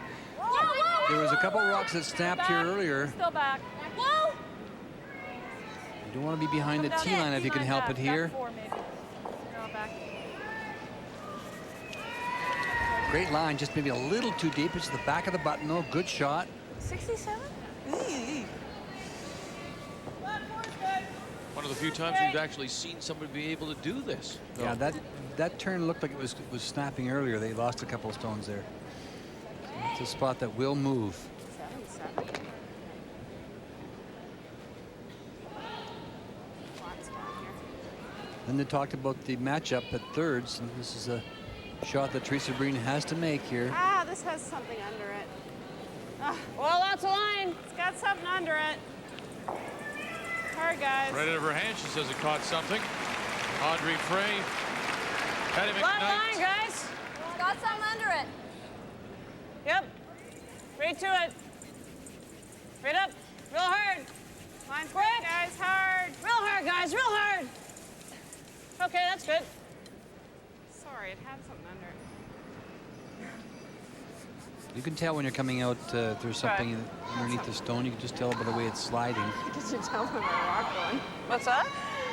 There was a couple rocks that snapped here earlier. Still back. Whoa. You don't want to be behind the T line if you can help it here. Back 4 maybe. You're all back. Great line, just maybe a little too deep. It's the back of the button though. Good shot. 67? One of the few times we've actually seen somebody be able to do this. Yeah, that turn looked like it was snapping earlier. They lost a couple of stones there. It's a spot that will move. 77. Then they talked about the matchup at thirds, and this is a shot that Teresa Breen has to make here. Ah, this has something under it. Well, lots of line. It's got something under it. Hard, guys. Right out of her hand, she says it caught something. Audrey Frey. Cathy Flat line, McKnight. guys. It's got something under it. Yep. Right to it. Right up. Real hard. Line quick, guys. Hard. Real hard, guys. Real hard. Okay, that's good. Sorry, it had something under it. You can tell when you're coming out if there's something underneath the stone. You can just tell by the way it's sliding. Did you tell me my rock going? What's that?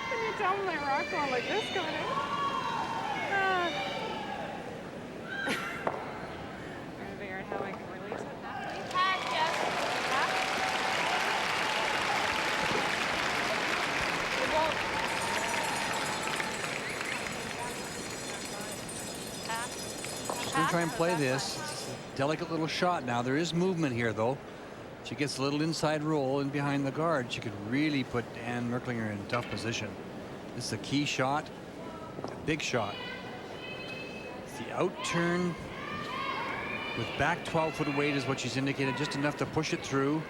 Can you tell me my rock going like this coming in? I'm trying to figure out how I can release it. Pat, yes. It won't. She's going to try and play this. It's a delicate little shot now. There is movement here, though. She gets a little inside roll in behind the guard. She could really put Anne Merklinger in a tough position. This is a key shot, a big shot. It's the out turn with back 12-foot weight is what she's indicated, just enough to push it through.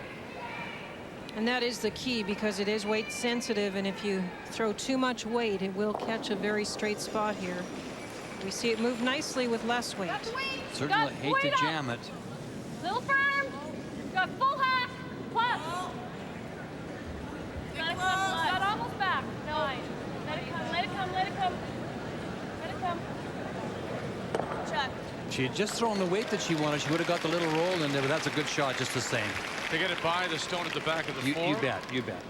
And that is the key because it is weight sensitive, and if you throw too much weight, it will catch a very straight spot here. We see it move nicely with less weight. Certainly hate to jam it. Little firm. Got full half. Plus. Got almost back. Nice. Let it come, let it come, let it come. Let it come. Check. If she had just thrown the weight that she wanted, she would have got the little roll in there, but that's a good shot just the same. To get it by the stone at the back of the floor. You bet, you bet.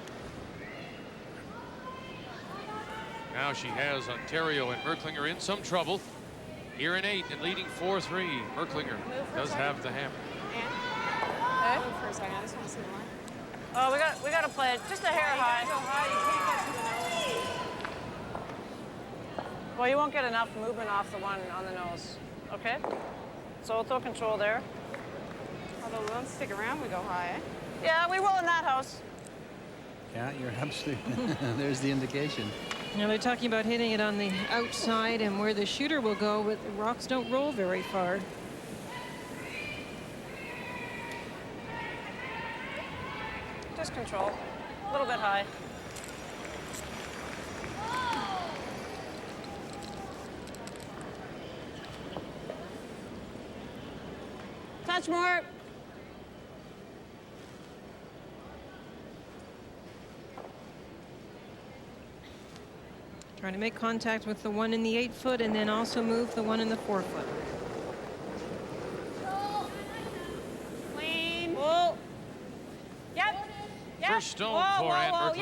Now she has Ontario and Merklinger in some trouble. Here in 8 and leading 4-3. Merklinger does have the hammer. Move for a second. I just want to see the line. Oh, we got to play it just a hair high. Go high. You can't get to the nose. Well, you won't get enough movement off the one on the nose. Okay? So we'll throw control there. Although we won't stick around, we go high, eh? Yeah, we will in that house. Yeah, you're absolutely. There's the indication. Now they're talking about hitting it on the outside and where the shooter will go, but the rocks don't roll very far. Just control. A little bit high. Touch more. Trying to make contact with the one in the 8-foot and then also move the one in the 4-foot. Clean. Whoa. Yep. Yep. First stone whoa, for whoa, Anne whoa. Merklinger.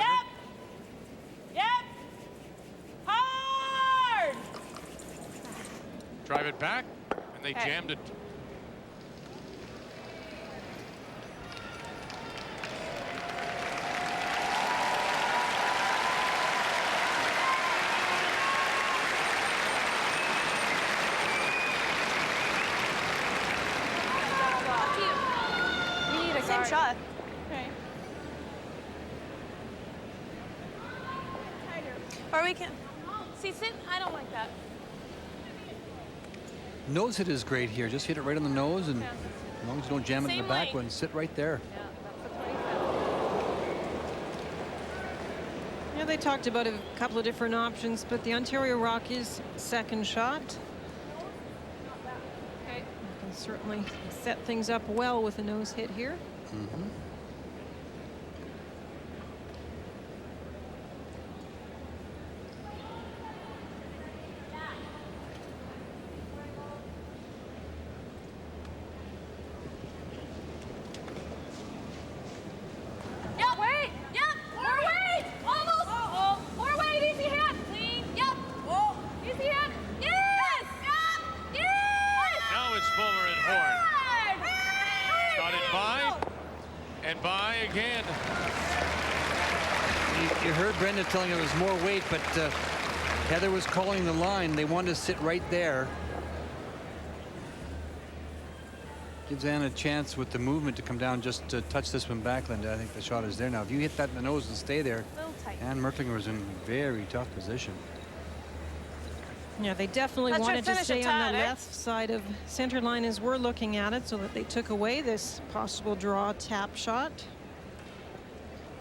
Yep. Yep. Hard. Drive it back, and they jammed it. Same shot. Okay. Or we can. See, sit. I don't like that. Nose hit is great here. Just hit it right on the nose, and as long as you don't jam it in the Same back weight. one, sit right there. Yeah, they talked about a couple of different options, but the Ontario rock is second shot. Okay. You can certainly set things up well with a nose hit here. Mm-hmm. Yep. Wait. Yep. More weight. Almost. More weight. Easy hit. Clean. Yep. Easy hit. Yes. Yep. Yes. Now it's Fuller and Horn. Got it by. And by again. You heard Brenda telling her there was more weight, but Heather was calling the line. They wanted to sit right there. Gives Anne a chance with the movement to come down just to touch this one back, Linda. I think the shot is there now. If you hit that in the nose and stay there, Anne Merklinger was in a very tough position. Yeah, they definitely That should wanted to finish stay it on tied, the eh? left side of center line as we're looking at it, so that they took away this possible draw tap shot.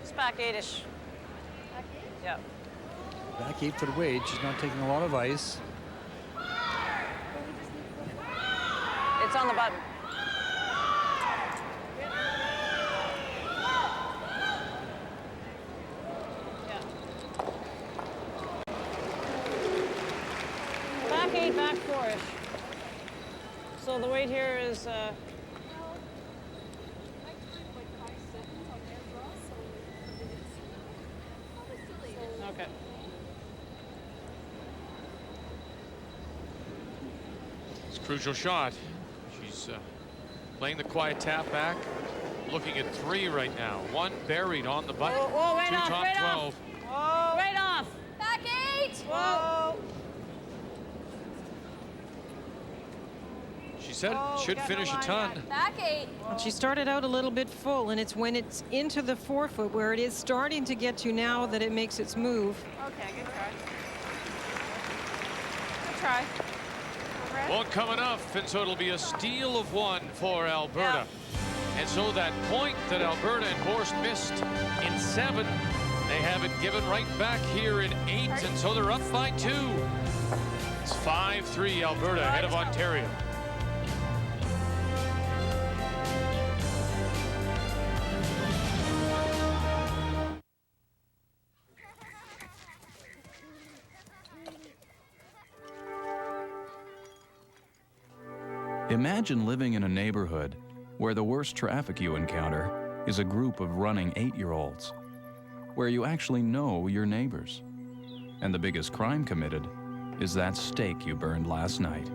It's back 8-ish. Yeah. Back 8-foot weight. She's not taking a lot of ice. It's on the button. weight here is... Okay. It's a crucial shot. She's playing the quiet tap back, looking at 3 right now. 1 buried on the button. Whoa, right 2 off, top right 12. off. Whoa, right off. Back 8. Whoa. She said should finish a ton. Back 8. Well, she started out a little bit full, and it's when it's into the forefoot where it is starting to get to now that it makes its move. Okay, good try. Good try. Won't come enough, and so it'll be a steal of 1 for Alberta. And so that point that Alberta and Borst missed in 7, they have it given right back here in 8, and so they're up by 2. It's 5-3 Alberta ahead of Ontario. Imagine living in a neighborhood where the worst traffic you encounter is a group of running 8-year-olds, where you actually know your neighbors, and the biggest crime committed is that steak you burned last night.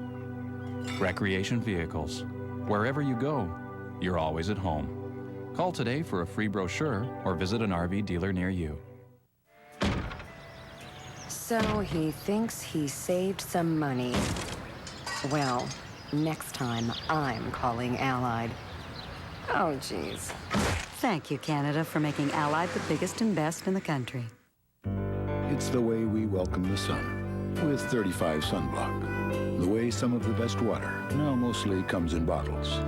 Recreation vehicles. Wherever you go, you're always at home. Call today for a free brochure or visit an RV dealer near you. So he thinks he saved some money. Well, next time I'm calling Allied. Oh, geez. Thank you, Canada, for making Allied the biggest and best in the country. It's the way we welcome the sun, with 35 sunblock. The way some of the best water now mostly comes in bottles.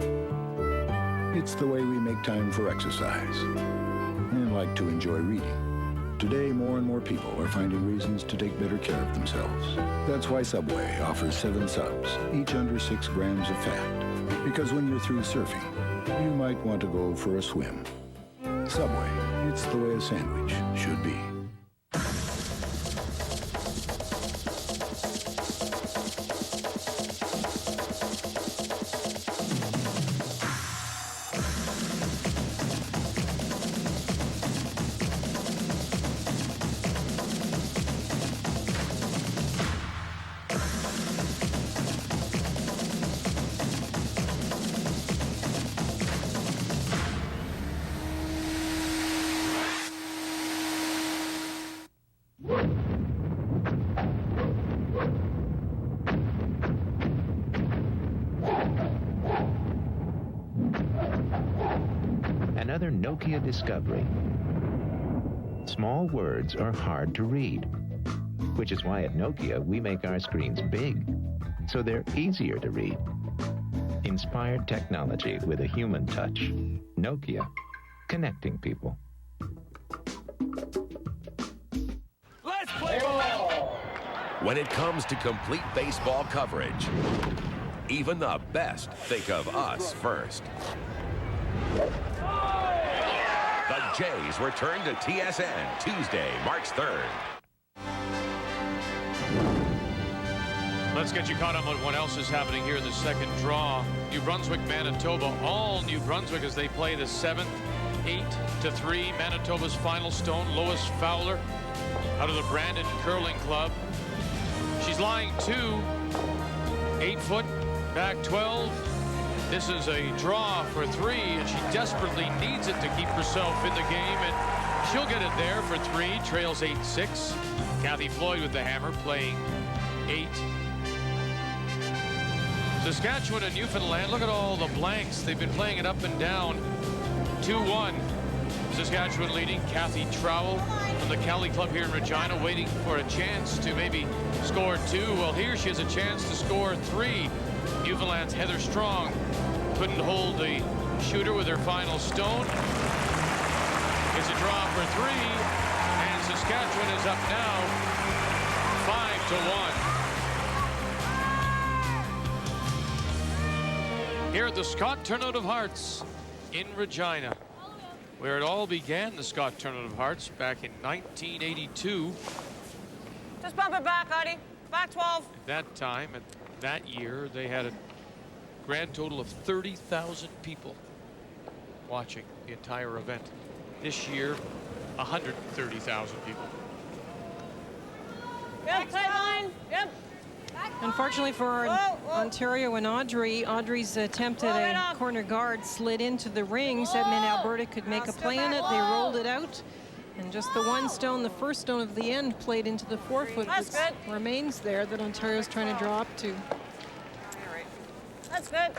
It's the way we make time for exercise and like to enjoy reading. Today, more and more people are finding reasons to take better care of themselves. That's why Subway offers 7 subs, each under 6 grams of fat. Because when you're through surfing, you might want to go for a swim. Subway, it's the way a sandwich should be. Another Nokia discovery. Small words are hard to read, which is why at Nokia we make our screens big, so they're easier to read. Inspired technology with a human touch. Nokia, connecting people. Let's play ball! When it comes to complete baseball coverage, even the best think of us first. The Jays return to TSN Tuesday, March 3rd. Let's get you caught up on what else is happening here in the second draw. New Brunswick, Manitoba, all New Brunswick as they play the 7th, 8-3. Manitoba's final stone, Lois Fowler, out of the Brandon Curling Club. She's lying 2, 8 foot, back 12. This is a draw for 3, and she desperately needs it to keep herself in the game, and she'll get it there for 3. Trails 8-6. Cathy Floyd with the hammer, playing 8. Saskatchewan and Newfoundland, look at all the blanks. They've been playing it up and down. 2-1. Saskatchewan leading. Cathy Trowell from the Kelly Club here in Regina, waiting for a chance to maybe score 2. Well, here she has a chance to score 3. Newfoundland's Heather Strong couldn't hold the shooter with her final stone. It's a draw for 3, and Saskatchewan is up now 5-1. Here at the Scott Tournament of Hearts in Regina, where it all began, the Scott Tournament of Hearts, back in 1982. Just bump it back, Heidi. Back 12. At that time, at that year, they had a Grand total of 30,000 people watching the entire event. This year, 130,000 people. Yep, tight line. Yep. Unfortunately for Ontario and Audrey's attempt at a corner guard slid into the rings. That meant Alberta could make a play on it. They rolled it out. And just the one stone, the first stone of the end, played into the 4-foot that remains there that Ontario's trying to draw up to. That's good.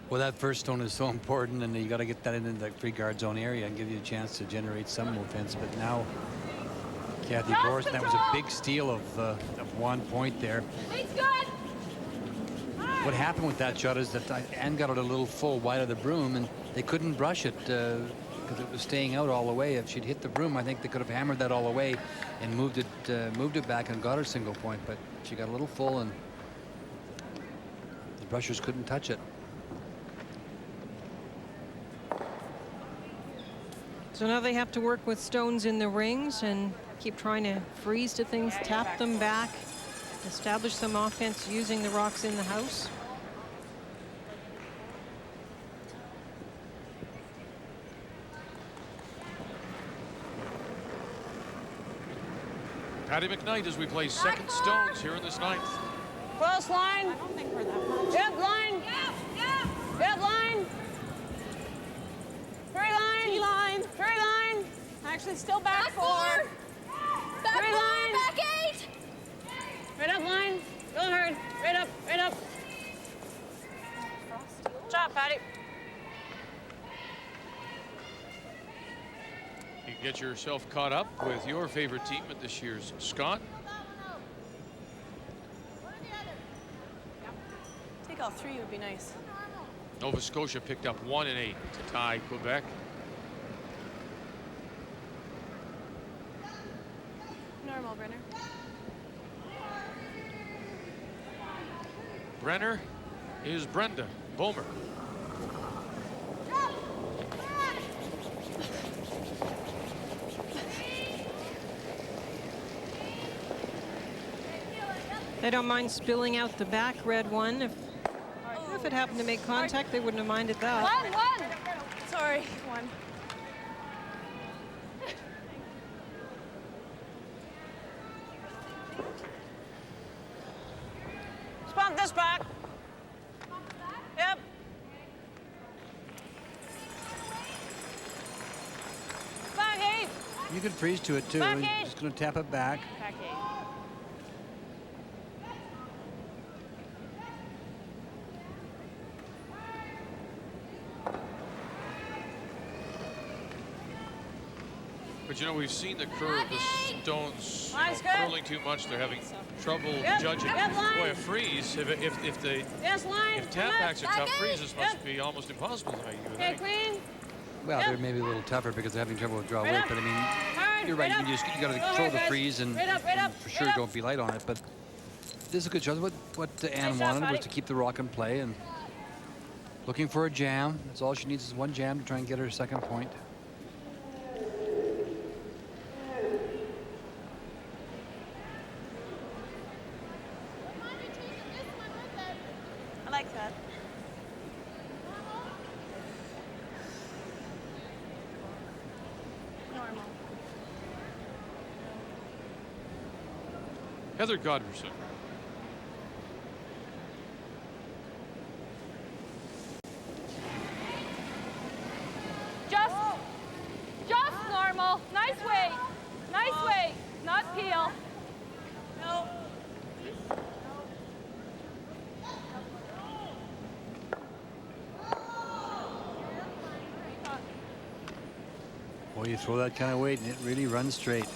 Well, that first stone is so important, and you got to get that into the free guard zone area and give you a chance to generate some offense. But now, Cathy Borst, that was a big steal of 1 point there. What happened with that shot is that Anne got it a little full wide of the broom, and they couldn't brush it because it was staying out all the way. If she'd hit the broom, I think they could have hammered that all the way and moved it back and got her single point. But she got a little full, and the brushers couldn't touch it. So now they have to work with stones in the rings and keep trying to freeze to things, tap them back, establish some offense using the rocks in the house. Patty McKnight as we play second stones here in this ninth. Close line. I don't think we're that much. Yep, line. Yep, line. Three line. T-line. Three line. Actually, still back four. Back three line. Back 8. Right up line. Go hard. Right up. Right up. Good job, Patty. You can get yourself caught up with your favorite team at this year's Scott. Take all 3 would be nice. Nova Scotia picked up 1 and 8 to tie Quebec. Normal, Brenner. Brenner is Brenda Bomer. They don't mind spilling out the back red one. If it happened to make contact, they wouldn't have minded that. One. Sorry, 1. Let's bump this back. Yep. Back 8. You could freeze to it too. Back You're 8. just going to tap it back. Back 8. But you know, we've seen the curve, the stones Nice, curling too much. They're having trouble judging. Boy, a freeze, if tap backs are tough, freezes must be almost impossible to make. Okay, clean. Well, they're maybe a little tougher because they're having trouble with draw weight, but I mean, you're right. You got to control the freeze and for sure don't be light on it. But this is a good shot. What Anne wanted was to keep the rock in play and looking for a jam. That's all she needs is one jam to try and get her second point. I like that. Normal. Heather Godberson. Just normal. Nice weight. Nice weight. Not peel. No. Boy, you throw that kind of weight and it really runs straight.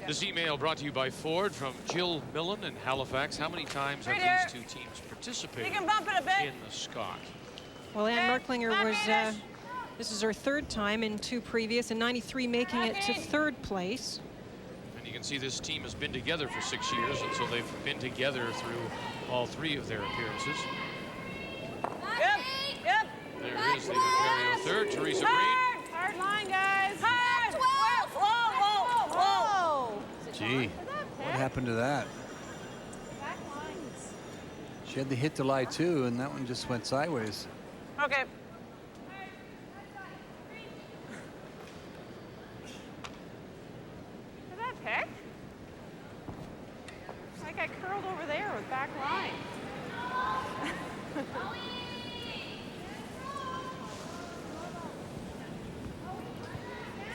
This email brought to you by Ford from Jill Millen in Halifax. How many times have these two teams participated You can bump it a bit. in the Scott? Well, Anne Merklinger was, this is her third time in 2 previous, in '93 making it to 3rd place. And you can see this team has been together for 6 years, and so they've been together through all 3 of their appearances. Yep. There is the Ontario third, Teresa Green. Hard line, guys. Hard. Gee, what happened to that? She had the hit to lie too, and that one just went sideways. Okay. Is that pick? Like I curled over there with back line.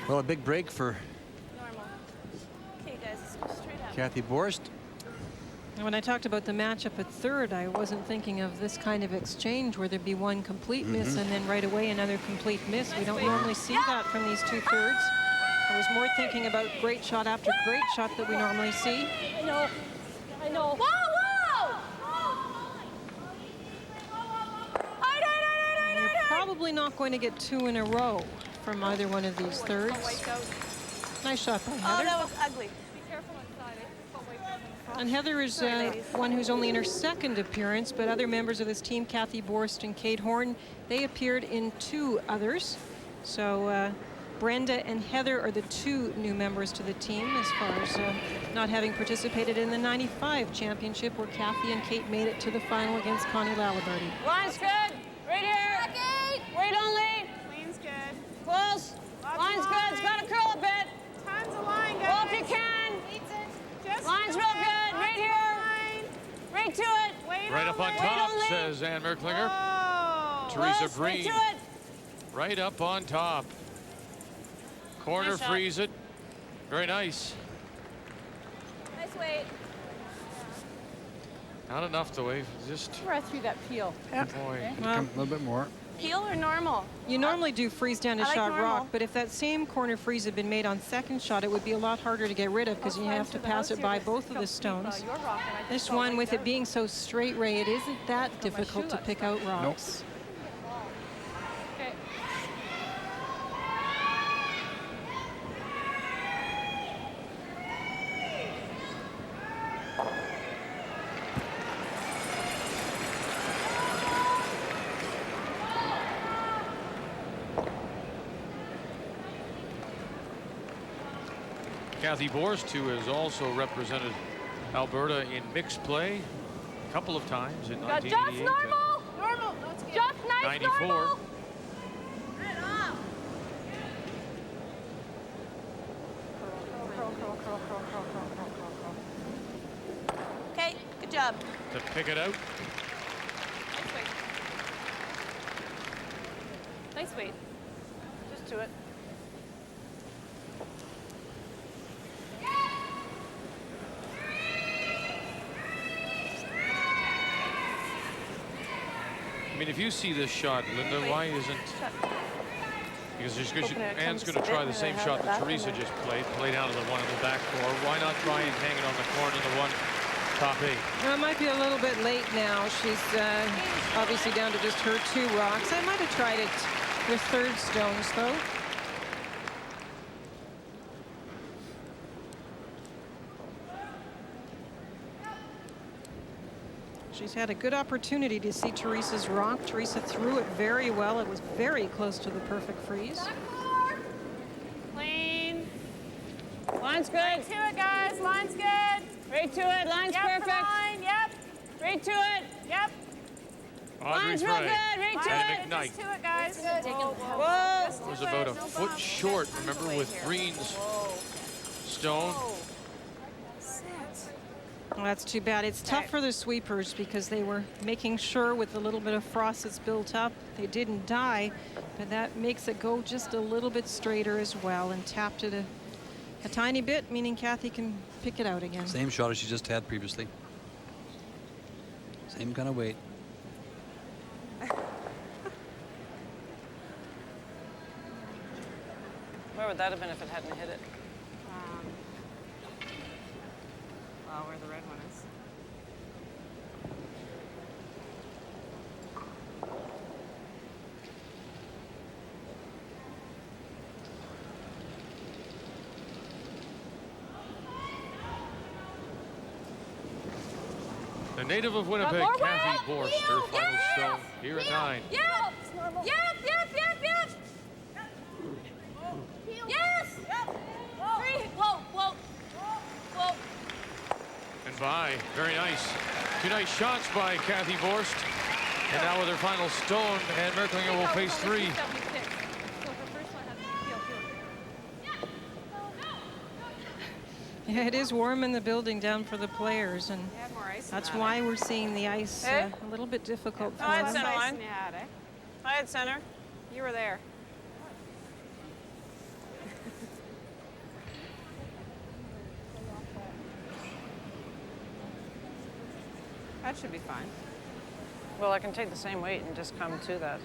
Well, a big break for Normal. Okay, guys, let's go straight up. Cathy Borst. When I talked about the matchup at third, I wasn't thinking of this kind of exchange where there'd be one complete miss and then right away another complete miss. We don't normally see that from these two thirds. I was more thinking about great shot after great shot that we normally see. I know. I know. Whoa, And you're probably not going to get two in a row from either one of these thirds. Nice shot by Heather. Oh, that was ugly. Be careful inside, eh? And Heather is one who's only in her second appearance, but other members of this team, Cathy Borst and Kate Horn, they appeared in two others. So Brenda and Heather are the two new members to the team as far as not having participated in the 95 championship where Cathy and Kate made it to the final against Connie Laliberty. Line's good. Right here. Wait only. Lane's good. Close. Line's good. It's got to curl a bit. Tons of line, guys. Well, if you can. Just Line's real good. Right here. Right to it. Wait Right up on Wait top, only. says Ann Merklinger. Oh. Teresa Close. Right Breen. to it. Right up on top. Corner Nice shot. freeze it. Very nice. Nice weight. Not enough to wave. Just Where I threw that peel. boy. Well, A little bit more. Peel or normal? you normally do freeze down to I like shot normal. rock, but if that same corner freeze had been made on second shot, it would be a lot harder to get rid of because you have to pass it by both of the stones. This one, with it being so straight, Ray, it isn't that difficult to pick out rocks. Okay. Cathy Borst, who has also represented Alberta in mixed play a couple of times in Got just 1988 normal. Normal. That's good. Just nice 94. normal. Okay, good job. to pick it out. Nice weight. Nice weight. Just to it. I mean, if you see this shot, Linda, why isn't... Because Ann's going to try the same shot that Teresa just played, play down to the one in the back four. Why not try and hang it on the corner of the one top eight? Well, it might be a little bit late now. She's obviously down to just her two rocks. I might have tried it with third stones, though. She's had a good opportunity to see Teresa's rock. Teresa threw it very well. It was very close to the perfect freeze. Clean. Line's good. Right to it, guys. Line's good. Right to it. Line's perfect. Line. Yep. Right to it. Yep. Audrey Line's real Frey good. Right to and it. McKnight. Just to it, guys. Whoa. Was about a foot short, remember, with Green's stone. Well, that's too bad. It's tough for the sweepers because they were making sure with the little bit of frost that's built up, they didn't die, but that makes it go just a little bit straighter as well, and tapped it a tiny bit, meaning Cathy can pick it out again. Same shot as she just had previously. Same kind of weight. Where would that have been if it hadn't hit it? Well, where the red one is. The native of Winnipeg, more Cathy weight. Borst, her final stone here at 9. Yep. Yep. Yep. Yep. Yep. Yes. Yep. Three. Whoa. Whoa. Whoa. and by. Very nice. Two nice shots by Cathy Borst. And now with her final stone, and Merklinger will face 3. Yeah, it is warm in the building down for the players, and that's why we're seeing the ice a little bit difficult for I had them. center line. I had center. You were there. That should be fine. Well, I can take the same weight and just come to that.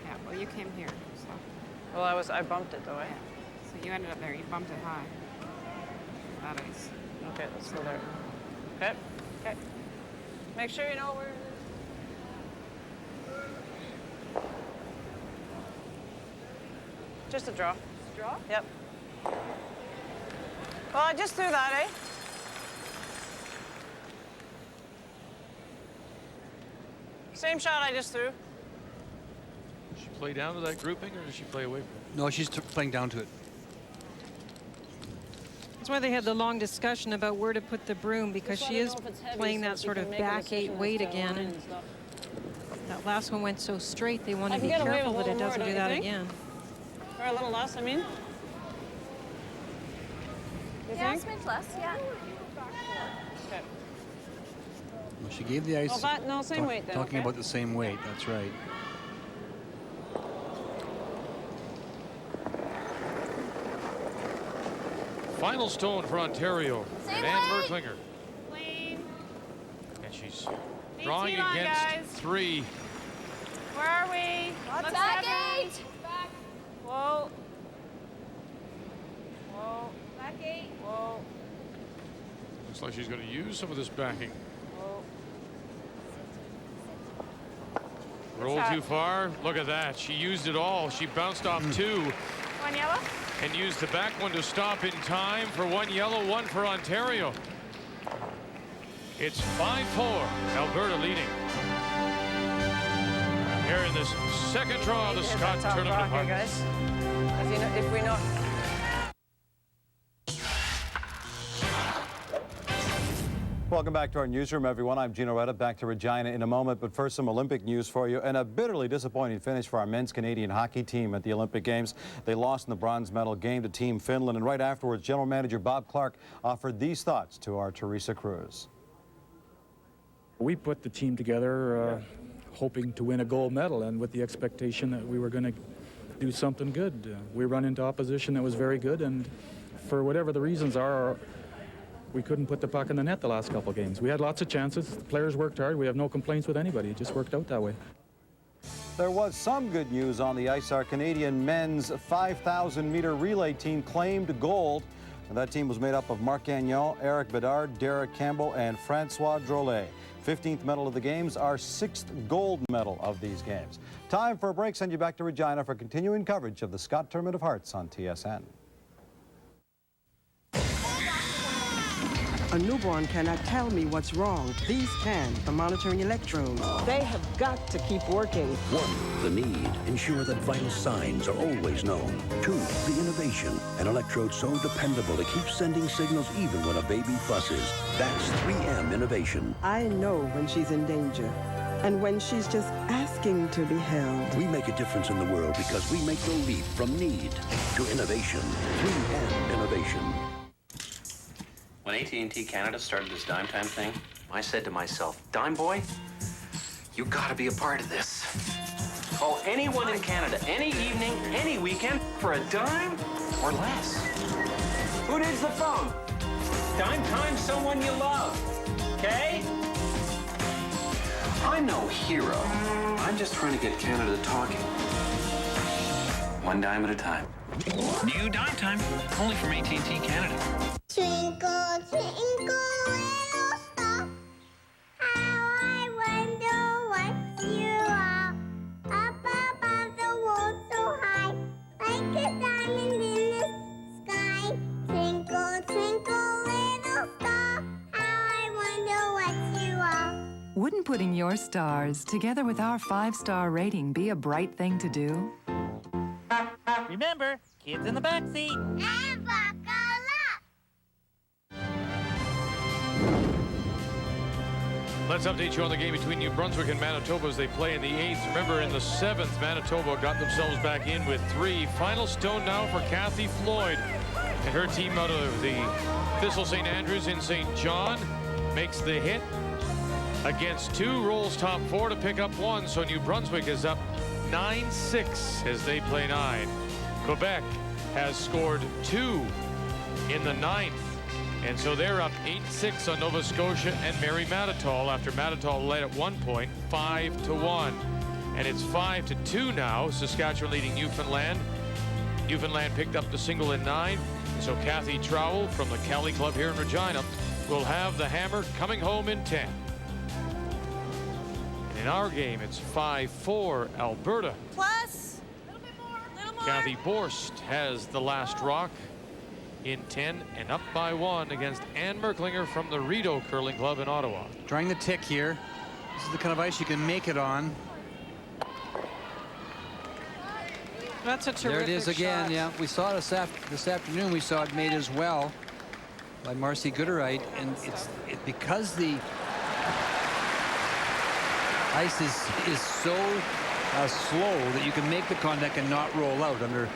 Yeah, well, you came here, so. Well, I bumped it though, eh? So you ended up there, you bumped it high. That is. Okay, let's go there. Okay, okay. Make sure you know where it is. Just a draw. Draw? Yep. Well, I just threw that, eh? Same shot I just threw. Does she play down to that grouping, or does she play away from it? No, she's playing down to it. That's why they had the long discussion about where to put the broom, because she is playing that sort of back 8 weight again. And that last one went so straight, they want to be careful that it doesn't do that again. Or a little less, I mean. You Yeah, a think? smidge less, yeah. Okay. Well, she gave the ice. Oh, but no, same weight then. Talking okay? about the same weight, that's right. Final stone for Ontario. Same Anne weight. Merklinger. Clean. And she's drawing line, against guys. 3. Where are we? Let's Back have 8. Back. Whoa. Whoa. Back 8. Whoa. Looks like she's going to use some of this backing. Whoa. Roll too far. Look at that. She used it all. She bounced off 2 One yellow? and used the back one to stop in time for 1 yellow, 1 for Ontario. It's 5-4. Alberta leading. Here in this second draw of the Scott Tournament of Hearts. Guys. If we know. Welcome back to our newsroom, everyone. I'm Gino Retta, back to Regina in a moment. But first, some Olympic news for you, and a bitterly disappointing finish for our men's Canadian hockey team at the Olympic Games. They lost in the bronze medal game to Team Finland, and right afterwards, General Manager Bob Clark offered these thoughts to our Teresa Cruz. We put the team together hoping to win a gold medal, and with the expectation that we were going to do something good. We run into opposition that was very good, and for whatever the reasons are, we couldn't put the puck in the net the last couple of games. We had lots of chances. The players worked hard. We have no complaints with anybody. It just worked out that way. There was some good news on the ice. Our Canadian men's 5,000-meter relay team claimed gold. And that team was made up of Marc Gagnon, Eric Bedard, Derek Campbell, and Francois Drolet. 15th medal of the games, our 6th gold medal of these games. Time for a break. Send you back to Regina for continuing coverage of the Scott Tournament of Hearts on TSN. A newborn cannot tell me what's wrong. These can, the monitoring electrodes. They have got to keep working. 1, the need. Ensure that vital signs are always known. 2, the innovation. An electrode so dependable it keeps sending signals even when a baby fusses. That's 3M innovation. I know when she's in danger and when she's just asking to be held. We make a difference in the world because we make the leap from need to innovation. 3M innovation. When AT&T Canada started this Dime Time thing, I said to myself, Dime Boy, you gotta be a part of this. Call anyone in Canada, any evening, any weekend, for a dime or less. Who needs the phone? Dime Time someone you love, okay? I'm no hero. I'm just trying to get Canada talking. One dime at a time. New Dime Time, only from AT&T Canada. Twinkle, twinkle, little star, how I wonder what you are. Up above the world so high, like a diamond in the sky. Twinkle, twinkle, little star, how I wonder what you are. Wouldn't putting your stars together with our 5-star rating be a bright thing to do? Remember, kids in the back seat. And buckle up. Let's update you on the game between New Brunswick and Manitoba as they play in the 8th. Remember, in the 7th, Manitoba got themselves back in with 3. Final stone now for Cathy Floyd and her team out of the Thistle St. Andrews in St. John. Makes the hit against 2, rolls top 4 to pick up 1. So New Brunswick is up 9-6 as they play 9. Quebec has scored 2 in the 9th. And so they're up 8-6 on Nova Scotia and Mattatall after Mattatall led at one point 5-1. And it's 5-2 now. Saskatchewan leading Newfoundland. Newfoundland picked up the single in 9. So Cathy Draw from the Cali Club here in Regina will have the hammer coming home in 10. And in our game, it's 5-4 Alberta. Plus. A little more. Cathy Borst has the last rock in 10 and up by 1 against Merklinger from the Rideau Curling Club in Ottawa. Trying the tick here. This is the kind of ice you can make it on. That's a terrific There it is again. shot. Yeah, we saw it this afternoon. We saw it made as well by Marcy Gooderite, and it's because the ice is so slow that you can make the contact and not roll out. Under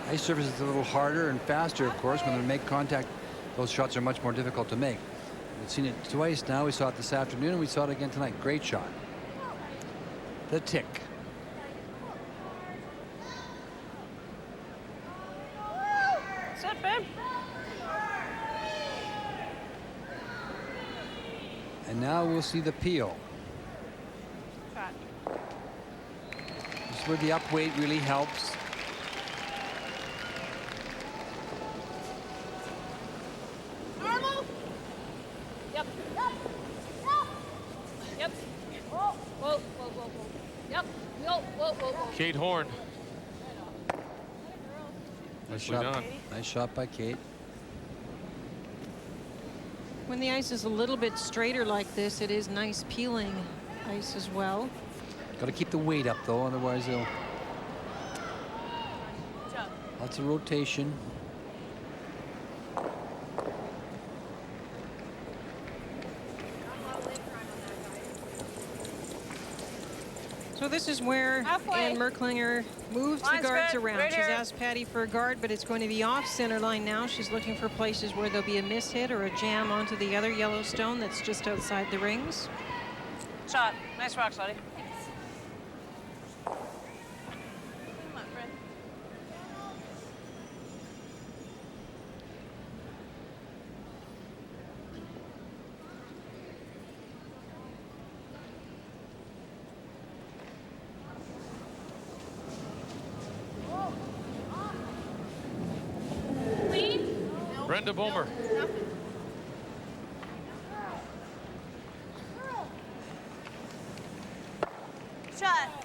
ice surface is a little harder and faster, of course. When they make contact, those shots are much more difficult to make. We've seen it twice now. We saw it this afternoon, and we saw it again tonight. Great shot. The tick. Sit, babe. And now we'll see the peel. Shot. This is where the up weight really helps. Normal. Yep. Yep. Whoa, whoa, whoa, whoa. Yep. Whoa, whoa, whoa, whoa. Kate Horn. Nice Nicely shot. done. Nice shot by Kate. When the ice is a little bit straighter like this, it is nice peeling ice as well. Got to keep the weight up though, otherwise they'll. Lots of rotation. So this is where Anne Merklinger moves the Line's guards good. around. Right She's here. asked Patty for a guard, but it's going to be off center line now. She's looking for places where there'll be a miss hit or a jam onto the other Yellowstone that's just outside the rings. Shot. Nice rock, Scotty. Brenda Bomer. Shot.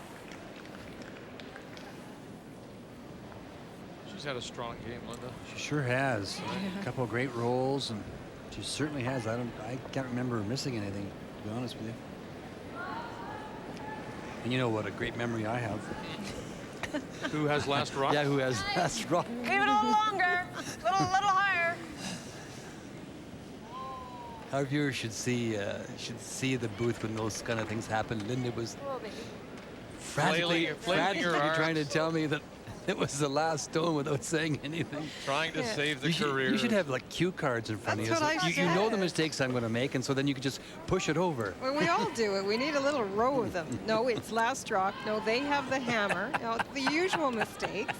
She's had a strong game, Linda. She sure has. A couple of great rolls, and she certainly has. I can't remember her missing anything, to be honest with you. And you know what a great memory I have. Who has last rock? Yeah, who has last rock? Leave it a little longer. Little higher. Our viewers should see the booth when those kind of things happen. Linda was frantically flailing her arms. trying to tell me that it was the last stone without saying anything. Trying to save the career. You should have like cue cards in front of you. That's what I You know the said. mistakes I'm going to make, and so then you can just push it over. Well, we all do it. We need a little row of them. No, it's last rock. No, they have the hammer. No, the usual mistakes.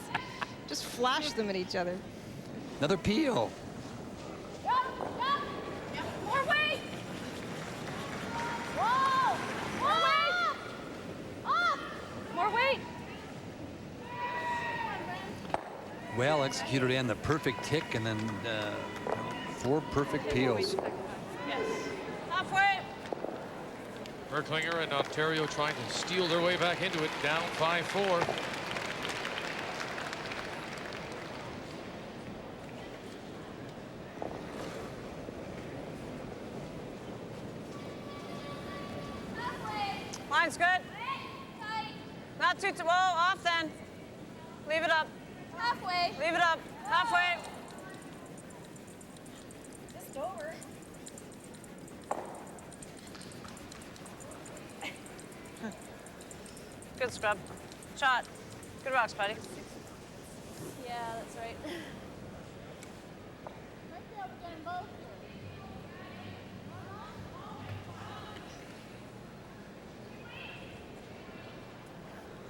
Just flash them at each other. Another peel. More weight. Whoa. More weight. Up. More weight. Well executed and the perfect tick, and then 4 perfect peels. Yes. Halfway. Merklinger and Ontario trying to steal their way back into it, down 5-4. Line's good. Not too, whoa, off then. Leave it up. Halfway. Leave it up. Halfway. Just over. Good scrub. Shot. Good rocks, buddy. Yeah, that's right.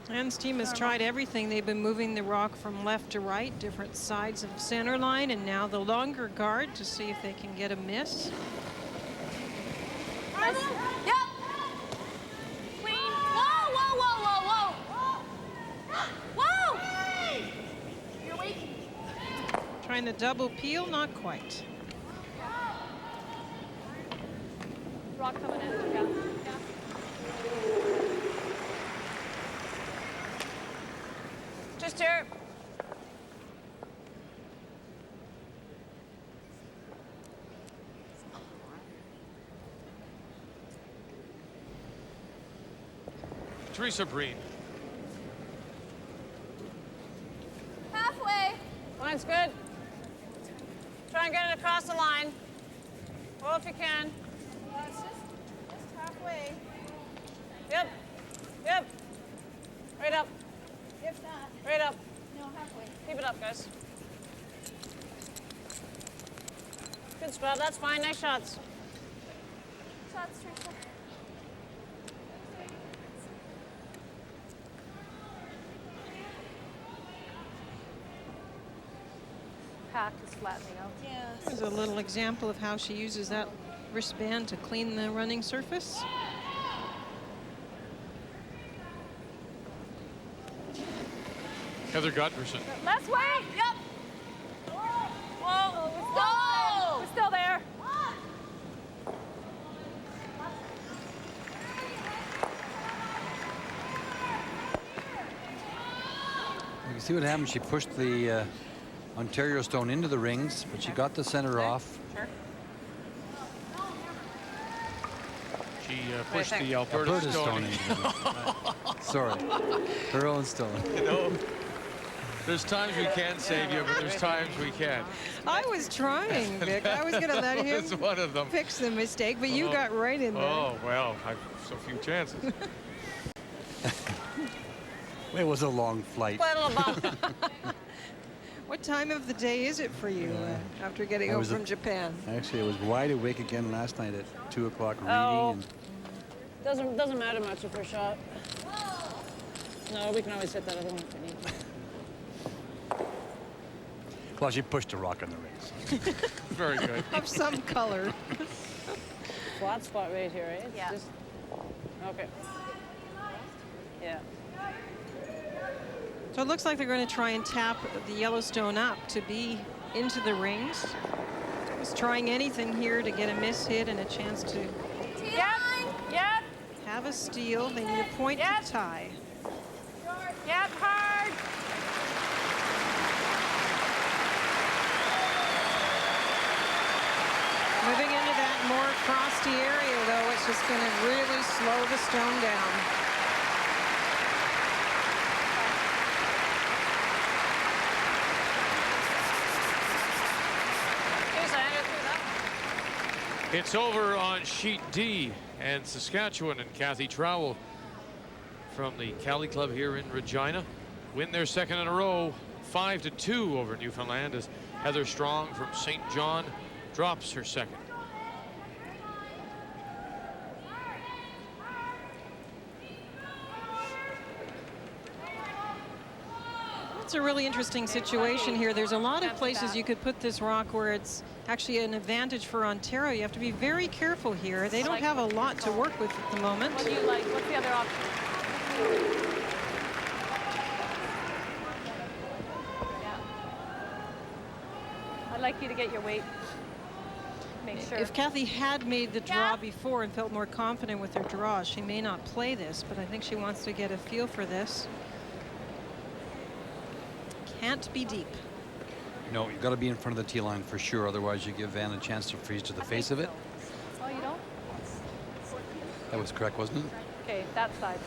Ann's team has tried everything. They've been moving the rock from left to right, different sides of center line, and now the longer guard to see if they can get a miss. Yep. Queen. Whoa, whoa, whoa, whoa, whoa. Whoa. You're weak. Trying the double peel, not quite. Rock coming in. Yeah. Just here. Teresa Breen. Halfway. Line's good. Try and get it across the line. Well, if you can. It's just halfway. Yep. Yep. Right up. If not. Right up. No, halfway. Keep it up, guys. Good scrub. That's fine. Nice shots. Shots, Teresa. Pack is flattening out. Yes. Here's a little example of how she uses that wristband to clean the running surface. Heather Gutberson. Last way. Yep. Whoa. We're still there. You can see what happened. She pushed the Ontario stone into the rings, but she got the center off. Sure. She pushed the Alberta stone into the rings. Sorry, her own stone. You know, there's times we can save you, but there's times we can't. I was trying, Vic. I was going to let him That's one of them. fix the mistake, but you got right in there. Oh, well, I've so few chances. It was a long flight. Quite a little bump. What time of the day is it for you after getting home from Japan? Actually, I was wide awake again last night at 2 o'clock reading. Oh. And Doesn't matter much if we're shot. No, we can always hit that other one if we need to. Well, she pushed a rock in the rings. Very good. Of some color. Flat spot right here, right? It's Yeah. Just, okay. Yeah. So it looks like they're going to try and tap the Yellowstone up to be into the rings. Just trying anything here to get a miss hit and a chance to Yep. Yep. have a steal. They need a point to tie. Yep. Hard. Moving into that more frosty area, though, it's just going to really slow the stone down. It's over on sheet D, and Saskatchewan and Cathy Trowell from the Cali Club here in Regina win their second in a row, 5-2 over Newfoundland, as Heather Strong from St. John drops her second. It's a really interesting situation here. There's a lot of places you could put this rock where it's actually an advantage for Ontario. You have to be very careful here. They don't have a lot to work with at the moment. What do you like? What's the other option? Yeah. I'd like you to get your weight. Make sure. If Cathy had made the draw before and felt more confident with her draw, she may not play this, but I think she wants to get a feel for this. Can't be deep. No, you've got to be in front of the tee line for sure. Otherwise, you give Van a chance to freeze to the face of it. Oh, you don't? That was correct, wasn't it? Okay, that side.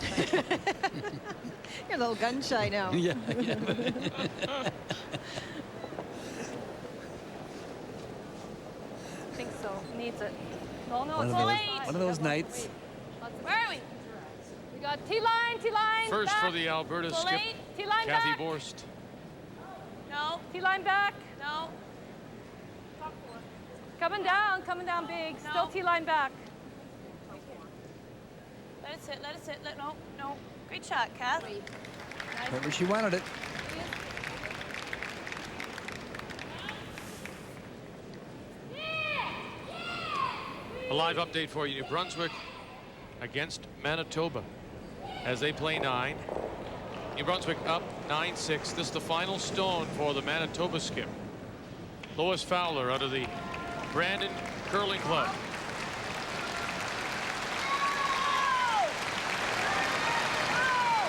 You're a little gun shy now. Yeah. I think so. Needs it. No, One it's of those- late. one of those nights. Where are we? We got T-line, T-line. First back. for the Alberta Go skip, late. T-line Cathy back. Borst. No. T-line back. No. Coming down big. No. Still T-line back. Let it sit, let it sit. No, no. Great shot, Kath. Right where she wanted it. A live update for you. New Brunswick against Manitoba as they play 9. New Brunswick up 9-6. This is the final stone for the Manitoba skip. Lois Fowler out of the Brandon Curling Club.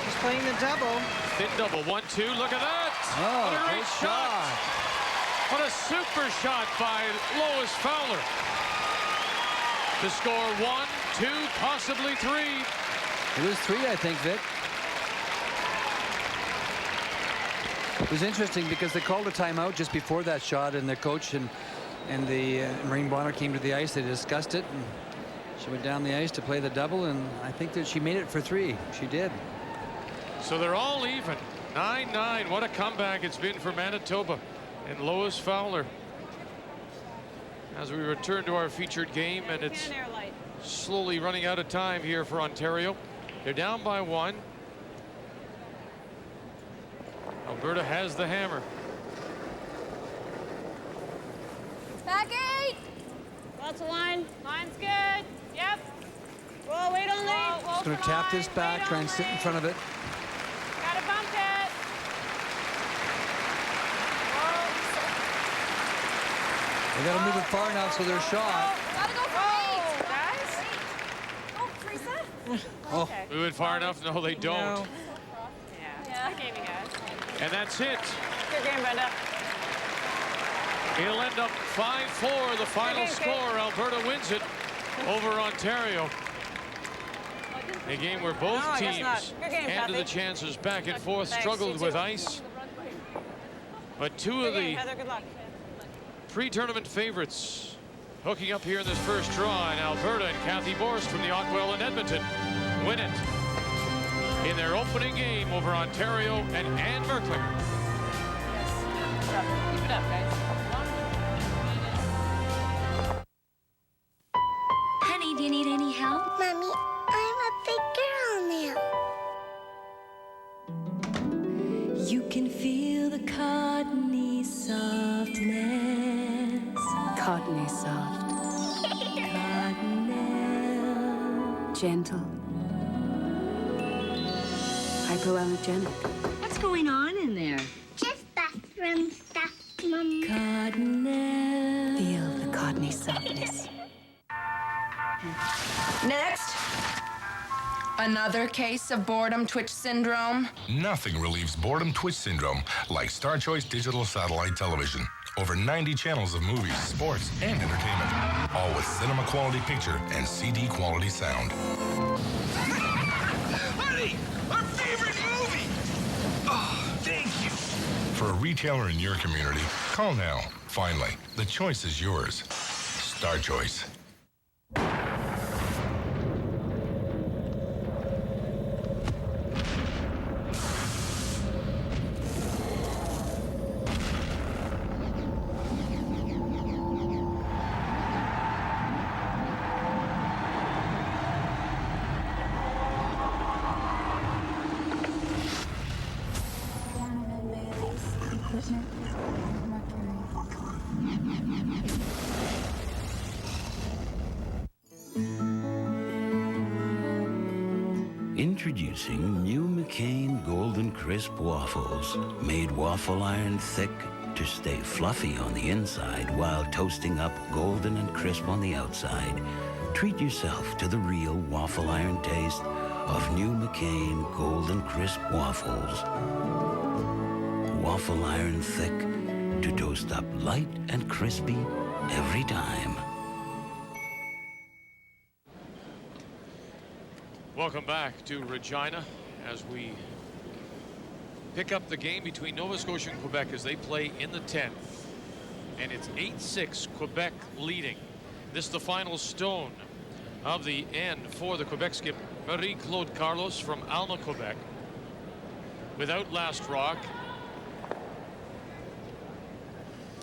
She's playing the double. Thin double. 1-2. Look at that. Oh, what a great great shot. shot. What a super shot by Lois Fowler to score 1, 2, possibly 3. It was 3, I think, Vic. It was interesting because they called a timeout just before that shot, and the coach and the Maureen Bonner came to the ice. They discussed it, and she went down the ice to play the double, and I think that she made it for 3. She did. So they're all even. 9-9. What a comeback it's been for Manitoba and Lois Fowler. As we return to our featured game, and it's slowly running out of time here for Ontario. They're down by 1. Alberta has the hammer. Back 8. Lots of line. Line's good. Yep. Whoa, wait on lead. Just going to tap this back, try and sit in front of it. Gotta bump it. They got to move it far enough so they're shot. Gotta go for 8. Guys. Oh, Teresa. Oh. Move it far enough? No, they don't. Yeah. Good game, you guys. And that's it. Good game, Brenda. It'll end up 5-4, the final score. Alberta wins it over Ontario. A game where both No, I guess teams not. Good game, handed the Cathy. chances back and forth, Thanks, struggled you with too. ice. But two Good of game, the Heather. Good luck. pre-tournament favorites hooking up here in this first draw, and Alberta and Cathy Borst from the Otwell and Edmonton win it in their opening game over Ontario and Ann Merklinger. Keep it up, guys. Honey, do you need any help? Mommy, I'm a big girl now. You can feel the cottony softness. Cottony soft. Cottonelle. Gentle. Hypoallergenic. What's going on in there? Just bathroom stuff, Mom. Cottonelle. Feel the cottony softness. Next. Another case of boredom twitch syndrome. Nothing relieves boredom twitch syndrome like Star Choice Digital Satellite Television. Over 90 channels of movies, sports, and entertainment. All with cinema quality picture and CD quality sound. Honey, our favorite movie! Oh, thank you. For a retailer in your community, call now. Finally, the choice is yours. Star Choice. Introducing new McCain Golden Crisp Waffles, made waffle iron thick to stay fluffy on the inside while toasting up golden and crisp on the outside. Treat yourself to the real waffle iron taste of new McCain Golden Crisp Waffles. Waffle iron thick to toast up light and crispy every time. Welcome back to Regina as we pick up the game between Nova Scotia and Quebec as they play in the 10th. And it's 8-6, Quebec leading. This is the final stone of the end for the Quebec skip Marie-Claude Carlos from Alma, Quebec, without last rock.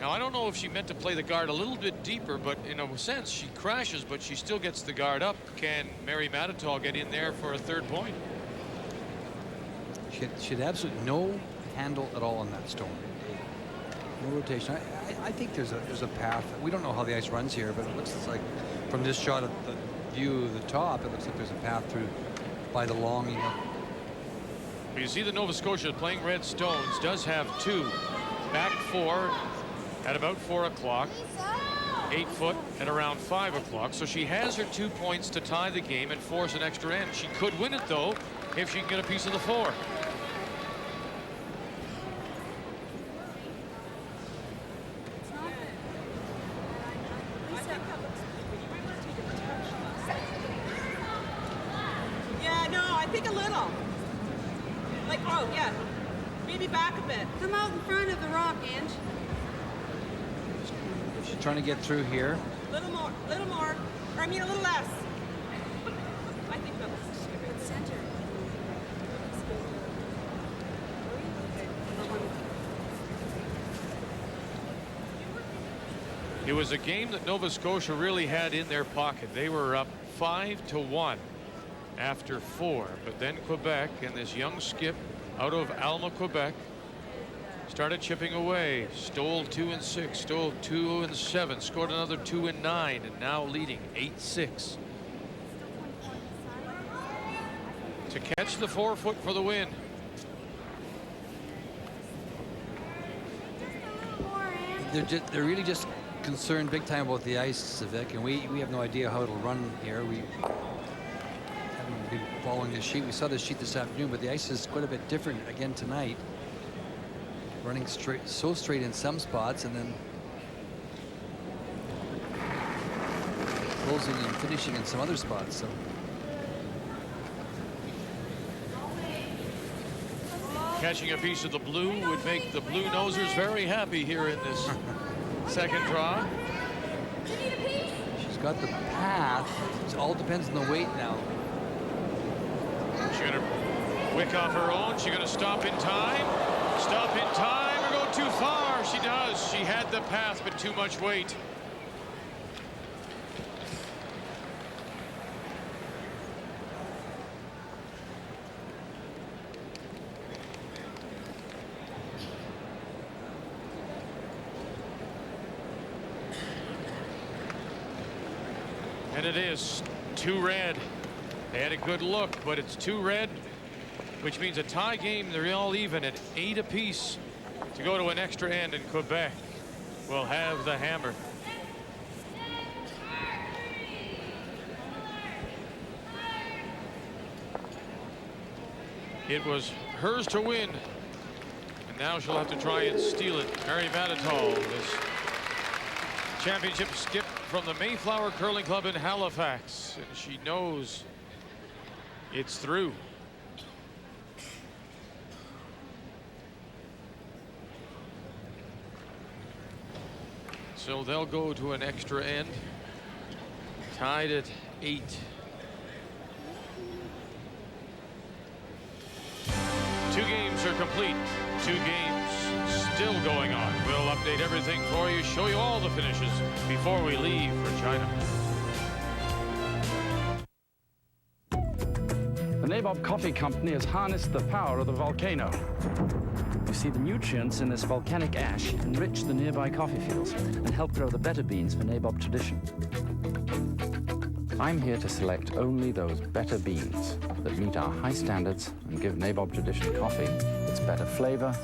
Now, I don't know if she meant to play the guard a little bit deeper, but in a sense, she crashes, but she still gets the guard up. Can Mary Mattatall get in there for a third point? She had absolutely no handle at all on that stone. No rotation. I think there's a path. We don't know how the ice runs here, but it looks like from this shot of the view of the top, it looks like there's a path through by the long. You see the Nova Scotia playing red stones does have two. Back four at about 4 o'clock. 8 foot at around 5 o'clock. So she has her 2 points to tie the game and force an extra end. She could win it, though, if she can get a piece of the 4. Yeah, no, I think a little. Like, oh, yeah. Maybe back a bit. Come out in front of the rock, Ange. She's trying to get through here. Little more, or I mean a little less. I think that's good center. It was a game that Nova Scotia really had in their pocket. They were up 5-1 after 4, but then Quebec and this young skip out of Alma, Quebec, started chipping away. Stole 2 and 6, stole 2 and 7, scored another 2 and 9, and now leading 8-6. To catch the 4-foot for the win. They're really just concerned big time about the ice, Vic, and we have no idea how it'll run here. We haven't been following the sheet. We saw the sheet this afternoon, but the ice is quite a bit different again tonight. Running straight, so straight in some spots, and then closing and finishing in some other spots. So Catching a piece of the blue would make the Blue Nosers very happy here in this second draw. She's got the path. It all depends on the weight now. She's going to wick off her own. She's going to stop in time. Stop in time or go too far. She does. She had the path, but too much weight. And it is 2 red. They had a good look, but it's 2 red, which means a tie game. They're all even at 8 apiece to go to an extra end, and Quebec will have the hammer. It was hers to win, and now she'll have to try and steal it. Mary Mattatall, this championship skip from the Mayflower Curling Club in Halifax, and she knows it's through. So they'll go to an extra end, tied at 8. Two games are complete. 2 games still going on. We'll update everything for you, show you all the finishes before we leave Regina. The Nabob Coffee Company has harnessed the power of the volcano. You see, the nutrients in this volcanic ash enrich the nearby coffee fields and help grow the better beans for Nabob tradition. I'm here to select only those better beans that meet our high standards and give Nabob tradition coffee its better flavor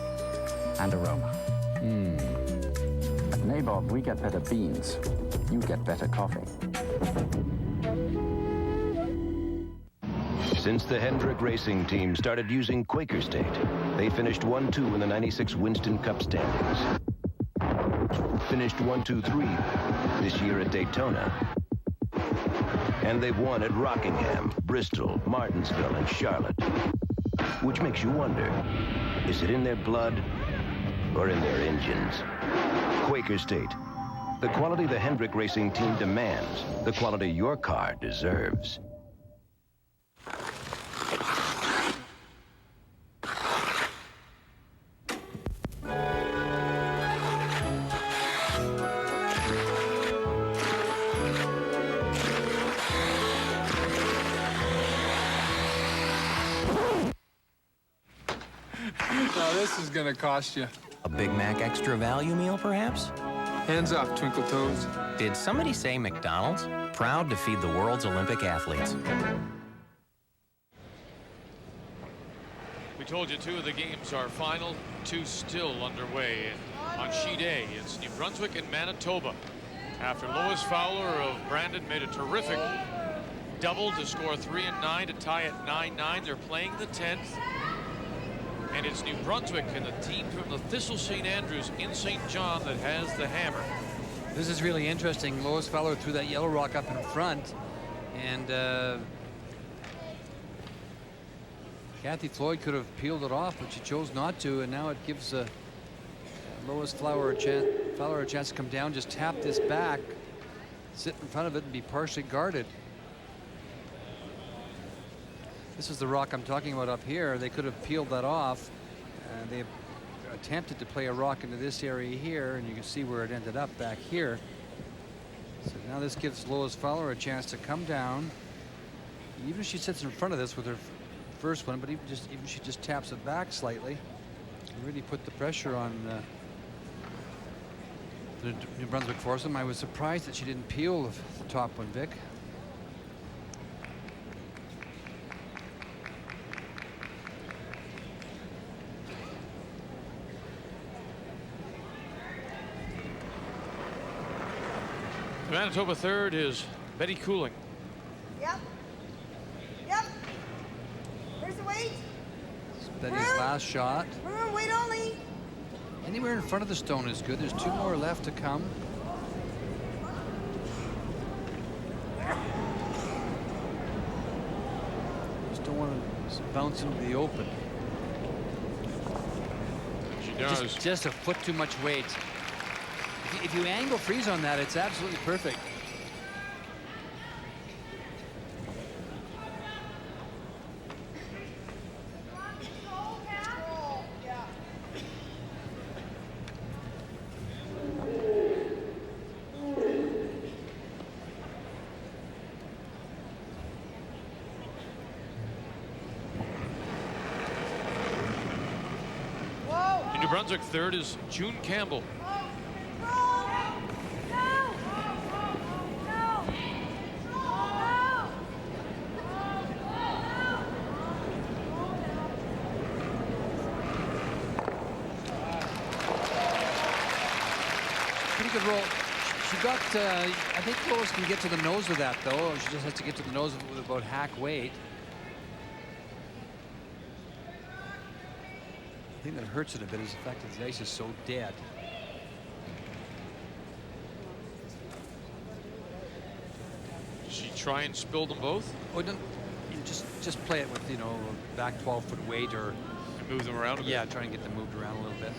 and aroma. At Nabob, we get better beans. You get better coffee. Since the Hendrick Racing Team started using Quaker State, they finished 1-2 in the 96 Winston Cup standings. Finished 1-2-3 this year at Daytona. And they've won at Rockingham, Bristol, Martinsville, and Charlotte. Which makes you wonder, is it in their blood or in their engines? Quaker State, the quality the Hendrick Racing Team demands, the quality your car deserves. This is gonna cost you. A Big Mac extra value meal, perhaps? Hands up, Twinkle Toes. Did somebody say McDonald's? Proud to feed the world's Olympic athletes. We told you 2 of the games are final, 2 still underway. On sheet A, it's New Brunswick and Manitoba. After Lois Fowler of Brandon made a terrific double to score 3 and 9 to tie at 9-9. They're playing the 10th. And it's New Brunswick and the team from the Thistle St. Andrews in St. John that has the hammer. This is really interesting. Lois Fowler threw that yellow rock up in front, and Cathy Floyd could have peeled it off, but she chose not to, and now it gives Lois Fowler a chance to come down, just tap this back, sit in front of it, and be partially guarded. This is the rock I'm talking about up here. They could have peeled that off. They attempted to play a rock into this area here, and you can see where it ended up back here. So now this gives Lois Fowler a chance to come down. Even if she sits in front of this with her first one, but even she just taps it back slightly, and really put the pressure on the New Brunswick foursome. I was surprised that she didn't peel the top one, Vic. The Manitoba third is Betty Cooling. Yep. Yep. Where's the weight? Betty's last shot. Weight only. Anywhere in front of the stone is good. There's 2 more left to come. Just don't want to bounce into the open. She does. Just a foot too much weight. If you angle freeze on that, it's absolutely perfect. The New Brunswick third is June Campbell. Pretty good roll. She got, I think Lois can get to the nose of that, though. She just has to get to the nose of it with about hack weight. The thing that hurts it a bit is the fact that the ice is so dead. Does she try and spill them both? Oh, don't, just play it with, you know, back 12-foot weight, or and move them around a bit. Yeah, try and get them moved around a little bit.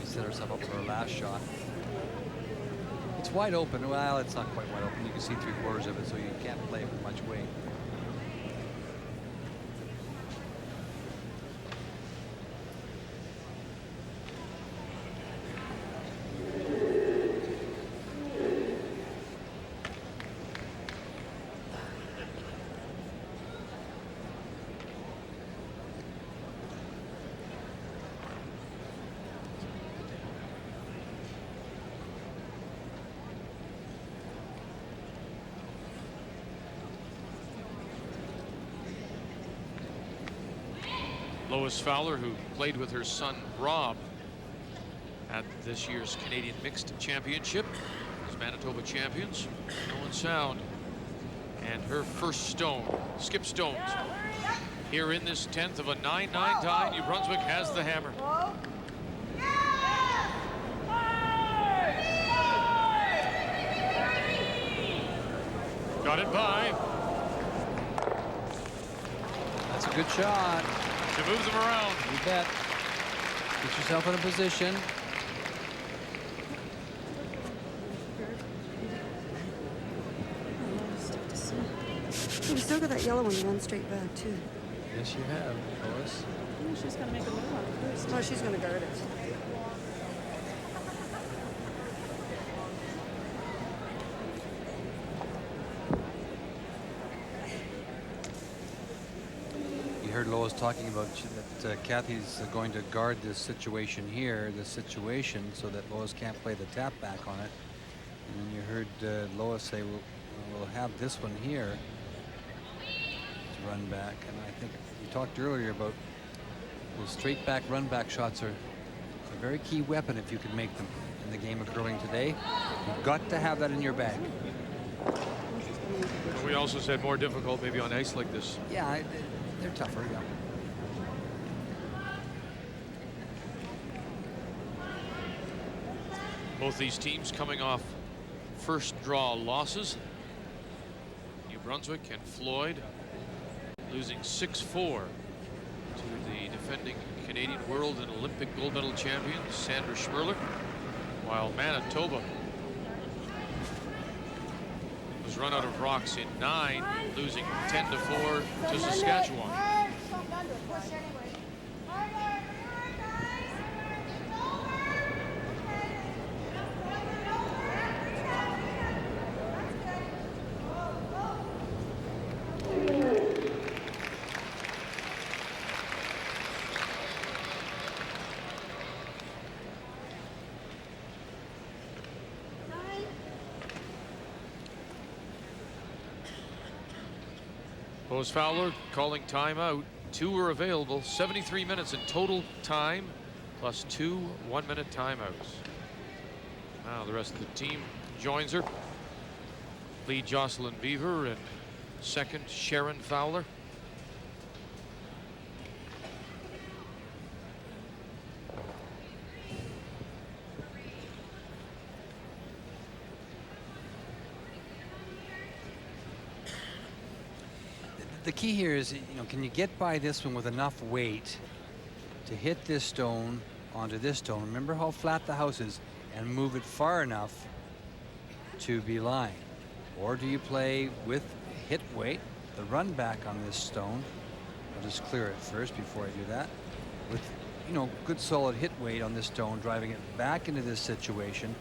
Set herself up for her last shot. It's wide open. Well, it's not quite wide open. You can see 3/4 of it, so you can't play with much weight. Lois Fowler, who played with her son Rob at this year's Canadian Mixed Championship, as Manitoba champions, going sound. And her first stone, skip stones. Here in this 10th of a 9-9 tie, New Brunswick has the hammer. Got it by. That's a good shot. She moves them around. You bet. Get yourself in a position. We still got that yellow one run straight back, too. Yes, you have, Lois. She's going to make a move on it first. Oh, she's going to guard it. heard Lois talking about that Cathy's going to guard this situation here, so that Lois can't play the tap back on it. And then you heard Lois say, we'll have this one here to run back. And I think we talked earlier about those straight back run back shots are a very key weapon if you can make them in the game of curling today. You've got to have that in your bag. We also said more difficult maybe on ice like this. Yeah, they're tougher, yeah. Both these teams coming off first draw losses. New Brunswick and Floyd losing 6-4 to the defending Canadian world and Olympic gold medal champion Sandra Schmerler, while Manitoba was run out of rocks in 9, losing 10-4 to Saskatchewan. Lois Fowler calling timeout. 2 were available. 73 minutes in total time, plus 2 one-minute timeouts. Now the rest of the team joins her. Lead Jocelyn Beaver and second Sharon Fowler. The key here is, can you get by this one with enough weight to hit this stone onto this stone? Remember how flat the house is, and move it far enough to be lying. Or do you play with hit weight, the run back on this stone? I'll just clear it first before I do that. With, good solid hit weight on this stone, driving it back into this situation.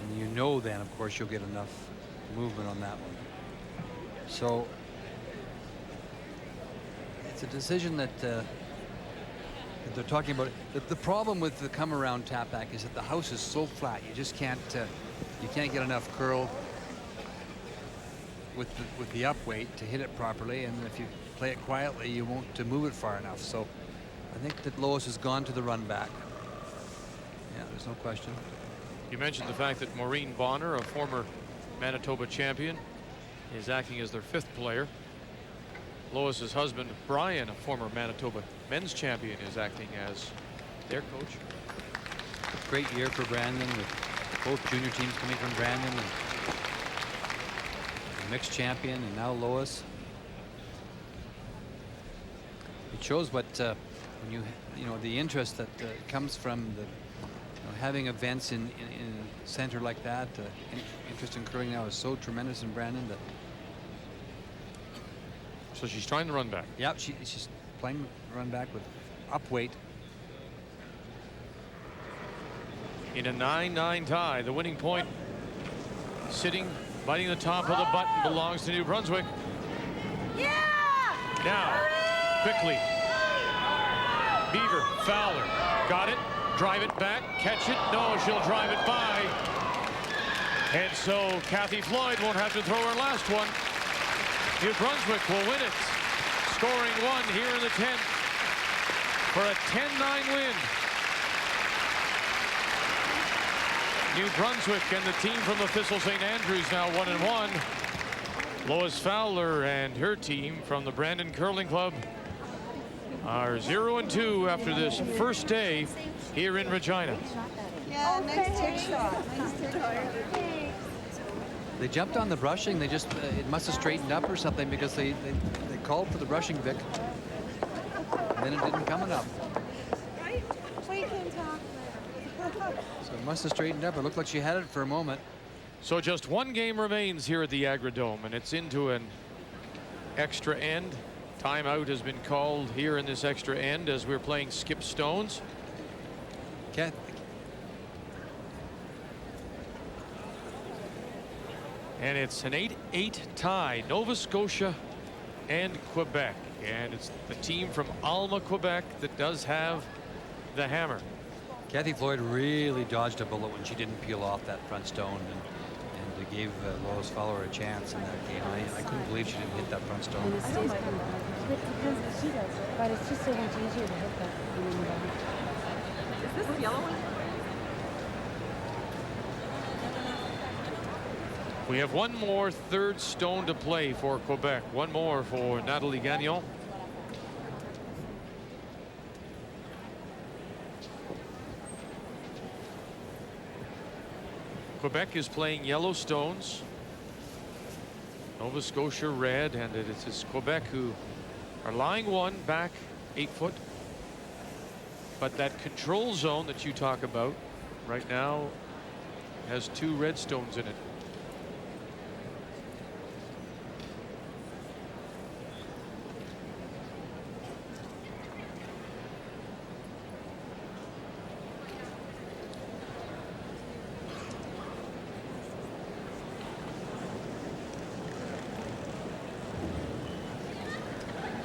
And then, of course, you'll get enough movement on that one. So it's a decision that they're talking about. The problem with the come around tap back is that the house is so flat, you just can't get enough curl with the up weight to hit it properly, and if you play it quietly, you won't move it far enough. So I think that Lois has gone to the run back. Yeah, there's no question. You mentioned the fact that Maureen Bonner, a former Manitoba champion, is acting as their 5th player. Lois's husband, Brian, a former Manitoba men's champion, is acting as their coach. Great year for Brandon, with both junior teams coming from Brandon, and the mixed champion, and now Lois. It shows what when the interest that comes from the having events in a center like that. Interest in curling now is so tremendous in Brandon that. So she's trying to run back. Yep, she's playing run back with up weight. In a 9-9 tie, the winning point sitting, biting the top of the button, belongs to New Brunswick. Yeah! Now, quickly, Beaver, Fowler, got it, drive it back, catch it, no, she'll drive it by. And so Cathy Floyd won't have to throw her last one. New Brunswick will win it, scoring 1 here in the 10th for a 10-9 win. New Brunswick and the team from the Thistle St. Andrews now 1-1. Lois Fowler and her team from the Brandon Curling Club are 0-2 after this first day here in Regina. Yeah, next tick shot. Nice tick shot. They jumped on the brushing. They just, it must have straightened up or something, because they called for the brushing, Vic. And then it didn't come enough. Right? Wait and talk. So it must have straightened up. It looked like she had it for a moment. So just 1 game remains here at the Agridome, and it's into an extra end. Timeout has been called here in this extra end as we're playing skip stones. Cathy. And it's an 8-8 tie, Nova Scotia and Quebec. And it's the team from Alma, Quebec that does have the hammer. Cathy Floyd really dodged a bullet when she didn't peel off that front stone, and it gave Lois Fowler a chance in that game. I couldn't believe she didn't hit that front stone. And it stays kind of back. It depends if she does it, but it's just so much easier to hit that. Is this the yellow one? We have one more third stone to play for Quebec. One more for Nathalie Gagnon. Quebec is playing yellow stones. Nova Scotia red, and it is Quebec who are lying one back 8 foot. But that control zone that you talk about right now has 2 red stones in it.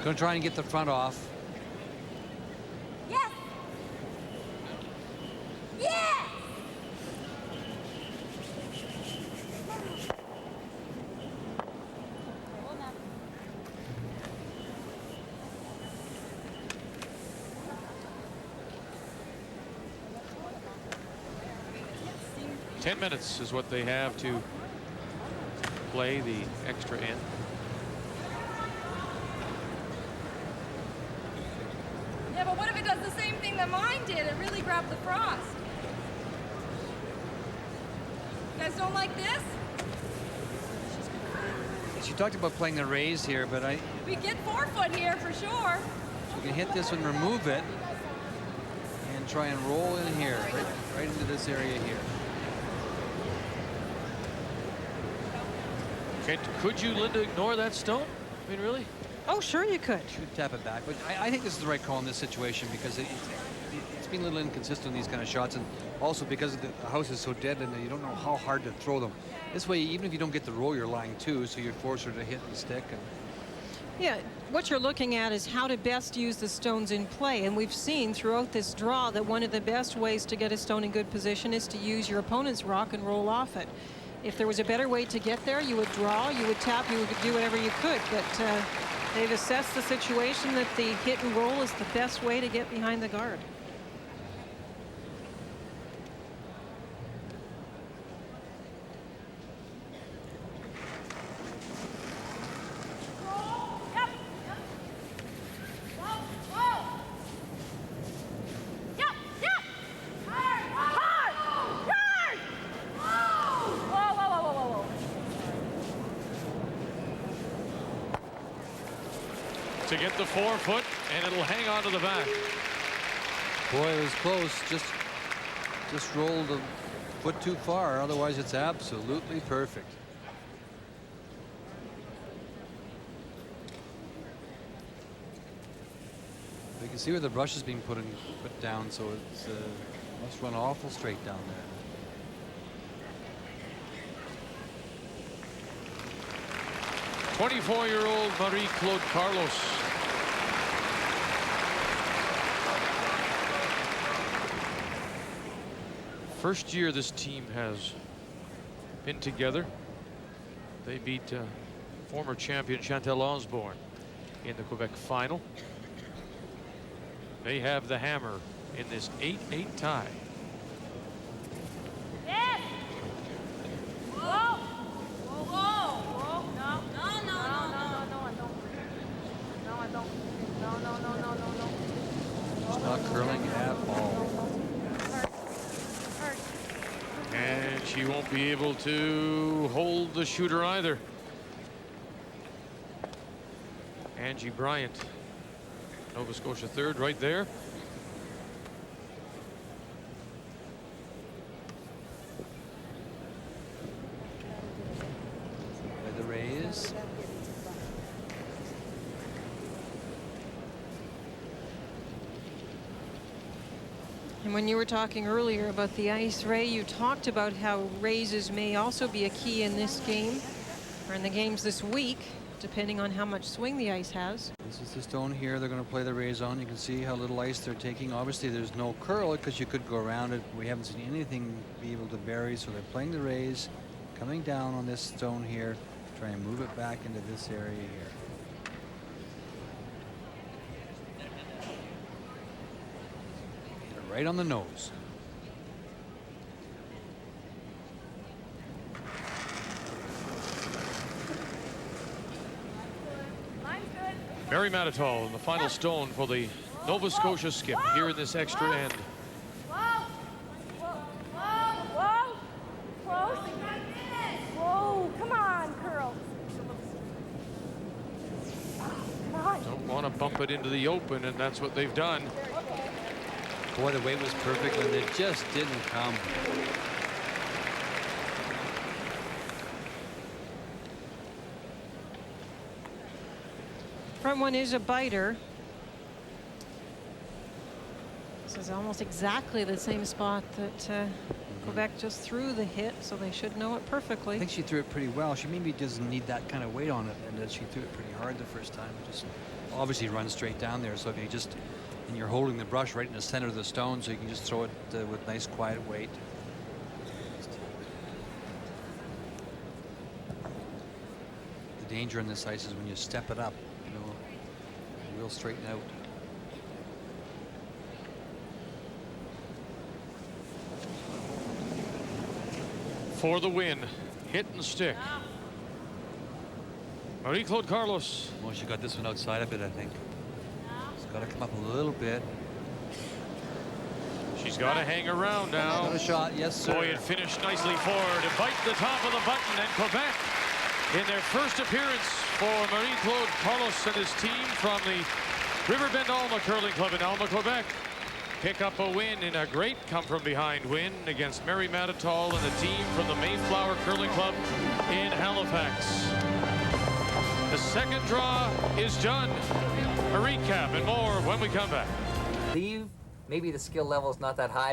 Going to try and get the front off. Yes! Yes! 10 minutes is what they have to play the extra in. Yeah, but what if it does the same thing that mine did? It really grabbed the frost. You guys don't like this? She talked about playing the raise here, but We get 4 foot here for sure. you can hit this one, remove it, and try and roll in here, right into this area here. Could you, Linda, ignore that stone? I mean, really? Oh, sure you could. Should tap it back, but I think this is the right call in this situation because it's been a little inconsistent in these kind of shots, and also because the house is so dead and you don't know how hard to throw them. This way, even if you don't get the roll, you're lying two, so you're forced her to hit and stick. And Yeah, what you're looking at is how to best use the stones in play, and we've seen throughout this draw that one of the best ways to get a stone in good position is to use your opponent's rock and roll off it. If there was a better way to get there, you would draw, you would tap, you would do whatever you could, but they've assessed the situation that the hit and roll is the best way to get behind the guard. To get the 4 foot, and it'll hang on to the back. boy, it was close. Just rolled a foot too far. Otherwise, it's absolutely perfect. You can see where the brush is being put down, so it's must run awful straight down there. '24-year-old Marie-Claude Carlos. First year this team has been together. They beat former champion Chantal Osborne in the Quebec final. They have the hammer in this 8-8 tie. Yes! Whoa! Whoa, whoa, whoa. No, no, no, no, I don't. No, I don't. No. It's not curling at all. And she won't be able to hold the shooter either. Angie Bryant, Nova Scotia third right there. By the raise. And when you were talking earlier about the ice, Ray, you talked about how raises may also be a key in this game, or in the games this week, depending on how much swing the ice has. This is the stone here they're going to play the raise on. You can see how little ice they're taking. Obviously, there's no curl because you could go around it. We haven't seen anything be able to bury, so they're playing the raise, coming down on this stone here, try and move it back into this area here. Hit it right on the nose. Mary Mattatall in the final stone for the Nova Scotia skip here in this extra end. Whoa! Close. Whoa, come on, curl. Come on. Don't want to bump it into the open, and that's what they've done. Boy, the weight was perfect, and it just didn't come. Front one is a biter. This is almost exactly the same spot that Quebec just threw the hit, so they should know it perfectly. I think she threw it pretty well. She maybe doesn't need that kind of weight on it, and she threw it pretty hard the first time. Just obviously run straight down there, so if you just, and you're holding the brush right in the center of the stone, so you can just throw it with nice quiet weight. The danger in this ice is when you step it up, you know, it will straighten out. For the win, hit and stick. Marie-Claude Carlos. Well, she got this one outside of it, I think. It's got to come up a little bit. She's got to hang around now. Got a shot, yes, sir. Boy, it finished nicely forward to bite the top of the button, and Quebec, in their first appearance for Marie-Claude Carlos and his team from the Riverbend Alma Curling Club in Alma, Quebec, pick up a win in a great come-from-behind win against Mary Mattatall and the team from the Mayflower Curling Club in Halifax. The second draw is done. A recap and more when we come back. Maybe the skill level is not that high, but